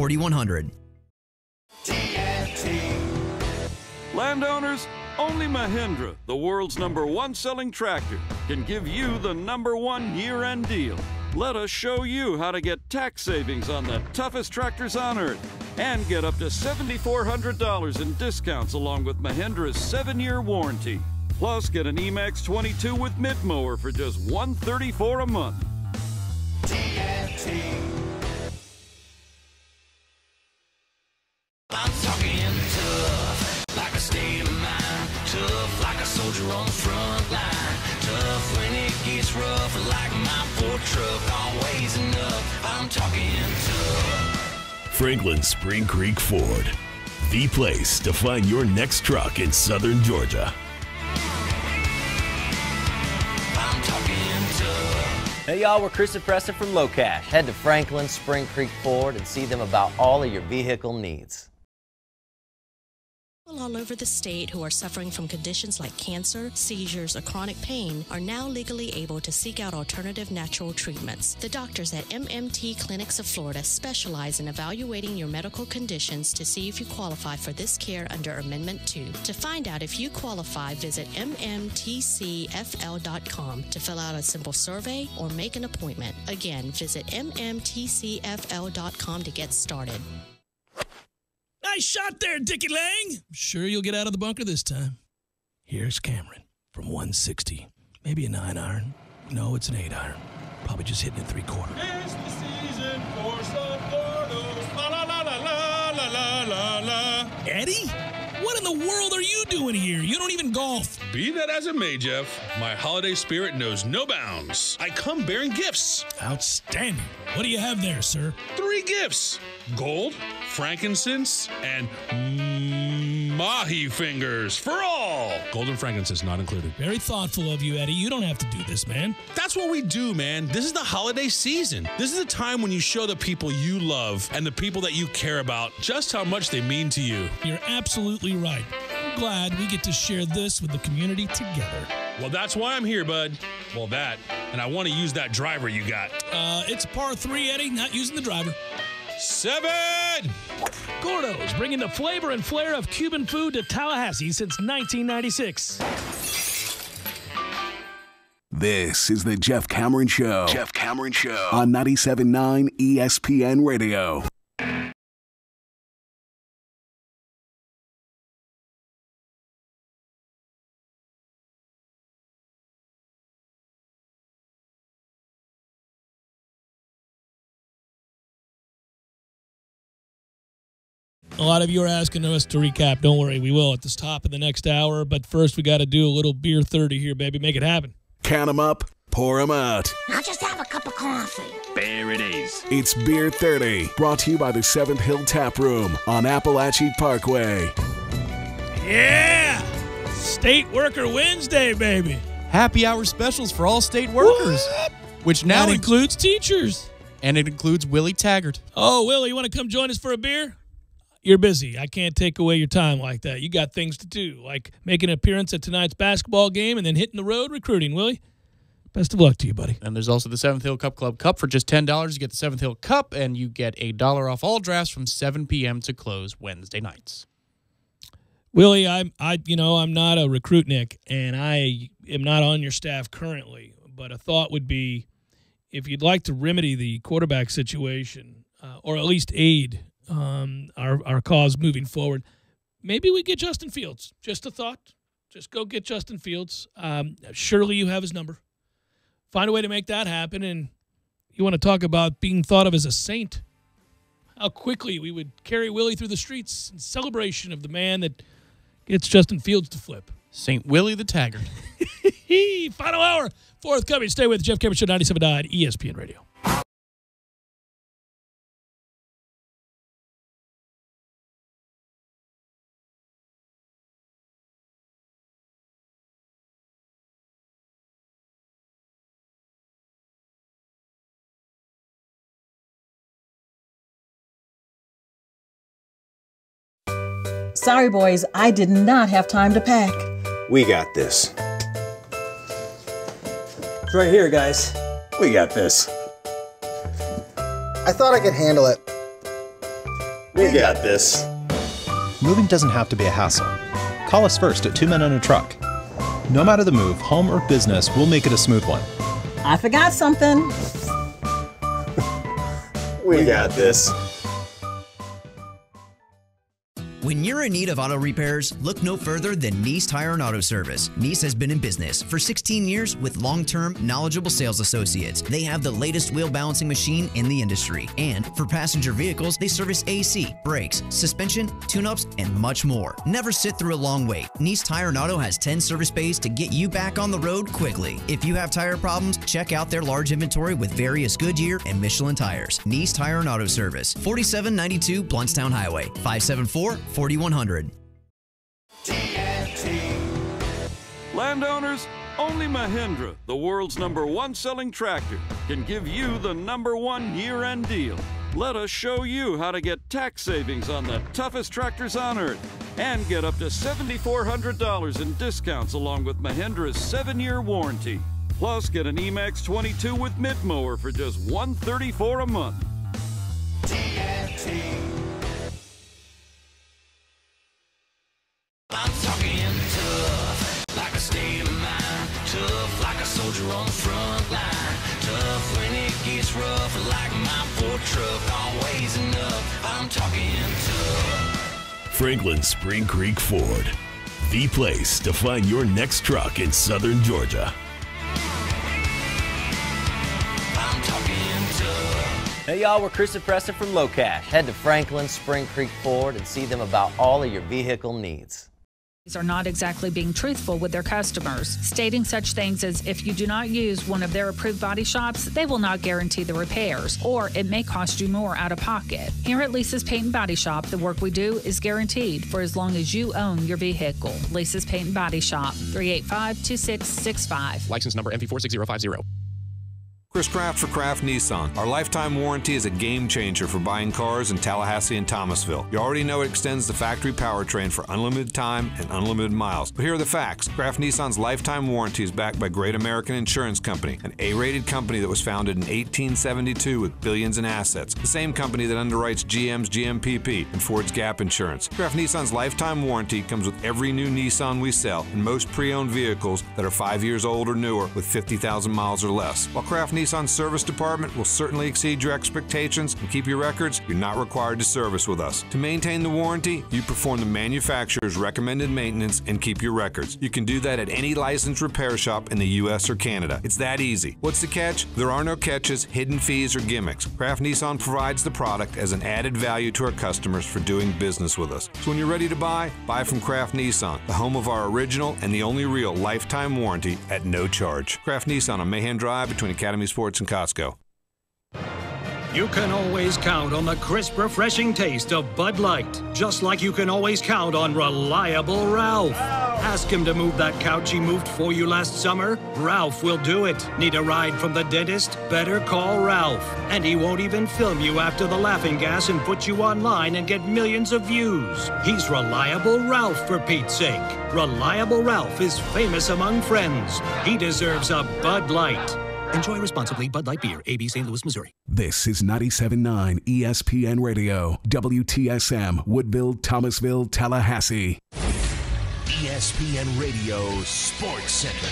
Landowners, only Mahindra, the world's #1 selling tractor, can give you the #1 year-end deal. Let us show you how to get tax savings on the toughest tractors on earth and get up to $7,400 in discounts along with Mahindra's 7-year warranty. Plus, get an Emax 22 with mid-mower for just $134 a month. TNT. I'm talking tough, like a state of mind. Tough like a soldier on the front line. Tough when it gets rough, like my Ford truck. Always enough, I'm talking tough. Franklin Spring Creek Ford, the place to find your next truck in southern Georgia. I'm talking tough. Hey y'all, we're Chris and Preston from Low Cash. Head to Franklin Spring Creek Ford and see them about all of your vehicle needs. People all over the state who are suffering from conditions like cancer, seizures, or chronic pain are now legally able to seek out alternative natural treatments. The doctors at MMT Clinics of Florida specialize in evaluating your medical conditions to see if you qualify for this care under Amendment 2. To find out if you qualify, visit mmtcfl.com to fill out a simple survey or make an appointment. Again, visit mmtcfl.com to get started. Nice shot there, Dickie Lang. I'm sure you'll get out of the bunker this time. Here's Cameron from 160. Maybe a 9-iron. No, it's an 8-iron. Probably just hitting it 3/4. It's the season for some pornos. La la la la la la la la. Eddie? What in the world are you doing here? You don't even golf. Be that as it may, Jeff, my holiday spirit knows no bounds. I come bearing gifts. Outstanding. What do you have there, sir? 3 gifts. Gold, frankincense, and mahi fingers for all. Gold and frankincense not included. Very thoughtful of you, Eddie. You don't have to do this, man. That's what we do, man. This is the holiday season. This is the time when you show the people you love and the people that you care about just how much they mean to you. You're absolutely right. I'm glad we get to share this with the community together. Well, that's why I'm here, bud. Well, that, and I want to use that driver you got. It's par 3, Eddie, not using the driver. 7! Gordo's, bringing the flavor and flair of Cuban food to Tallahassee since 1996. This is the Jeff Cameron Show. Jeff Cameron Show on 97.9 ESPN Radio. A lot of you are asking us to recap. Don't worry, we will at the top of the next hour. But first, we got to do a little beer 30 here, baby. Make it happen. Count 'em up, pour 'em out. I'll just have a cup of coffee. There it is. It's Beer 30, brought to you by the 7th Hill Tap Room on Appalachia Parkway. Yeah! State Worker Wednesday, baby. Happy hour specials for all state workers, which now includes teachers. And it includes Willie Taggart. Oh, Willie, you want to come join us for a beer? You're busy. I can't take away your time like that. You got things to do, like making an appearance at tonight's basketball game and then hitting the road recruiting, Willie. Best of luck to you, buddy. And there's also the 7th Hill Cup Club Cup for just $10. You get the 7th Hill Cup, and you get $1 off all drafts from 7 p.m. to close Wednesday nights. Willie, I'm not a recruit, Nick, and I am not on your staff currently. But a thought would be, if you'd like to remedy the quarterback situation, or at least aid our cause moving forward, maybe we get Justin Fields. Just a thought. Just go get Justin Fields. Surely you have his number. Find a way to make that happen. And you want to talk about being thought of as a saint, how quickly we would carry Willie through the streets in celebration of the man that gets Justin Fields to flip. St. Willie the Taggart. Final hour, forthcoming. Stay with Jeff Cameron Show, 97.9 ESPN Radio. Sorry, boys, I did not have time to pack. We got this. It's right here, guys. We got this. I thought I could handle it. We got this. Moving doesn't have to be a hassle. Call us first at 2 Men and a Truck. No matter the move, home or business, we'll make it a smooth one. I forgot something. We got this. When you're in need of auto repairs, look no further than Nice Tire and Auto Service. Nice has been in business for 16 years with long-term, knowledgeable sales associates. They have the latest wheel balancing machine in the industry. And for passenger vehicles, they service AC, brakes, suspension, tune-ups, and much more. Never sit through a long wait. Nice Tire and Auto has 10 service bays to get you back on the road quickly. If you have tire problems, check out their large inventory with various Goodyear and Michelin tires. Nice Tire and Auto Service, 4792 Bluntstown Highway, 574-4100. Landowners, only Mahindra, the world's #1 selling tractor, can give you the #1 year-end deal. Let us show you how to get tax savings on the toughest tractors on earth and get up to $7,400 in discounts along with Mahindra's 7-year warranty. Plus, get an Emax 22 with mid-mower for just $134 a month. I'm talking tough, like a state of mind. Tough, like a soldier on the front line. Tough when it gets rough, like my Ford truck. Always enough, I'm talking tough. Franklin Spring Creek Ford, the place to find your next truck in southern Georgia. I'm talking tough. Hey y'all, we're Chris and Preston from Low Cash. Head to Franklin Spring Creek Ford and see them about all of your vehicle needs. Are not exactly being truthful with their customers, stating such things as if you do not use one of their approved body shops, they will not guarantee the repairs, or it may cost you more out of pocket. Here at Lisa's Paint and Body Shop, the work we do is guaranteed for as long as you own your vehicle. Lisa's Paint and Body Shop, 385-2665. License number MP46050. Chris Kraft for Kraft Nissan. Our lifetime warranty is a game changer for buying cars in Tallahassee and Thomasville. You already know it extends the factory powertrain for unlimited time and unlimited miles. But here are the facts. Kraft Nissan's lifetime warranty is backed by Great American Insurance Company, an A-rated company that was founded in 1872 with billions in assets. The same company that underwrites GM's GMPP and Ford's Gap Insurance. Kraft Nissan's lifetime warranty comes with every new Nissan we sell and most pre-owned vehicles that are 5 years old or newer with 50,000 miles or less. While Kraft Nissan service department will certainly exceed your expectations and keep your records, you're not required to service with us. To maintain the warranty, you perform the manufacturer's recommended maintenance and keep your records. You can do that at any licensed repair shop in the U.S. or Canada. It's that easy. What's the catch? There are no catches, hidden fees, or gimmicks. Kraft Nissan provides the product as an added value to our customers for doing business with us. So when you're ready to buy from Kraft Nissan, the home of our original and the only real lifetime warranty at no charge. Kraft Nissan on Mahan Drive between Academy Sports and Costco. You can always count on the crisp, refreshing taste of Bud Light, just like you can always count on reliable Ralph. Ask him to move that couch he moved for you last summer. Ralph will do it. Need a ride from the dentist? Better call Ralph. And he won't even film you after the laughing gas and put you online and get millions of views. He's Reliable Ralph, for Pete's sake. Reliable Ralph is famous among friends. He deserves a Bud Light. Enjoy responsibly. Bud Light Beer, AB St. Louis, Missouri. This is 97.9 ESPN Radio, WTSM, Woodville, Thomasville, Tallahassee. ESPN Radio Sports Center.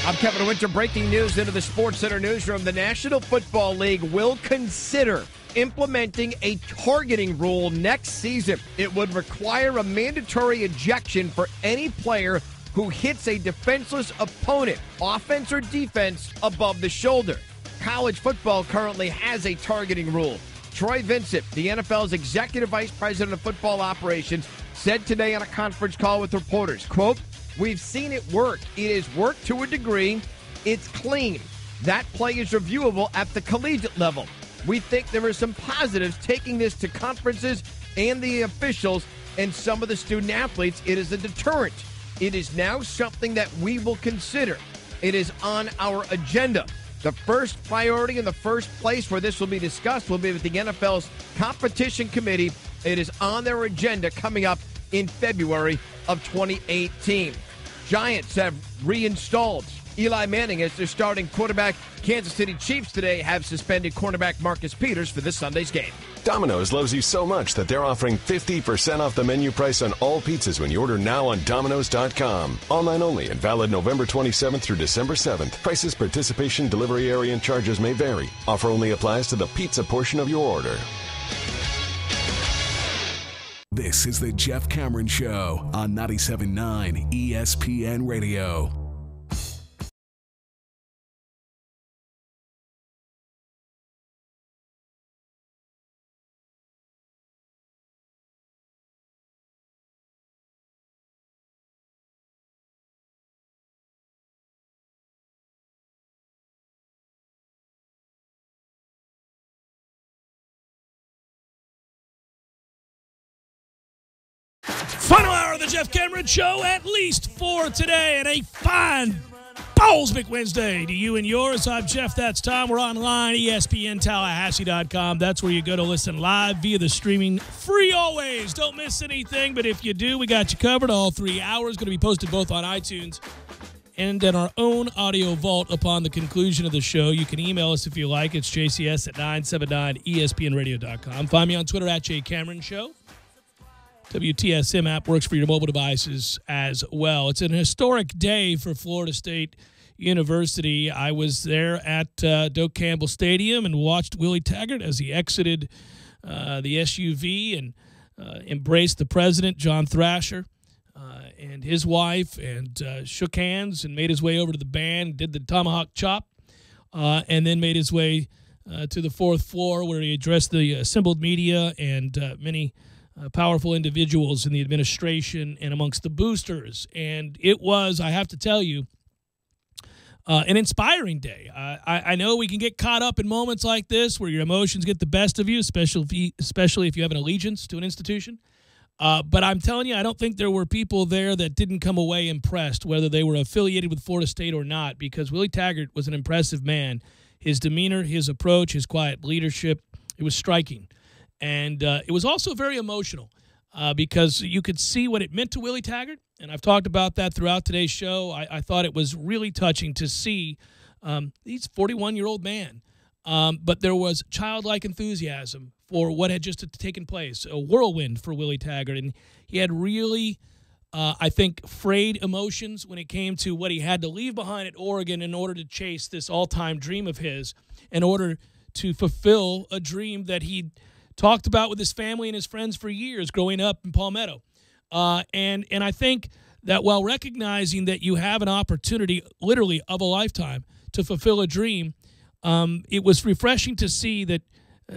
I'm Kevin Winter. Breaking news into the Sports Center newsroom. The National Football League will consider implementing a targeting rule next season. It would require a mandatory ejection for any player who hits a defenseless opponent, offense or defense, above the shoulder. College football currently has a targeting rule. Troy Vincent, the NFL's Executive Vice President of Football Operations, said today on a conference call with reporters, quote, "We've seen it work. It has worked to a degree. It's clean. That play is reviewable at the collegiate level. We think there are some positives taking this to conferences and the officials and some of the student athletes. It is a deterrent. It is now something that we will consider. It is on our agenda. The first priority in the first place where this will be discussed will be with the NFL's competition committee. It is on their agenda coming up in February of 2018. Giants have reinstalled Eli Manning as their starting quarterback. Kansas City Chiefs today have suspended cornerback Marcus Peters for this Sunday's game. Domino's loves you so much that they're offering 50% off the menu price on all pizzas when you order now on Domino's.com. Online only and valid November 27th through December 7th. Prices, participation, delivery area, and charges may vary. Offer only applies to the pizza portion of your order. This is the Jeff Cameron Show on 97.9 ESPN Radio. Final hour of the Jeff Cameron Show, at least for today, and a fine Bowlsmick Wednesday to you and yours. I'm Jeff. That's Tom. We're online, ESPNTallahassee.com. That's where you go to listen live via the streaming. Free always. Don't miss anything, but if you do, we got you covered. All 3 hours going to be posted both on iTunes and in our own audio vault upon the conclusion of the show. You can email us if you like. It's jcs at 979espnradio.com. Find me on Twitter at jcameronshow. WTSM app works for your mobile devices as well. It's an historic day for Florida State University. I was there at Doak Campbell Stadium and watched Willie Taggart as he exited the SUV and embraced the president, John Thrasher, and his wife, and shook hands and made his way over to the band, did the tomahawk chop, and then made his way to the fourth floor where he addressed the assembled media and many powerful individuals in the administration and amongst the boosters. And it was, I have to tell you, an inspiring day. I know we can get caught up in moments like this where your emotions get the best of you, especially if you have an allegiance to an institution. But I'm telling you, I don't think there were people there that didn't come away impressed, whether they were affiliated with Florida State or not, because Willie Taggart was an impressive man. His demeanor, his approach, his quiet leadership, it was striking. And it was also very emotional because you could see what it meant to Willie Taggart. And I've talked about that throughout today's show. I thought it was really touching to see he's a 41-year-old man. But there was childlike enthusiasm for what had just taken place, a whirlwind for Willie Taggart. And he had really, I think, frayed emotions when it came to what he had to leave behind at Oregon in order to chase this all-time dream of his, in order to fulfill a dream that he'd talked about with his family and his friends for years growing up in Palmetto. And I think that while recognizing that you have an opportunity literally of a lifetime to fulfill a dream, it was refreshing to see that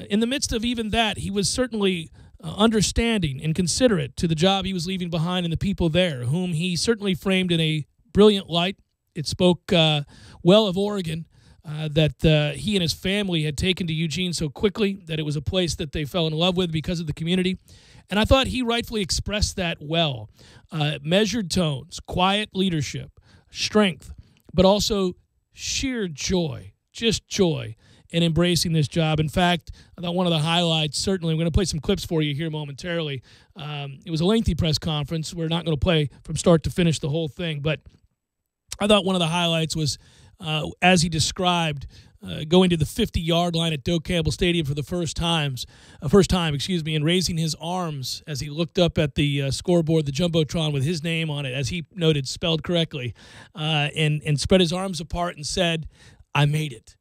in the midst of even that, he was certainly understanding and considerate to the job he was leaving behind and the people there, whom he certainly framed in a brilliant light. It spoke well of Oregon. That he and his family had taken to Eugene so quickly, that it was a place that they fell in love with because of the community. And I thought he rightfully expressed that well. Measured tones, quiet leadership, strength, but also sheer joy, just joy in embracing this job. In fact, I thought one of the highlights, certainly, I'm going to play some clips for you here momentarily. It was a lengthy press conference. We're not going to play from start to finish the whole thing, but I thought one of the highlights was as he described going to the 50-yard line at Doak Campbell Stadium for the first time, and raising his arms as he looked up at the scoreboard, the Jumbotron with his name on it, as he noted, spelled correctly, and spread his arms apart and said, "I made it."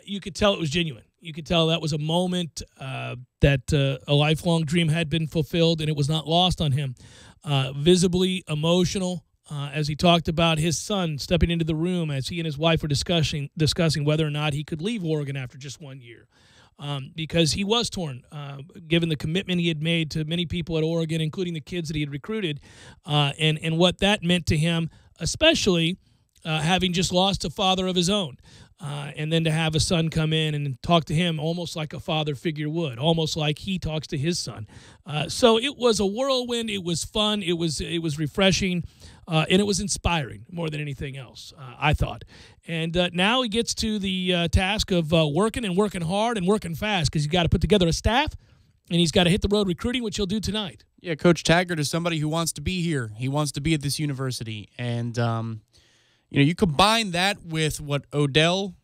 You could tell it was genuine. You could tell that was a moment that a lifelong dream had been fulfilled, and it was not lost on him. Visibly emotional. As he talked about his son stepping into the room as he and his wife were discussing whether or not he could leave Oregon after just 1 year, because he was torn, given the commitment he had made to many people at Oregon, including the kids that he had recruited, and what that meant to him, especially having just lost a father of his own. And then to have a son come in and talk to him almost like a father figure would, almost like he talks to his son. So it was a whirlwind. It was fun. It was refreshing, and it was inspiring more than anything else, I thought. And now he gets to the task of working hard and working fast, because he's got to put together a staff, and he's got to hit the road recruiting, which he'll do tonight. Yeah, Coach Taggart is somebody who wants to be here. He wants to be at this university, and you combine that with what Odell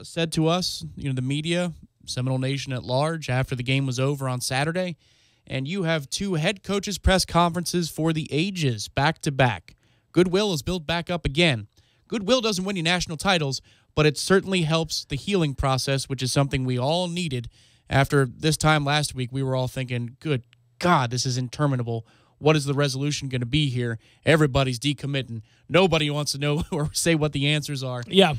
said to us, the media, Seminole Nation at large, after the game was over on Saturday. And you have 2 head coaches' press conferences for the ages, back-to-back. Goodwill is built back up again. Goodwill doesn't win you national titles, but it certainly helps the healing process, which is something we all needed. After this time last week, we were all thinking, good God, this is interminable. What is the resolution going to be here? Everybody's decommitting. Nobody wants to know or say what the answers are. Yeah.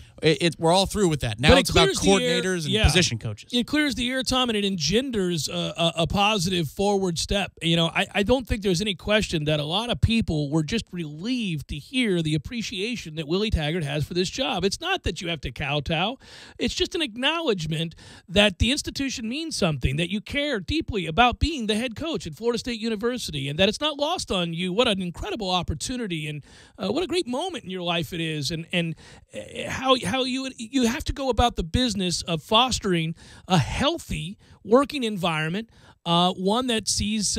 We're all through with that. Now it's about coordinators and position coaches. It clears the air, Tom, and it engenders a positive forward step. I don't think there's any question that a lot of people were just relieved to hear the appreciation that Willie Taggart has for this job. It's not that you have to kowtow. It's just an acknowledgement that the institution means something, that you care deeply about being the head coach at Florida State University, and that it's not lost on you what an incredible opportunity and what a great moment in your life it is, and how you have to go about the business of fostering a healthy working environment, one that sees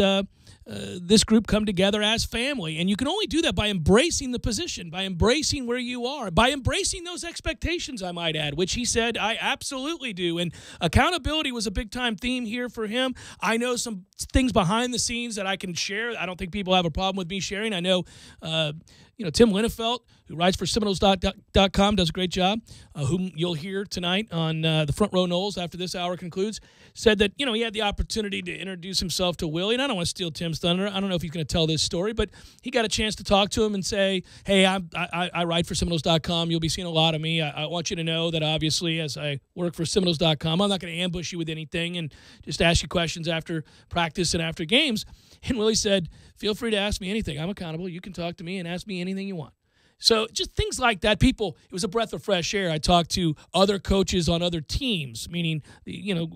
this group come together as family. And you can only do that by embracing the position, by embracing where you are, by embracing those expectations, I might add, which he said, I absolutely do. And accountability was a big-time theme here for him. I know some things behind the scenes that I can share. I don't think people have a problem with me sharing. I know Tim Linnefelt, who writes for Seminoles.com, does a great job, whom you'll hear tonight on the Front Row Knowles after this hour concludes, said that, he had the opportunity to introduce himself to Willie. And I don't want to steal Tim's thunder. I don't know if he's going to tell this story, but he got a chance to talk to him and say, hey, I write for Seminoles.com. You'll be seeing a lot of me. I want you to know that, obviously, as I work for Seminoles.com, I'm not going to ambush you with anything and just ask you questions after practice and after games. And Willie said, feel free to ask me anything. I'm accountable. You can talk to me and ask me anything you want. So just things like that. People, it was a breath of fresh air. I talked to other coaches on other teams, meaning,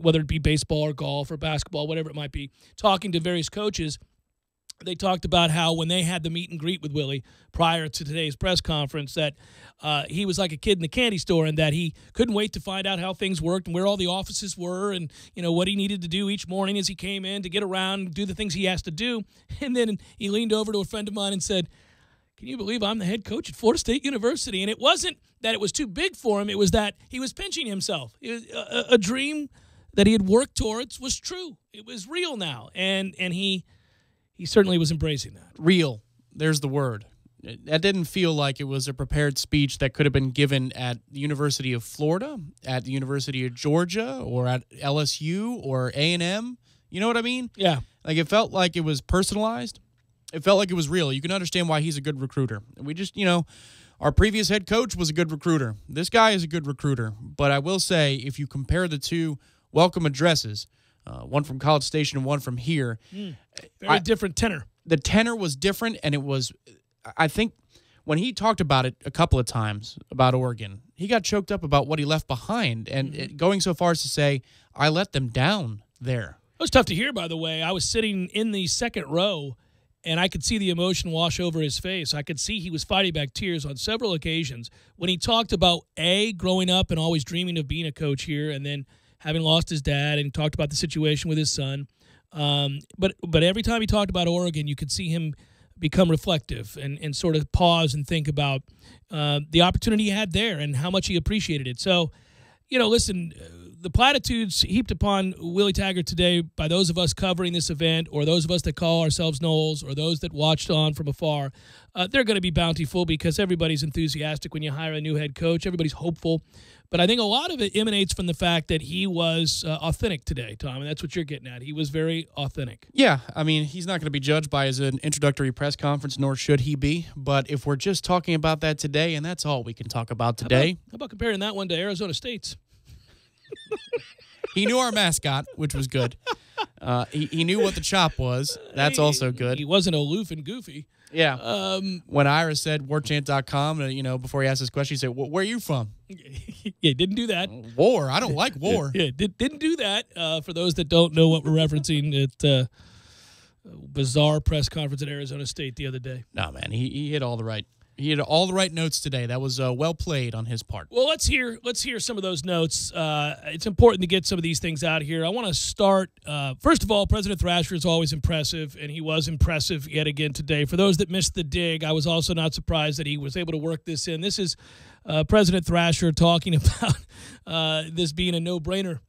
whether it be baseball or golf or basketball, whatever it might be, talking to various coaches. They talked about how when they had the meet and greet with Willie prior to today's press conference, that he was like a kid in the candy store and that he couldn't wait to find out how things worked and where all the offices were and, what he needed to do each morning as he came in to get around and do the things he has to do. And then he leaned over to a friend of mine and said, can you believe I'm the head coach at Florida State University? And it wasn't that it was too big for him. It was that he was pinching himself. It was a dream that he had worked towards was true. It was real now. And he certainly was embracing that. Real. There's the word. That didn't feel like it was a prepared speech that could have been given at the University of Florida, at the University of Georgia, or at LSU or A&M. You know what I mean? Yeah. Like, it felt like it was personalized. It felt like it was real. You can understand why he's a good recruiter. We just, our previous head coach was a good recruiter. This guy is a good recruiter. But I will say, if you compare the two welcome addresses, one from College Station and one from here. Very different tenor. The tenor was different, and it was, I think, when he talked about it a couple of times, about Oregon, he got choked up about what he left behind, and going so far as to say, I let them down there. It was tough to hear, by the way. I was sitting in the second row, and I could see the emotion wash over his face. I could see he was fighting back tears on several occasions when he talked about, growing up and always dreaming of being a coach here, and then having lost his dad, and talked about the situation with his son. But every time he talked about Oregon, you could see him become reflective and sort of pause and think about the opportunity he had there and how much he appreciated it. So, listen, the platitudes heaped upon Willie Taggart today by those of us covering this event, or those of us that call ourselves Knowles, or those that watched on from afar, they're going to be bountiful because everybody's enthusiastic when you hire a new head coach. Everybody's hopeful. But I think a lot of it emanates from the fact that he was authentic today, Tom, and that's what you're getting at. He was very authentic. Yeah, I mean, he's not going to be judged by his introductory press conference, nor should he be. But if we're just talking about that today, and that's all we can talk about today. How about comparing that one to Arizona State's? He knew our mascot, which was good. He knew what the chop was. That's also good. He wasn't aloof and goofy. Yeah. When Ira said warchant.com, before he asked his question, he said, where are you from? Yeah, didn't do that. War. I don't like war. Yeah, didn't do that. For those that don't know what we're referencing, it bizarre press conference at Arizona State the other day. No, man, he hit all the right. He had all the right notes today. That was well played on his part. Well, let's hear some of those notes. It's important to get some of these things out here. I want to start, first of all, President Thrasher is always impressive, and he was impressive yet again today. For those that missed the dig, I was also not surprised that he was able to work this in. This is President Thrasher talking about this being a no-brainer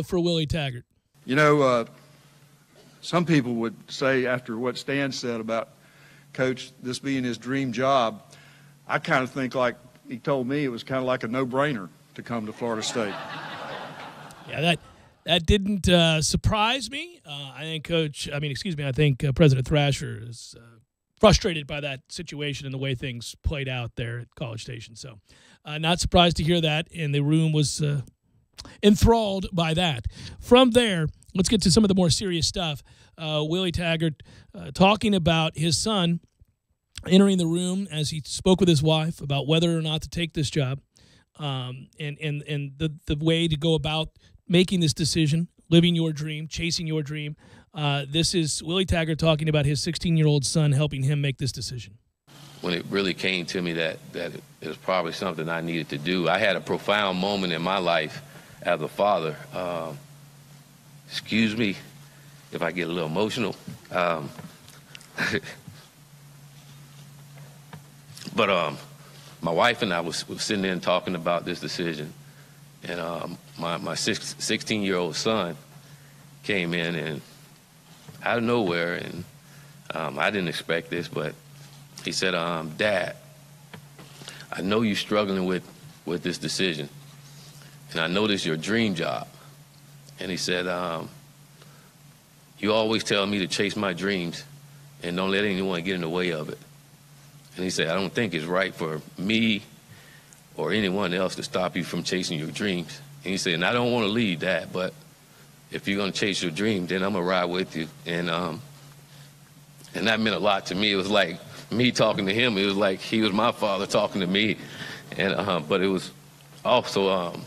for Willie Taggart. You know, some people would say after what Stan said about Coach, this being his dream job, I kind of think like he told me it was kind of like a no-brainer to come to Florida State. Yeah, that didn't surprise me. I think President Thrasher is frustrated by that situation and the way things played out there at College Station. So not surprised to hear that, and the room was enthralled by that. From there, let's get to some of the more serious stuff. Willie Taggart talking about his son entering the room as he spoke with his wife about whether or not to take this job, and the way to go about making this decision, living your dream, chasing your dream. This is Willie Taggart talking about his 16-year-old son helping him make this decision. When it really came to me that it was probably something I needed to do, I had a profound moment in my life as a father. Excuse me if I get a little emotional. But my wife and I was sitting there and talking about this decision. And my 16-year-old son came in and out of nowhere, and I didn't expect this, but he said, Dad, I know you're struggling with this decision, and I know this is your dream job. And he said, you always tell me to chase my dreams and don't let anyone get in the way of it. And he said, I don't think it's right for me or anyone else to stop you from chasing your dreams. And he said, and I don't want to lead that, but if you're going to chase your dream, then I'm going to ride with you. And that meant a lot to me. It was like me talking to him. It was like he was my father talking to me. And but it was also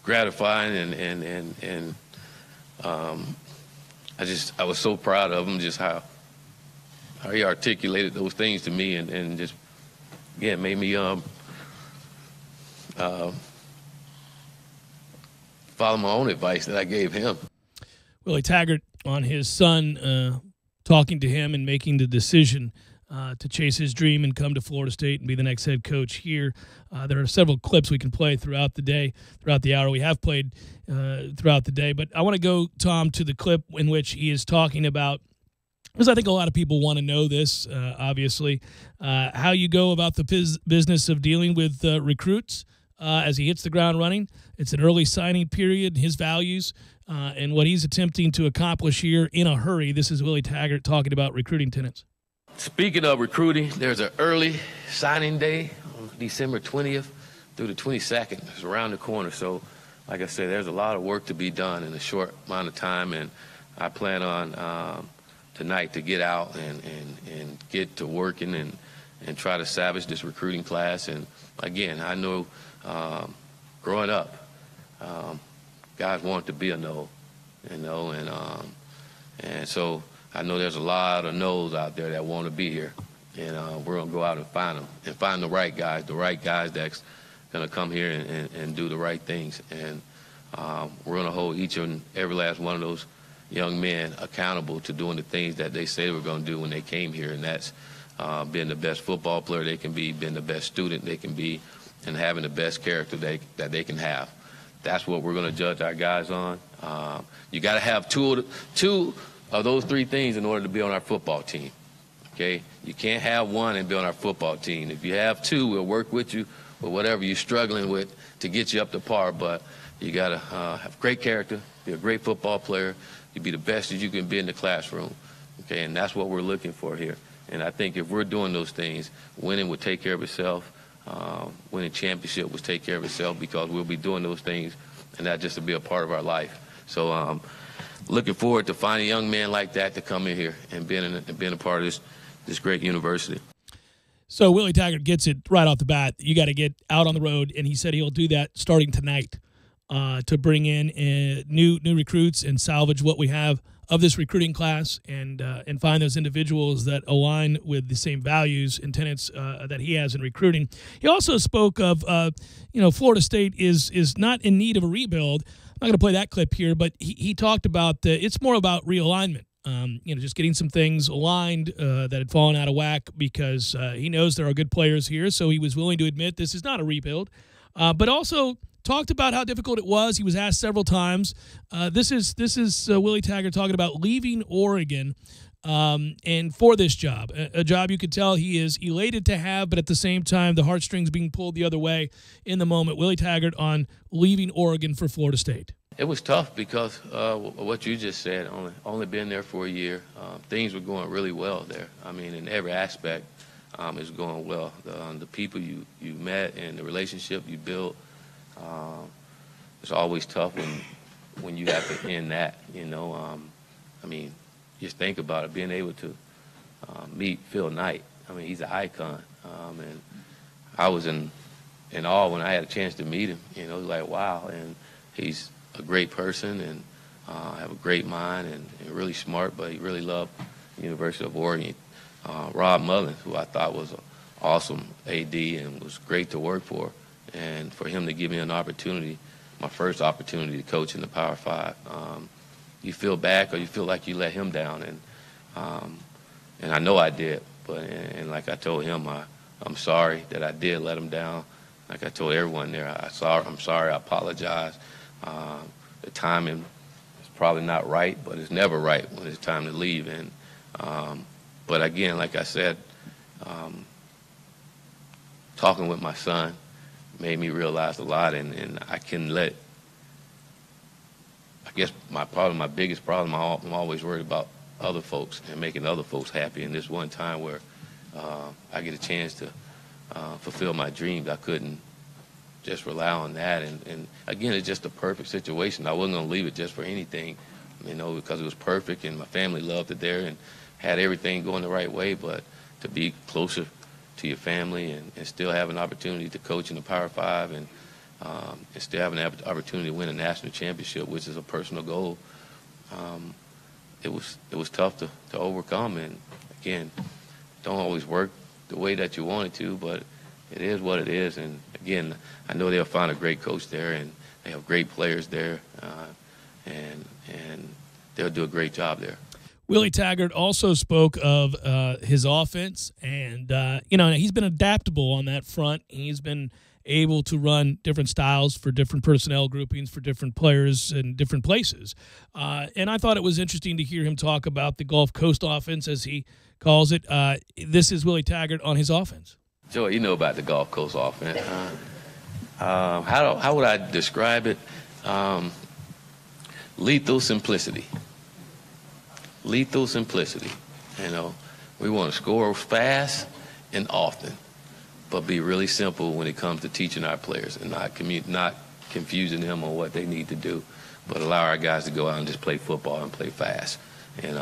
gratifying, and I was so proud of him, just how he articulated those things to me, and just, again, made me follow my own advice that I gave him. Willie Taggart on his son talking to him and making the decision to chase his dream and come to Florida State and be the next head coach here. There are several clips we can play throughout the day, throughout the hour. We have played throughout the day, but I want to go, Tom, to the clip in which he is talking about, because I think a lot of people want to know this, obviously, how you go about the business of dealing with recruits as he hits the ground running. It's an early signing period, his values, and what he's attempting to accomplish here in a hurry. This is Willie Taggart talking about recruiting tenants. Speaking of recruiting, there's an early signing day on December 20th through the 22nd. It's around the corner. So, like I said, there's a lot of work to be done in a short amount of time, and I plan on tonight to get out and get to working and try to salvage this recruiting class. And again, I know growing up, guys want to be a no, and so I know there's a lot of no's out there that want to be here, and we're gonna go out and find them and find the right guys that's gonna come here and do the right things, and we're gonna hold each and every last one of those young men accountable to doing the things that they say they were going to do when they came here, and that's being the best football player they can be, being the best student they can be, and having the best character that they can have. That's what we're going to judge our guys on. You got to have two of those three things in order to be on our football team, okay? You can't have one and be on our football team. If you have two, we'll work with you with whatever you're struggling with to get you up to par, but you got to have great character, be a great football player, you be the best that you can be in the classroom, okay? And that's what we're looking for here. And I think if we're doing those things, winning will take care of itself. Winning championship will take care of itself, because we'll be doing those things, and that just to be a part of our life. So looking forward to finding a young man like that to come in here and being a part of this great university. So Willie Taggart gets it right off the bat. You got to get out on the road, and he said he'll do that starting tonight. To bring in new recruits and salvage what we have of this recruiting class, and find those individuals that align with the same values and tenets that he has in recruiting. He also spoke of, Florida State is not in need of a rebuild. I'm not going to play that clip here, but he talked about it's more about realignment. Just getting some things aligned that had fallen out of whack, because he knows there are good players here, so he was willing to admit this is not a rebuild. But also talked about how difficult it was. He was asked several times. This is Willie Taggart talking about leaving Oregon and for this job, a job you could tell he is elated to have, but at the same time, the heartstrings being pulled the other way in the moment. Willie Taggart on leaving Oregon for Florida State. It was tough because what you just said, only been there for a year. Things were going really well there. I mean, in every aspect, it's going well. The people you met and the relationship you built, it's always tough when you have to end that, you know. I mean, just think about it, being able to meet Phil Knight. I mean, he's an icon. And I was in awe when I had a chance to meet him. You know, it was like, wow. And he's a great person and have a great mind and really smart, but he really loved the University of Oregon. Rob Mullins, who I thought was an awesome AD and was great to work for, and for him to give me an opportunity, my first opportunity to coach in the Power 5, you feel back or you feel like you let him down, and I know I did, but and like I told him, I'm sorry that I did let him down. Like I told everyone there, I'm sorry, I apologize. The timing is probably not right, but it's never right when it's time to leave. And but again, like I said, talking with my son made me realize a lot, and I can let. I guess my biggest problem, I'm always worried about other folks and making other folks happy. And this one time where I get a chance to fulfill my dreams, I couldn't just rely on that. And again, it's just a perfect situation. I wasn't going to leave it just for anything, you know, because it was perfect and my family loved it there and had everything going the right way. But to be closer to your family and still have an opportunity to coach in the Power 5 and still have an opportunity to win a national championship, which is a personal goal, it was tough to overcome. And again, don't always work the way that you want it to, but it is what it is. And again, I know they'll find a great coach there, and they have great players there, and they'll do a great job there. Willie Taggart also spoke of his offense, and he's been adaptable on that front. He's been able to run different styles for different personnel groupings for different players in different places. And I thought it was interesting to hear him talk about the Gulf Coast offense, as he calls it. This is Willie Taggart on his offense. Joey, you know about the Gulf Coast offense. How would I describe it? Lethal simplicity. Lethal simplicity. You know, we want to score fast and often, but be really simple when it comes to teaching our players and not confusing them on what they need to do, but allow our guys to go out and just play football and play fast and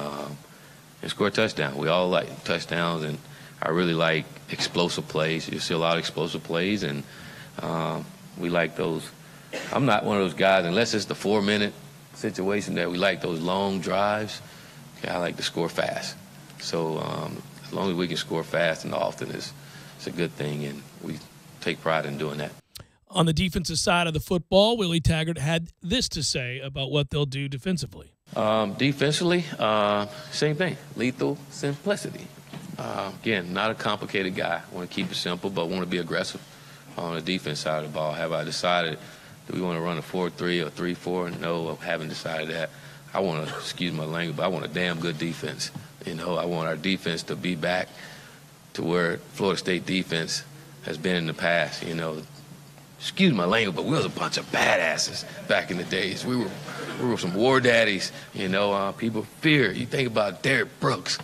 score a touchdown. We all like touchdowns, and I really like explosive plays. You see a lot of explosive plays, and we like those. I'm not one of those guys, unless it's the 4-minute situation, that we like those long drives. Okay, I like to score fast. So as long as we can score fast and often, it's a good thing, and we take pride in doing that. On the defensive side of the football, Willie Taggart had this to say about what they'll do defensively. Defensively, same thing, lethal simplicity. Again, not a complicated guy. I want to keep it simple, but want to be aggressive on the defense side of the ball. Have I decided that we want to run a 4-3 or 3-4? No, I haven't decided that. I want to, excuse my language, but I want a damn good defense. You know, I want our defense to be back to where Florida State defense has been in the past. You know, excuse my language, but we was a bunch of badasses back in the days. We were some war daddies. You know, people fear. You think about Derek Brooks,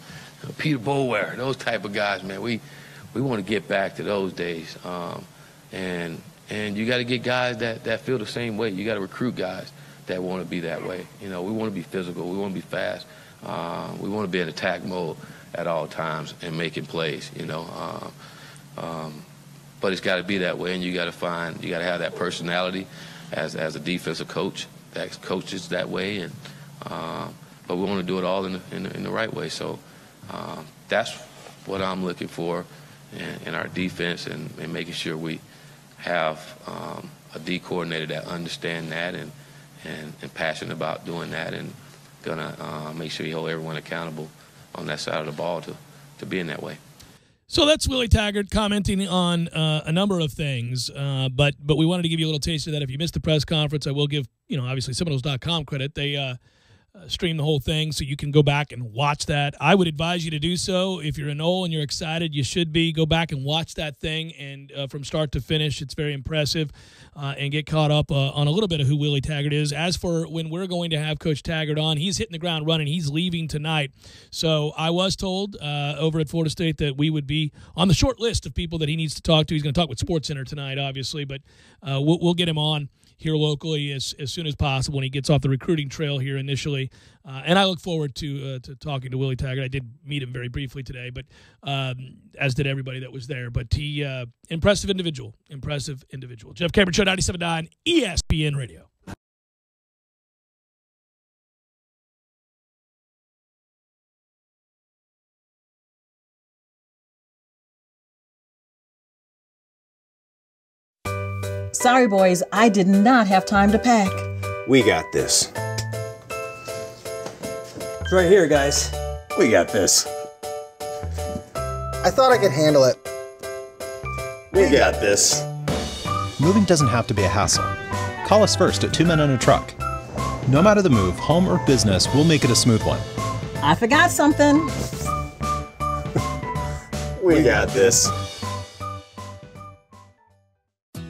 Peter Boulware, those type of guys, man. We want to get back to those days, and you got to get guys that feel the same way. You got to recruit guys that want to be that way. You know, we want to be physical. We want to be fast. We want to be in attack mode at all times and making plays. You know, but it's got to be that way, and you got to have that personality as a defensive coach that coaches that way, and but we want to do it all in the right way. So that's what I'm looking for in our defense, and making sure we have a D coordinator that understands that and passionate about doing that, and gonna make sure you hold everyone accountable on that side of the ball to be in that way. So that's Willie Taggart commenting on a number of things, but we wanted to give you a little taste of that. If you missed the press conference, I will give, obviously Seminoles.com credit. They stream the whole thing, so you can go back and watch that. I would advise you to do so. If you're a Nole and you're excited, you should be. Go back and watch that thing, and from start to finish, it's very impressive, and get caught up on a little bit of who Willie Taggart is. As for when we're going to have Coach Taggart on, he's hitting the ground running. He's leaving tonight. So I was told over at Florida State that we would be on the short list of people that he needs to talk to. He's going to talk with SportsCenter tonight, obviously, but we'll get him on here locally as soon as possible when he gets off the recruiting trail here initially. And I look forward to talking to Willie Taggart. I did meet him very briefly today, but as did everybody that was there. But he, impressive individual. Jeff Cameron Show, 97.9 ESPN Radio. Sorry, boys, I did not have time to pack. We got this. It's right here, guys. We got this. I thought I could handle it. We got this. Moving doesn't have to be a hassle. Call us first at 2 Men and a Truck. No matter the move, home or business, we'll make it a smooth one. I forgot something. We got this.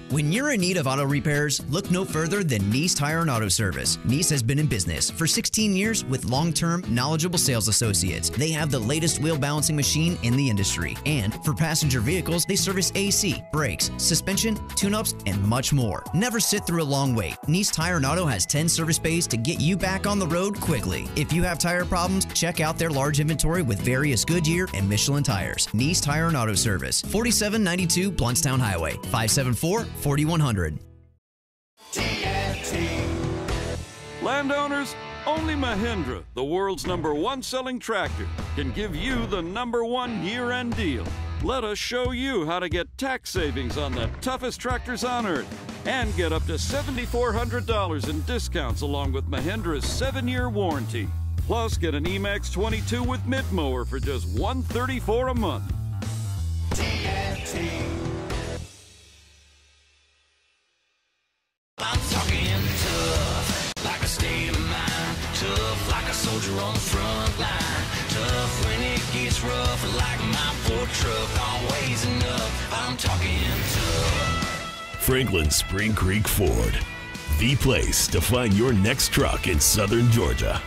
When you're in need of auto repairs, look no further than Nice Tire and Auto Service. Nice has been in business for 16 years with long-term, knowledgeable sales associates. They have the latest wheel balancing machine in the industry. And for passenger vehicles, they service AC, brakes, suspension, tune-ups, and much more. Never sit through a long wait. Nice Tire and Auto has 10 service bays to get you back on the road quickly. If you have tire problems, check out their large inventory with various Goodyear and Michelin tires. Nice Tire and Auto Service, 4792 Bluntstown Highway, 574-4100. Landowners, only Mahindra, the world's #1 selling tractor, can give you the #1 year-end deal. Let us show you how to get tax savings on the toughest tractors on earth and get up to $7,400 in discounts along with Mahindra's 7-year warranty. Plus, get an Emax 22 with mid-mower for just $134 a month. I'm talking tough, like a state of mind. Tough, like a soldier on the front line. Tough when it gets rough, like my Ford truck. Always enough, I'm talking tough. Franklin Spring Creek Ford, the place to find your next truck in southern Georgia.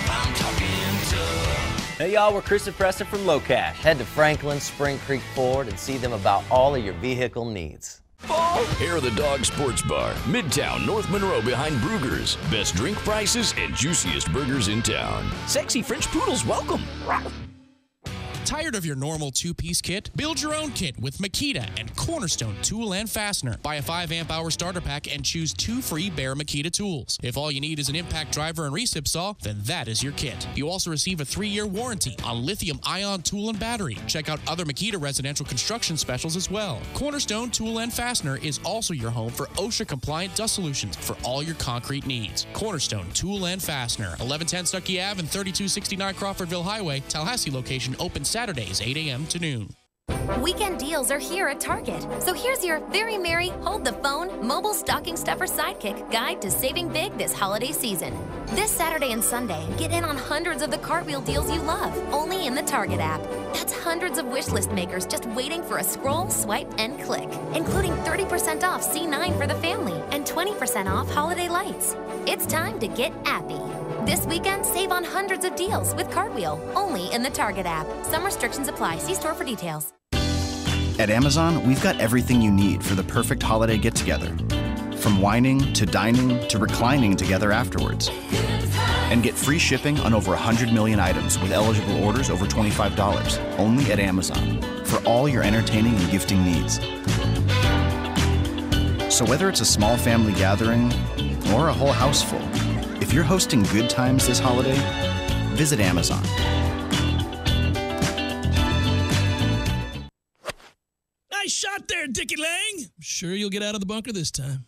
I'm talking tough. Hey y'all, we're Chris and Preston from Low Cash. Head to Franklin Spring Creek Ford and see them about all of your vehicle needs. Hair of the Dog Sports Bar, Midtown, North Monroe behind Brugger's. Best drink prices and juiciest burgers in town. Sexy French poodles, welcome. Tired of your normal 2-piece kit? Build your own kit with Makita and Cornerstone Tool and Fastener. Buy a 5 amp-hour starter pack and choose 2 free Bear Makita tools. If all you need is an impact driver and recip saw, then that is your kit. You also receive a 3-year warranty on lithium-ion tool and battery. Check out other Makita residential construction specials as well. Cornerstone Tool and Fastener is also your home for OSHA-compliant dust solutions for all your concrete needs. Cornerstone Tool and Fastener, 1110 Stuckey Ave and 3269 Crawfordville Highway, Tallahassee location, open Saturdays, 8 a.m. to noon. Weekend deals are here at Target. So here's your very merry, hold the phone, mobile stocking stuffer sidekick guide to saving big this holiday season. This Saturday and Sunday, get in on hundreds of the cartwheel deals you love, only in the Target app. That's hundreds of wish list makers just waiting for a scroll, swipe, and click, including 30% off C9 for the family and 20% off holiday lights. It's time to get appy. This weekend, save on hundreds of deals with Cartwheel, only in the Target app. Some restrictions apply. See store for details. At Amazon, we've got everything you need for the perfect holiday get-together. From wining to dining to reclining together afterwards. And get free shipping on over 100 million items with eligible orders over $25, only at Amazon, for all your entertaining and gifting needs. So whether it's a small family gathering or a whole house full, if you're hosting good times this holiday, visit Amazon. Nice shot there, Dickie Lang. I'm sure you'll get out of the bunker this time.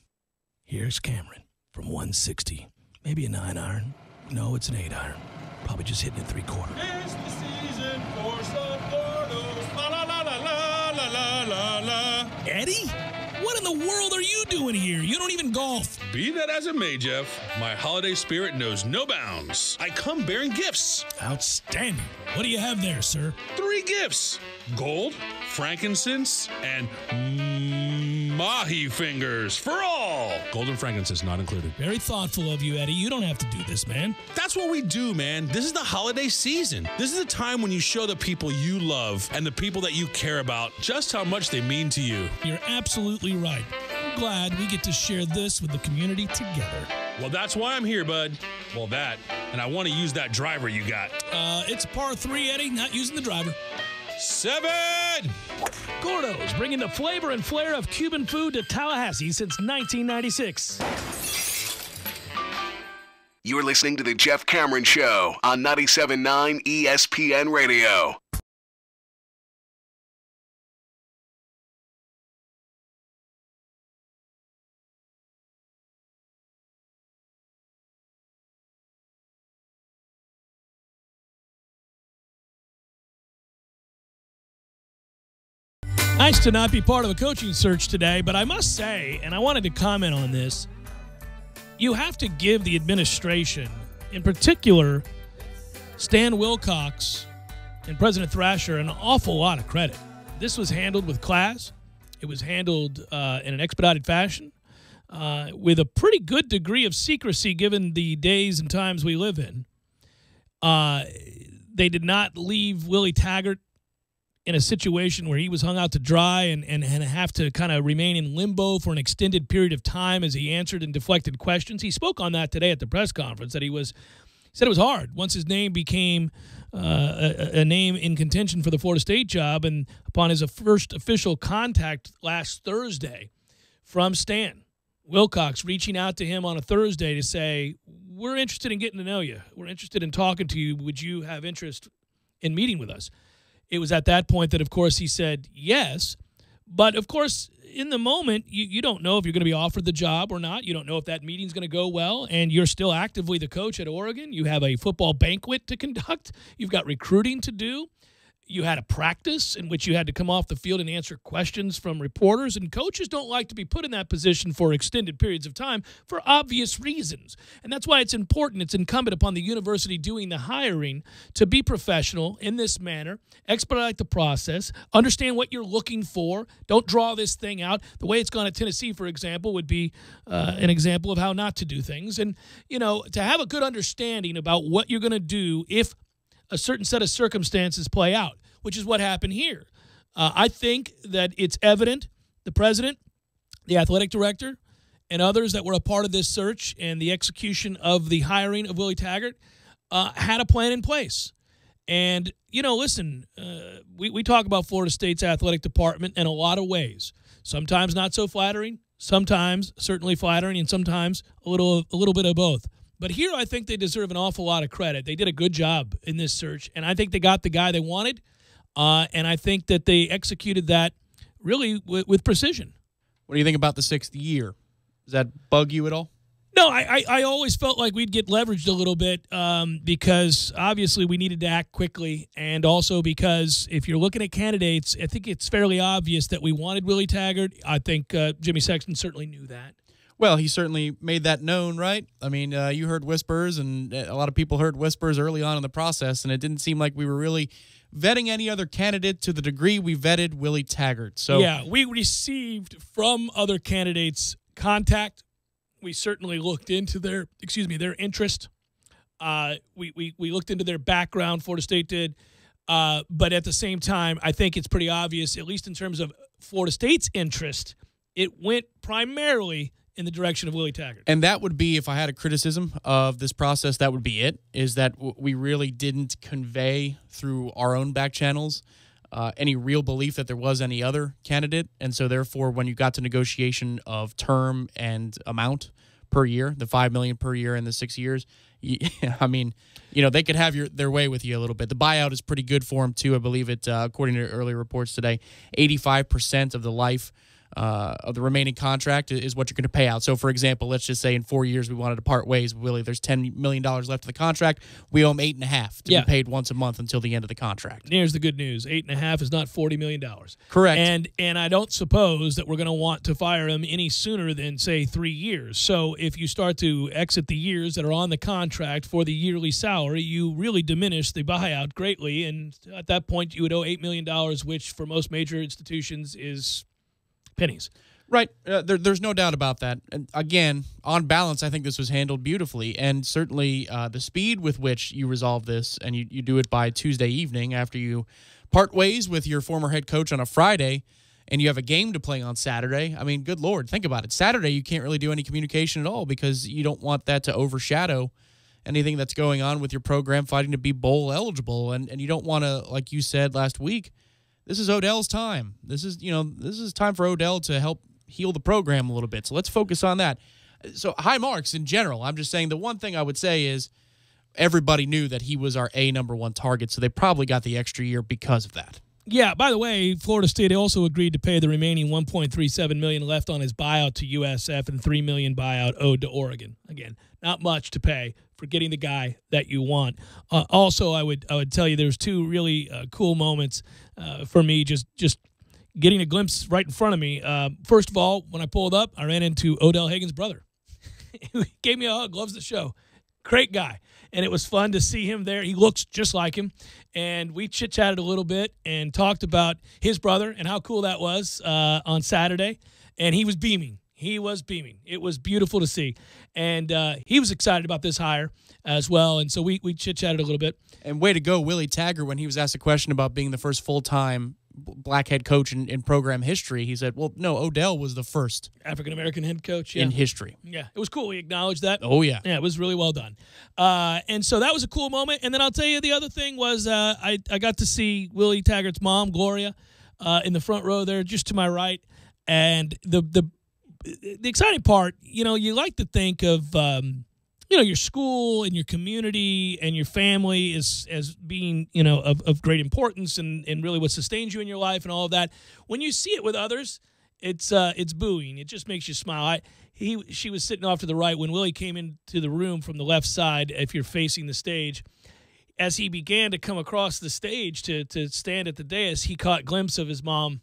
Here's Cameron from 160. Maybe a 9-iron. No, it's an 8-iron. Probably just hitting it 3/4. Here's the season. Eddie? What in the world are you doing here? You don't even golf. Be that as it may, Jeff, my holiday spirit knows no bounds. I come bearing gifts. Outstanding. What do you have there, sir? 3 gifts. Gold, frankincense, and mahi fingers for all. Gold and frankincense not included. Very thoughtful of you, Eddie. You don't have to do this, man. That's what we do, man. This is the holiday season. This is the time when you show the people you love and the people that you care about just how much they mean to you. You're absolutely right. I'm glad we get to share this with the community together. Well, that's why I'm here, bud. Well, and I want to use that driver you got. It's a par 3, Eddie, not using the driver. 7! Gordo's, bringing the flavor and flair of Cuban food to Tallahassee since 1996. You're listening to The Jeff Cameron Show on 97.9 ESPN Radio. Nice to not be part of a coaching search today, but I must say, and I wanted to comment on this, you have to give the administration, in particular, Stan Wilcox and President Thrasher, an awful lot of credit. This was handled with class. It was handled in an expedited fashion with a pretty good degree of secrecy given the days and times we live in. They did not leave Willie Taggart in a situation where he was hung out to dry and have to kind of remain in limbo for an extended period of time as he answered and deflected questions. He spoke on that today at the press conference, that he said it was hard once his name became a name in contention for the Florida State job, and upon his first official contact last Thursday from Stan Wilcox reaching out to him on a Thursday to say, we're interested in getting to know you. We're interested in talking to you. Would you have interest in meeting with us? It was at that point that, of course, he said yes. But, of course, in the moment, you don't know if you're going to be offered the job or not. You don't know if that meeting's going to go well, and you're still actively the coach at Oregon. You have a football banquet to conduct. You've got recruiting to do. You had a practice in which you had to come off the field and answer questions from reporters, and coaches don't like to be put in that position for extended periods of time for obvious reasons. And that's why it's important. It's incumbent upon the university doing the hiring to be professional in this manner, expedite the process, understand what you're looking for. Don't draw this thing out. The way it's gone at Tennessee, for example, would be an example of how not to do things. And, to have a good understanding about what you're going to do if a certain set of circumstances play out, which is what happened here. I think that it's evident the president, the athletic director, and others that were a part of this search and the execution of the hiring of Willie Taggart had a plan in place. And, listen, we talk about Florida State's athletic department in a lot of ways. Sometimes not so flattering, sometimes certainly flattering, and sometimes a little bit of both. But here I think they deserve an awful lot of credit. They did a good job in this search, and I think they got the guy they wanted, and I think that they executed that really with precision. What do you think about the 6th year? Does that bug you at all? No, I always felt like we'd get leveraged a little bit because obviously we needed to act quickly, and also because if you're looking at candidates, I think it's fairly obvious that we wanted Willie Taggart. I think Jimmy Sexton certainly knew that. Well, he certainly made that known, right? I mean, you heard whispers, and a lot of people heard whispers early on in the process, and it didn't seem like we were really vetting any other candidate to the degree we vetted Willie Taggart. So yeah, we received from other candidates contact. We certainly looked into their interest. We looked into their background, Florida State did. But at the same time, I think it's pretty obvious, at least in terms of Florida State's interest, it went primarily in the direction of Willie Taggart. And that would be, if I had a criticism of this process, that would be it, is that we really didn't convey through our own back channels any real belief that there was any other candidate. And so therefore, when you got to negotiation of term and amount per year, the $5 million per year in the 6 years, I mean, they could have their way with you a little bit. The buyout is pretty good for them too. I believe it, according to earlier reports today, 85% of the life of the remaining contract is what you're going to pay out. So, for example, let's just say in 4 years we wanted to part ways with Willie. There's $10 million left of the contract. We owe him $8.5 to be paid once a month until the end of the contract. Here's the good news: $8.5 is not $40 million. Correct. And I don't suppose that we're going to want to fire him any sooner than, say, 3 years. So if you start to exit the years that are on the contract for the yearly salary, you really diminish the buyout greatly. And at that point, you would owe $8 million, which for most major institutions is pennies. Right. There's no doubt about that. And again, on balance, I think this was handled beautifully. And certainly the speed with which you resolve this, and you do it by Tuesday evening after you part ways with your former head coach on a Friday, and you have a game to play on Saturday. I mean, good Lord, think about it. Saturday, you can't really do any communication at all because you don't want that to overshadow anything that's going on with your program fighting to be bowl eligible. And you don't want to, like you said last week, this is Odell's time. This is time for Odell to help heal the program a little bit. So let's focus on that. So high marks in general. I'm just saying the one thing I would say is everybody knew that he was our number one target, so they probably got the extra year because of that. Yeah, by the way, Florida State also agreed to pay the remaining $1.37 million left on his buyout to USF and $3 million buyout owed to Oregon. Again, not much to pay for getting the guy that you want. Also, I would tell you there's two really cool moments for me, just getting a glimpse right in front of me. First of all, when I pulled up, I ran into Odell Hagen's brother. He gave me a hug, loves the show. Great guy. And it was fun to see him there. He looks just like him. And we chit-chatted a little bit and talked about his brother and how cool that was on Saturday. And he was beaming. He was beaming. It was beautiful to see. And he was excited about this hire as well. And so we chit-chatted a little bit. And way to go, Willie Taggart, when he was asked a question about being the first full-time black head coach in program history, he said, well, no, Odell was the first African-American head coach in history. Yeah, it was cool. He acknowledged that. Oh, yeah. Yeah, it was really well done. And so that was a cool moment. And then I'll tell you the other thing was I got to see Willie Taggart's mom, Gloria, in the front row there, just to my right. And the exciting part, you like to think of your school and your community and your family as being, of great importance and really what sustains you in your life and all of that. When you see it with others, it's booing. It just makes you smile. She was sitting off to the right when Willie came into the room from the left side, if you're facing the stage. As he began to come across the stage to stand at the dais, he caught a glimpse of his mom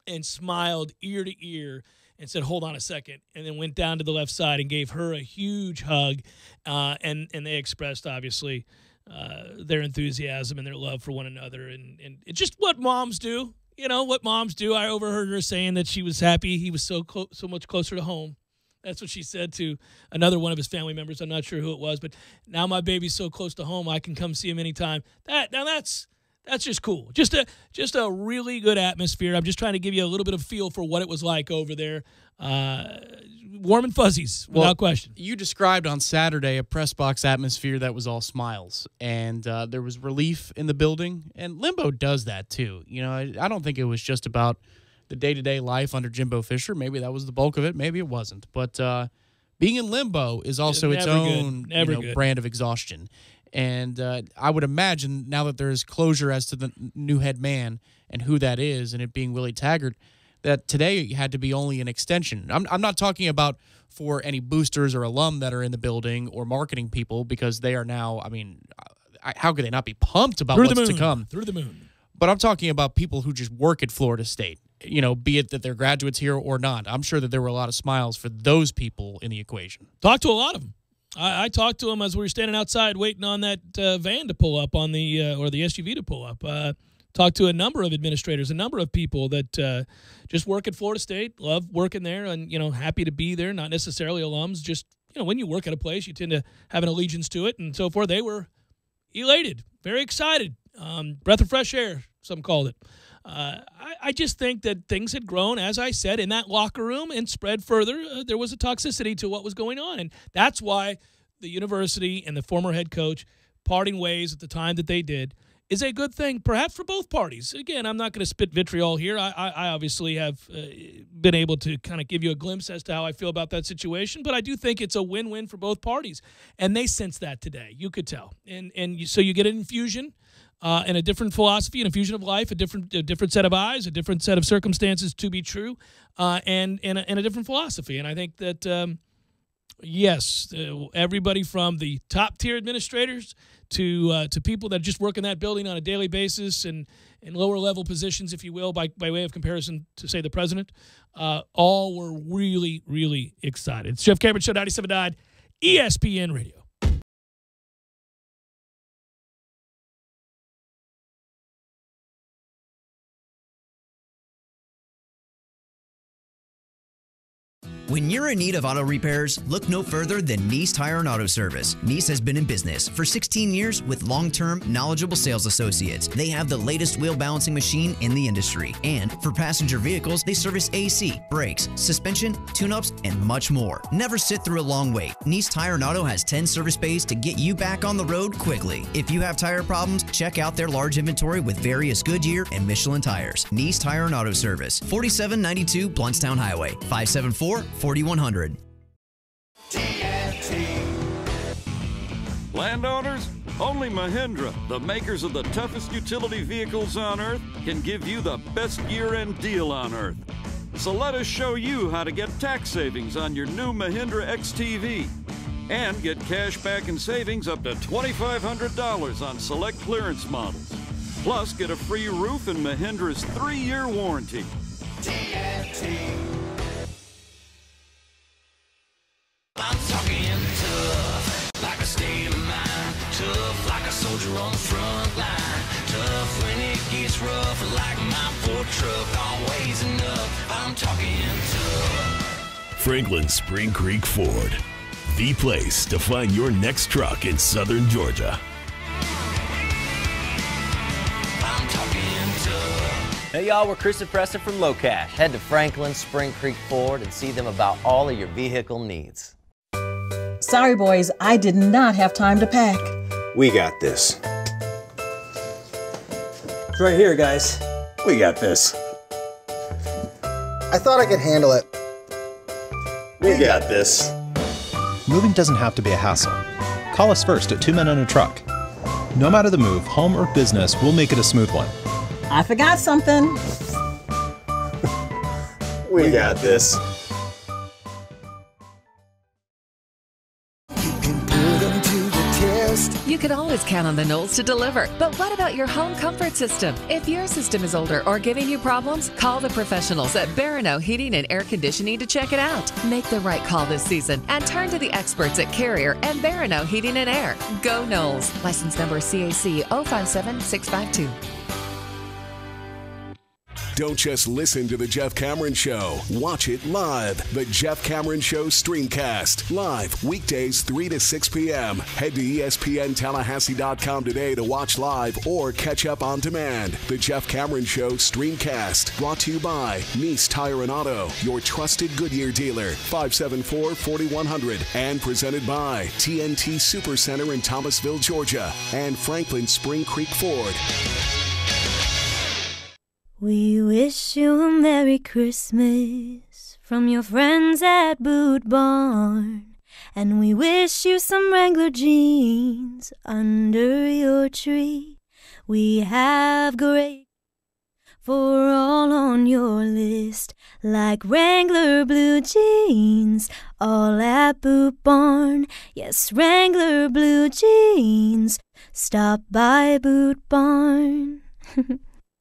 and smiled ear to ear and said, hold on a second, and then went down to the left side and gave her a huge hug. And they expressed, obviously, their enthusiasm and their love for one another. And it's just what moms do. What moms do. I overheard her saying that she was happy he was so much closer to home. That's what she said to another one of his family members. I'm not sure who it was, but now my baby's so close to home, I can come see him anytime. That's just cool. Just a really good atmosphere. I'm just trying to give you a little bit of feel for what it was like over there. Warm and fuzzies, without question. You described on Saturday a press box atmosphere that was all smiles, and there was relief in the building, and Limbo does that too. I don't think it was just about the day-to-day life under Jimbo Fisher. Maybe that was the bulk of it. Maybe it wasn't. But being in Limbo is also its own brand of exhaustion. And I would imagine now that there's closure as to the new head man and who that is, and it being Willie Taggart, that today had to be only an extension. I'm not talking about for any boosters or alum that are in the building or marketing people, because they are now, how could they not be pumped about what's to come? Through the moon. But I'm talking about people who just work at Florida State, be it that they're graduates here or not. I'm sure that there were a lot of smiles for those people in the equation. Talked to a lot of them. I talked to him as we were standing outside waiting on that van to pull up or the SUV to pull up. Talked to a number of administrators, a number of people that just work at Florida State, love working there, and happy to be there. Not necessarily alums, just when you work at a place, you tend to have an allegiance to it, and so forth. They were elated, very excited, breath of fresh air, some called it. I just think that things had grown, as I said, in that locker room and spread further. There was a toxicity to what was going on, and that's why the university and the former head coach parting ways at the time that they did is a good thing, perhaps for both parties. Again, I'm not going to spit vitriol here. I obviously have been able to kind of give you a glimpse as to how I feel about that situation, but I do think it's a win-win for both parties, and they sense that today. You could tell. So you get an infusion and a different philosophy and a fusion of life, a different set of eyes, a different set of circumstances to be true, and a different philosophy. And I think that, yes, everybody from the top-tier administrators to people that just work in that building on a daily basis and in lower-level positions, if you will, by way of comparison to, say, the president, all were really, really excited. It's Jeff Cameron Show, 97.9 ESPN Radio. When you're in need of auto repairs, look no further than Nice Tire and Auto Service. Nice has been in business for 16 years with long-term, knowledgeable sales associates. They have the latest wheel balancing machine in the industry. And for passenger vehicles, they service AC, brakes, suspension, tune-ups, and much more. Never sit through a long wait. Nice Tire and Auto has 10 service bays to get you back on the road quickly. If you have tire problems, check out their large inventory with various Goodyear and Michelin tires. Nice Tire and Auto Service, 4792 Bluntstown Highway, 574-4100. Landowners, only Mahindra, the makers of the toughest utility vehicles on earth, can give you the best year-end deal on earth. So let us show you how to get tax savings on your new Mahindra XTV and get cash back and savings up to $2,500 on select clearance models. Plus, get a free roof and Mahindra's 3-year warranty. I'm talking tough, like a state of mind. Tough, like a soldier on the front line. Tough when it gets rough, like my Ford truck. Always enough, I'm talking tough. Franklin Spring Creek Ford, the place to find your next truck in southern Georgia. I'm talking tough. Hey y'all, we're Chris and Preston from Low Cash. Head to Franklin Spring Creek Ford and see them about all of your vehicle needs. Sorry, boys, I did not have time to pack. We got this. It's right here, guys. We got this. I thought I could handle it. We got this. Moving doesn't have to be a hassle. Call us first at 2 Men and a Truck. No matter the move, home or business, we'll make it a smooth one. I forgot something. We got this. You can always count on the Knowles to deliver. But what about your home comfort system? If your system is older or giving you problems, call the professionals at Barano Heating and Air Conditioning to check it out. Make the right call this season and turn to the experts at Carrier and Barano Heating and Air. Go Knowles. License number CAC 057652. Don't just listen to The Jeff Cameron Show. Watch it live. The Jeff Cameron Show Streamcast. Live weekdays 3 to 6 p.m. Head to ESPNTallahassee.com today to watch live or catch up on demand. The Jeff Cameron Show Streamcast. Brought to you by Nice Tire and Auto, your trusted Goodyear dealer. 574-4100. And presented by TNT Supercenter in Thomasville, Georgia. And Franklin Spring Creek Ford. We wish you a Merry Christmas from your friends at Boot Barn. And we wish you some Wrangler jeans under your tree. We have great for all on your list, like Wrangler blue jeans, all at Boot Barn. Yes, Wrangler blue jeans, stop by Boot Barn.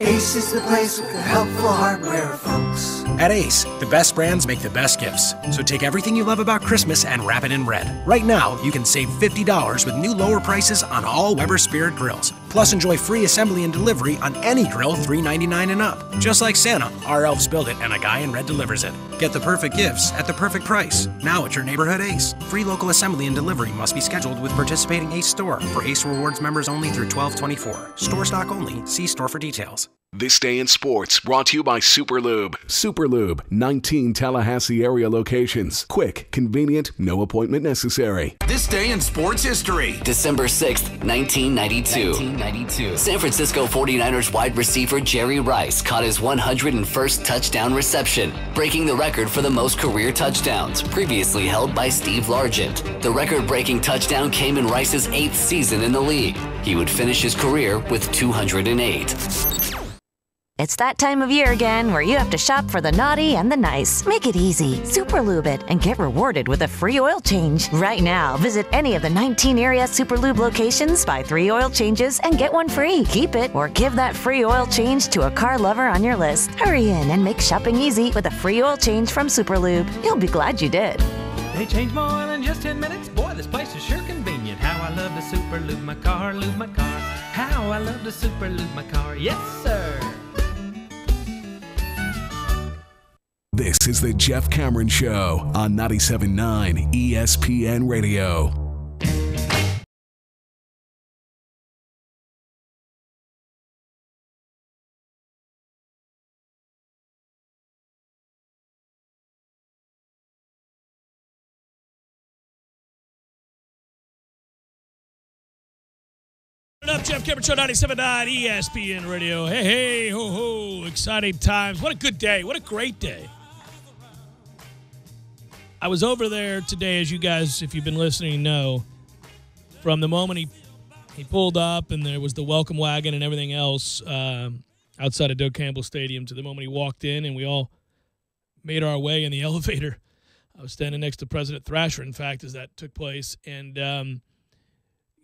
Ace is the place with the helpful hardware, folks. At Ace, the best brands make the best gifts. So take everything you love about Christmas and wrap it in red. Right now, you can save $50 with new lower prices on all Weber Spirit grills. Plus, enjoy free assembly and delivery on any grill $3.99 and up. Just like Santa, our elves build it and a guy in red delivers it. Get the perfect gifts at the perfect price. Now at your neighborhood Ace. Free local assembly and delivery must be scheduled with participating Ace store. For Ace Rewards members only through 12/24. Store stock only. See store for details. This Day in Sports, brought to you by Superlube. Superlube, 19 Tallahassee area locations. Quick, convenient, no appointment necessary. This day in sports history. December 6th, 1992. San Francisco 49ers wide receiver Jerry Rice caught his 101st touchdown reception, breaking the record for the most career touchdowns, previously held by Steve Largent. The record-breaking touchdown came in Rice's 8th season in the league. He would finish his career with 208. It's that time of year again where you have to shop for the naughty and the nice. Make it easy. Superlube it and get rewarded with a free oil change. Right now, visit any of the 19 area Superlube locations, buy 3 oil changes, and get 1 free. Keep it or give that free oil change to a car lover on your list. Hurry in and make shopping easy with a free oil change from Superlube. You'll be glad you did. They change my oil in just 10 minutes. Boy, this place is sure convenient. How I love to Superlube my car, lube my car. How I love to Superlube my car. Yes, sir. This is the Jeff Cameron Show on 97.9 ESPN Radio. Up, Jeff Cameron Show, 97.9 ESPN Radio. Hey, hey, ho, ho. Exciting times. What a good day. What a great day. I was over there today, as you guys, if you've been listening, know, from the moment he pulled up and there was the welcome wagon and everything else outside of Doak Campbell Stadium to the moment he walked in and we all made our way in the elevator. I was standing next to President Thrasher, in fact, as that took place. And,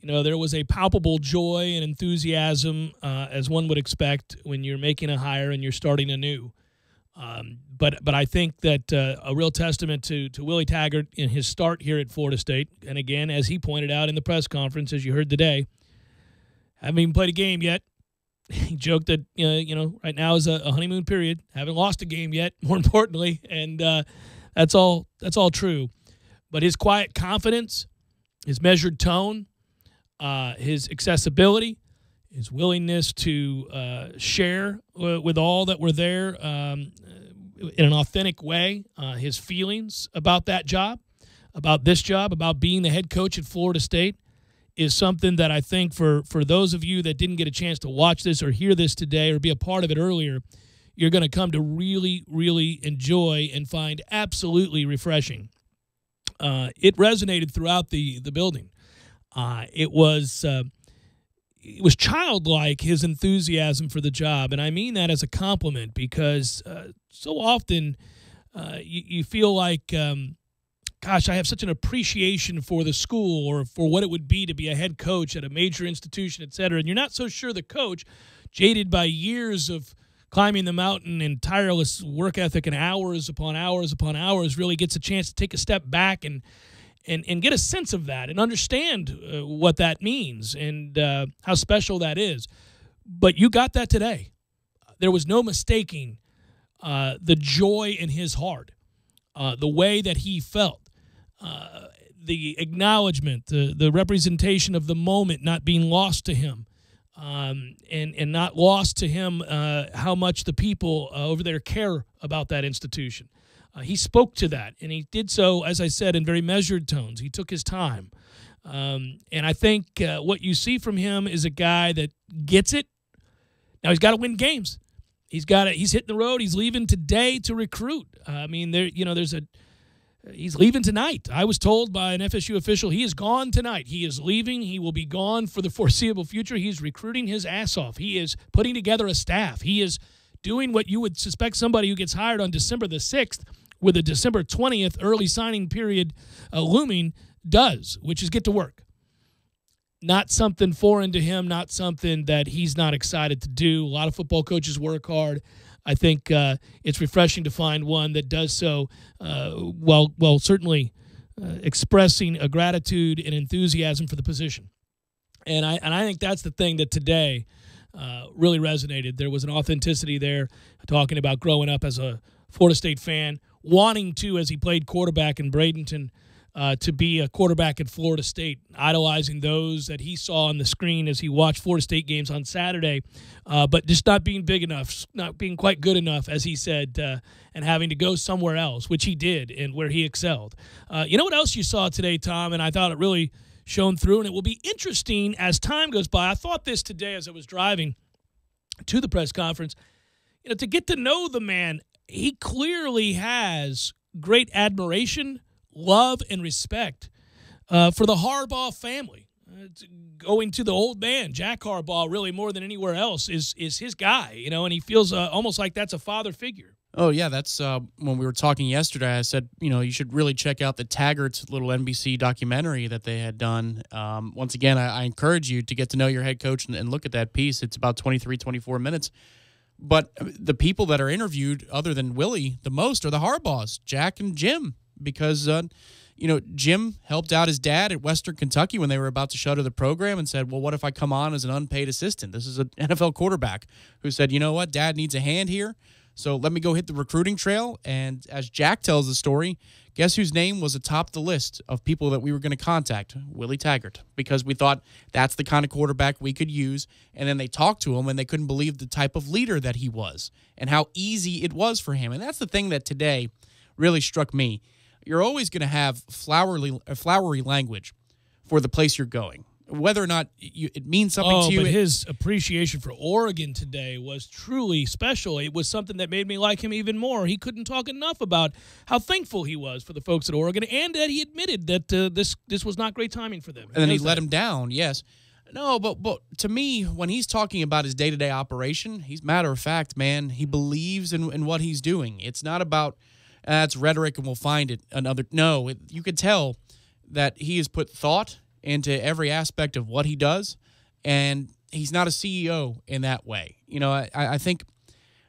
there was a palpable joy and enthusiasm, as one would expect when you're making a hire and you're starting anew. But I think that a real testament to Willie Taggart in his start here at Florida State, and again, as he pointed out in the press conference, as you heard today, haven't even played a game yet. He joked that right now is a honeymoon period. Haven't lost a game yet, more importantly, and that's all true. But his quiet confidence, his measured tone, his accessibility, his willingness to share with all that were there in an authentic way, his feelings about that job, about this job, about being the head coach at Florida State is something that I think for those of you that didn't get a chance to watch this or hear this today or be a part of it earlier, you're going to come to really, really enjoy and find absolutely refreshing. It resonated throughout the building. It was childlike, his enthusiasm for the job, and I mean that as a compliment because so often you feel like, gosh, I have such an appreciation for the school or for what it would be to be a head coach at a major institution, et cetera, and you're not so sure the coach, jaded by years of climbing the mountain and tireless work ethic and hours upon hours upon hours, really gets a chance to take a step back and get a sense of that and understand what that means and how special that is. But you got that today. There was no mistaking the joy in his heart, the way that he felt, the acknowledgement, the representation of the moment not being lost to him, and not lost to him how much the people over there care about that institution. He spoke to that, and he did so, as I said, in very measured tones. He took his time. And I think what you see from him is a guy that gets it. Now, he's got to win games. He's hitting the road. He's leaving today to recruit. I mean, he's leaving tonight. I was told by an FSU official he is gone tonight. He is leaving. He will be gone for the foreseeable future. He's recruiting his ass off. He is putting together a staff. He is doing what you would suspect somebody who gets hired on December the 6th with a December 20th early signing period looming does, which is get to work. Not something foreign to him, not something that he's not excited to do. A lot of football coaches work hard. I think it's refreshing to find one that does so while certainly expressing a gratitude and enthusiasm for the position. And I think that's the thing that today really resonated. There was an authenticity there, talking about growing up as a Florida State fan, wanting to, as he played quarterback in Bradenton, to be a quarterback at Florida State, idolizing those that he saw on the screen as he watched Florida State games on Saturday, but just not being big enough, not being quite good enough, as he said, and having to go somewhere else, which he did and where he excelled. You know what else you saw today, Tom, and I thought it really shone through, and it will be interesting as time goes by. I thought this today as I was driving to the press conference, to get to know the man. He clearly has great admiration, love, and respect for the Harbaugh family. Going to the old man, Jack Harbaugh, really more than anywhere else, is his guy, and he feels almost like that's a father figure. Oh, yeah, that's when we were talking yesterday, I said, you should really check out the Taggart little NBC documentary that they had done. Once again, I encourage you to get to know your head coach and look at that piece. It's about 23, 24 minutes. But the people that are interviewed, other than Willie, the most are the Harbaughs, Jack and Jim, because, Jim helped out his dad at Western Kentucky when they were about to shutter the program and said, well, what if I come on as an unpaid assistant? This is an NFL quarterback who said, you know what, Dad needs a hand here, so let me go hit the recruiting trail. And as Jack tells the story, guess whose name was atop the list of people that we were going to contact? Willie Taggart, because we thought that's the kind of quarterback we could use. And then they talked to him, and they couldn't believe the type of leader that he was and how easy it was for him. And that's the thing that today really struck me. You're always going to have flowery language for the place you're going, whether or not it means something to you. But his appreciation for Oregon today was truly special. It was something that made me like him even more. He couldn't talk enough about how thankful he was for the folks at Oregon, and that he admitted that this was not great timing for them. And then he let him down, yes. No, but to me, when he's talking about his day-to-day operation, he's matter of fact, man. He believes in what he's doing. It's not about it's rhetoric and we'll find it another. No, you could tell that he has put thought into every aspect of what he does, and he's not a CEO in that way. I think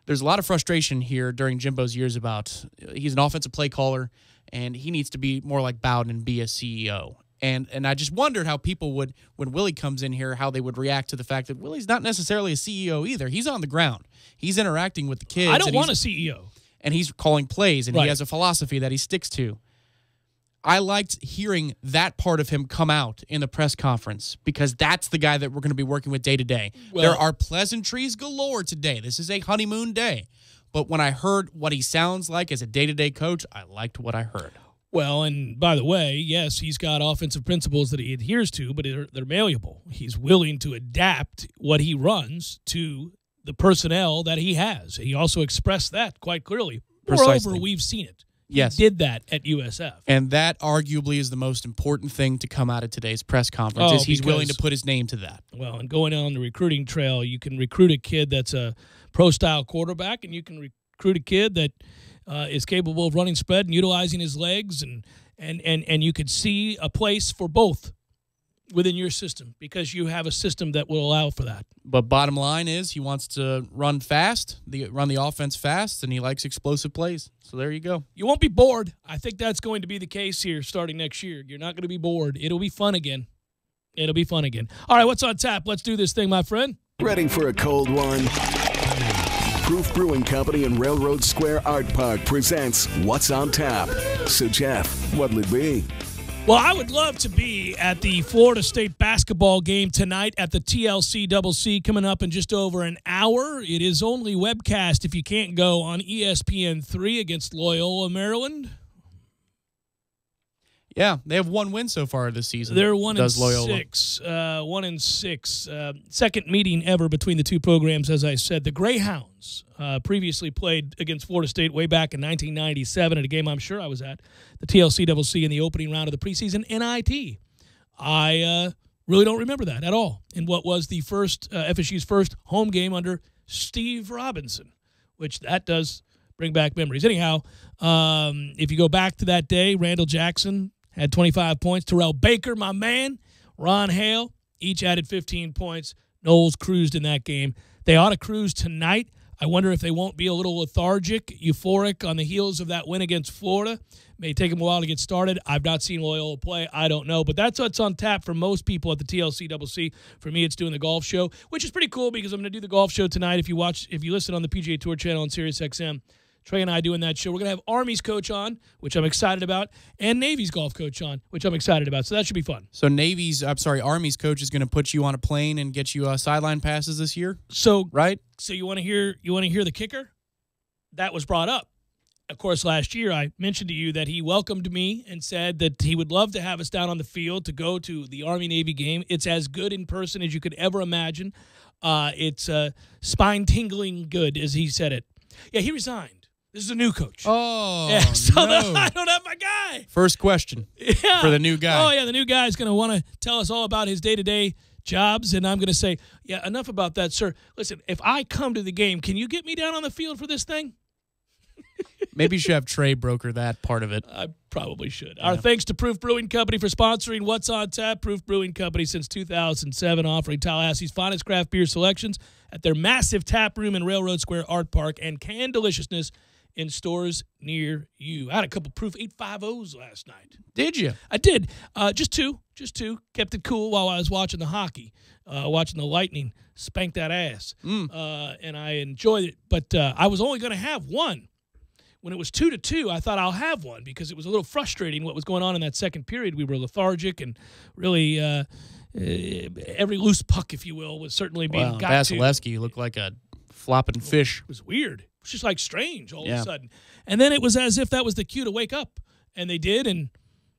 there's a lot of frustration here during Jimbo's years about he's an offensive play caller, and he needs to be more like Bowden and be a CEO. And I just wondered how people would, when Willie comes in here, how they would react to the fact that Willie's not necessarily a CEO either. He's on the ground. He's interacting with the kids. I don't want a CEO. And he's calling plays, and right. He has a philosophy that he sticks to. I liked hearing that part of him come out in the press conference, because that's the guy that we're going to be working with day to day. There are pleasantries galore today. This is a honeymoon day. But when I heard what he sounds like as a day-to-day coach, I liked what I heard. Well, and by the way, yes, he's got offensive principles that he adheres to, but they're malleable. He's willing to adapt what he runs to the personnel that he has. He also expressed that quite clearly. Precisely. Moreover, we've seen it. Yes. He did that at USF. And that arguably is the most important thing to come out of today's press conference, is he's willing to put his name to that. Well, and going on the recruiting trail, you can recruit a kid that's a pro-style quarterback, and you can recruit a kid that is capable of running spread and utilizing his legs, and you could see a place for both within your system, because you have a system that will allow for that. But bottom line is he wants to run fast, run the offense fast, and he likes explosive plays. So there you go. You won't be bored. I think that's going to be the case here starting next year. You're not going to be bored. It'll be fun again. It'll be fun again. All right, what's on tap? Let's do this thing, my friend. Ready for a cold one? Proof Brewing Company in Railroad Square Art Park presents What's on Tap. So, Jeff, what'll it be? Well, I would love to be at the Florida State basketball game tonight at the TLC coming up in just over an hour. It is only webcast if you can't go on ESPN3 against Loyola, Maryland. Yeah, they have one win so far this season. They're 1-6. 1-6. Second meeting ever between the two programs, as I said. The Greyhounds previously played against Florida State way back in 1997 at a game I'm sure I was at, the TLC in the opening round of the preseason NIT. I really don't remember that at all in what was the first FSU's first home game under Steve Robinson, which that does bring back memories. Anyhow, if you go back to that day, Randall Jackson had 25 points. Terrell Baker, my man, Ron Hale, each added 15 points. Knowles cruised in that game. They ought to cruise tonight. I wonder if they won't be a little lethargic, euphoric on the heels of that win against Florida. May take them a while to get started. I've not seen Loyola play. I don't know. But that's what's on tap for most people at the TLC. For me, it's doing the golf show, which is pretty cool because I'm going to do the golf show tonight. If you listen on the PGA Tour channel on SiriusXM, Trey and I doing that show. We're going to have Army's coach on, which I'm excited about, and Navy's golf coach on, which I'm excited about. So that should be fun. So Army's coach is going to put you on a plane and get you sideline passes this year? So right? So you want to hear the kicker? That was brought up. Of course, last year I mentioned to you that he welcomed me and said that he would love to have us down on the field to go to the Army-Navy game. It's as good in person as you could ever imagine. It's spine-tingling good, as he said it. Yeah, he resigned. This is a new coach. Oh, yeah, so no. I don't have my guy. First question for the new guy. Oh, yeah, the new guy is going to want to tell us all about his day-to-day jobs, and I'm going to say, yeah, enough about that, sir. Listen, if I come to the game, can you get me down on the field for this thing? Maybe you should have Trey broker that part of it. I probably should. Our thanks to Proof Brewing Company for sponsoring What's on Tap. Proof Brewing Company since 2007, offering Tallahassee's finest craft beer selections at their massive tap room in Railroad Square Art Park and canned deliciousness in stores near you. I had a couple Proof 850s last night. Did you? I did. Just two. Kept it cool while I was watching the hockey, watching the Lightning spank that ass. And I enjoyed it. But I was only going to have one. When it was 2-2, I thought I'll have one because it was a little frustrating what was going on in that second period. We were lethargic and really every loose puck, if you will, was certainly being got to. Vasilevsky looked like a flopping fish. It was weird. It was just like strange all of a sudden. And then it was as if that was the cue to wake up. And they did, and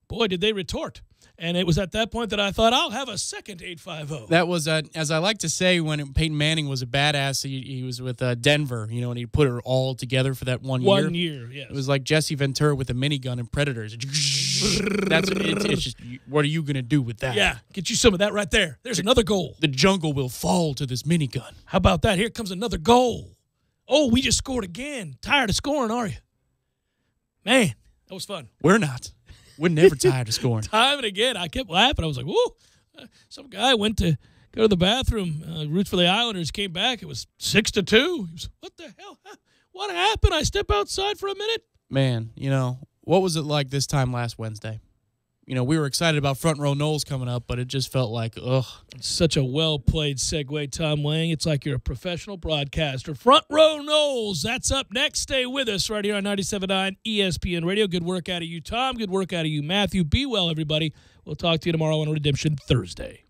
boy, did they retort. And it was at that point that I thought, I'll have a second 850. That was, as I like to say, when Peyton Manning was a badass, he was with Denver, and he put it all together for that 1 year. 1 year, yes. It was like Jesse Ventura with a minigun and Predators. It's just, what are you going to do with that? Yeah, get you some of that right there. There's another goal. The jungle will fall to this minigun. How about that? Here comes another goal. Oh, we just scored again. Tired of scoring, are you? Man, that was fun. We're not. We're never tired of scoring. Time and again, I kept laughing. I was like, whoa. Some guy went to go to the bathroom, roots for the Islanders, came back. It was 6-2. He was, what the hell? What happened? I step outside for a minute? Man, what was it like this time last Wednesday? We were excited about Front Row Knowles coming up, but it just felt like, ugh. Such a well-played segue, Tom Wang. It's like you're a professional broadcaster. Front Row Knowles, that's up next. Stay with us right here on 97.9 ESPN Radio. Good work out of you, Tom. Good work out of you, Matthew. Be well, everybody. We'll talk to you tomorrow on Redemption Thursday.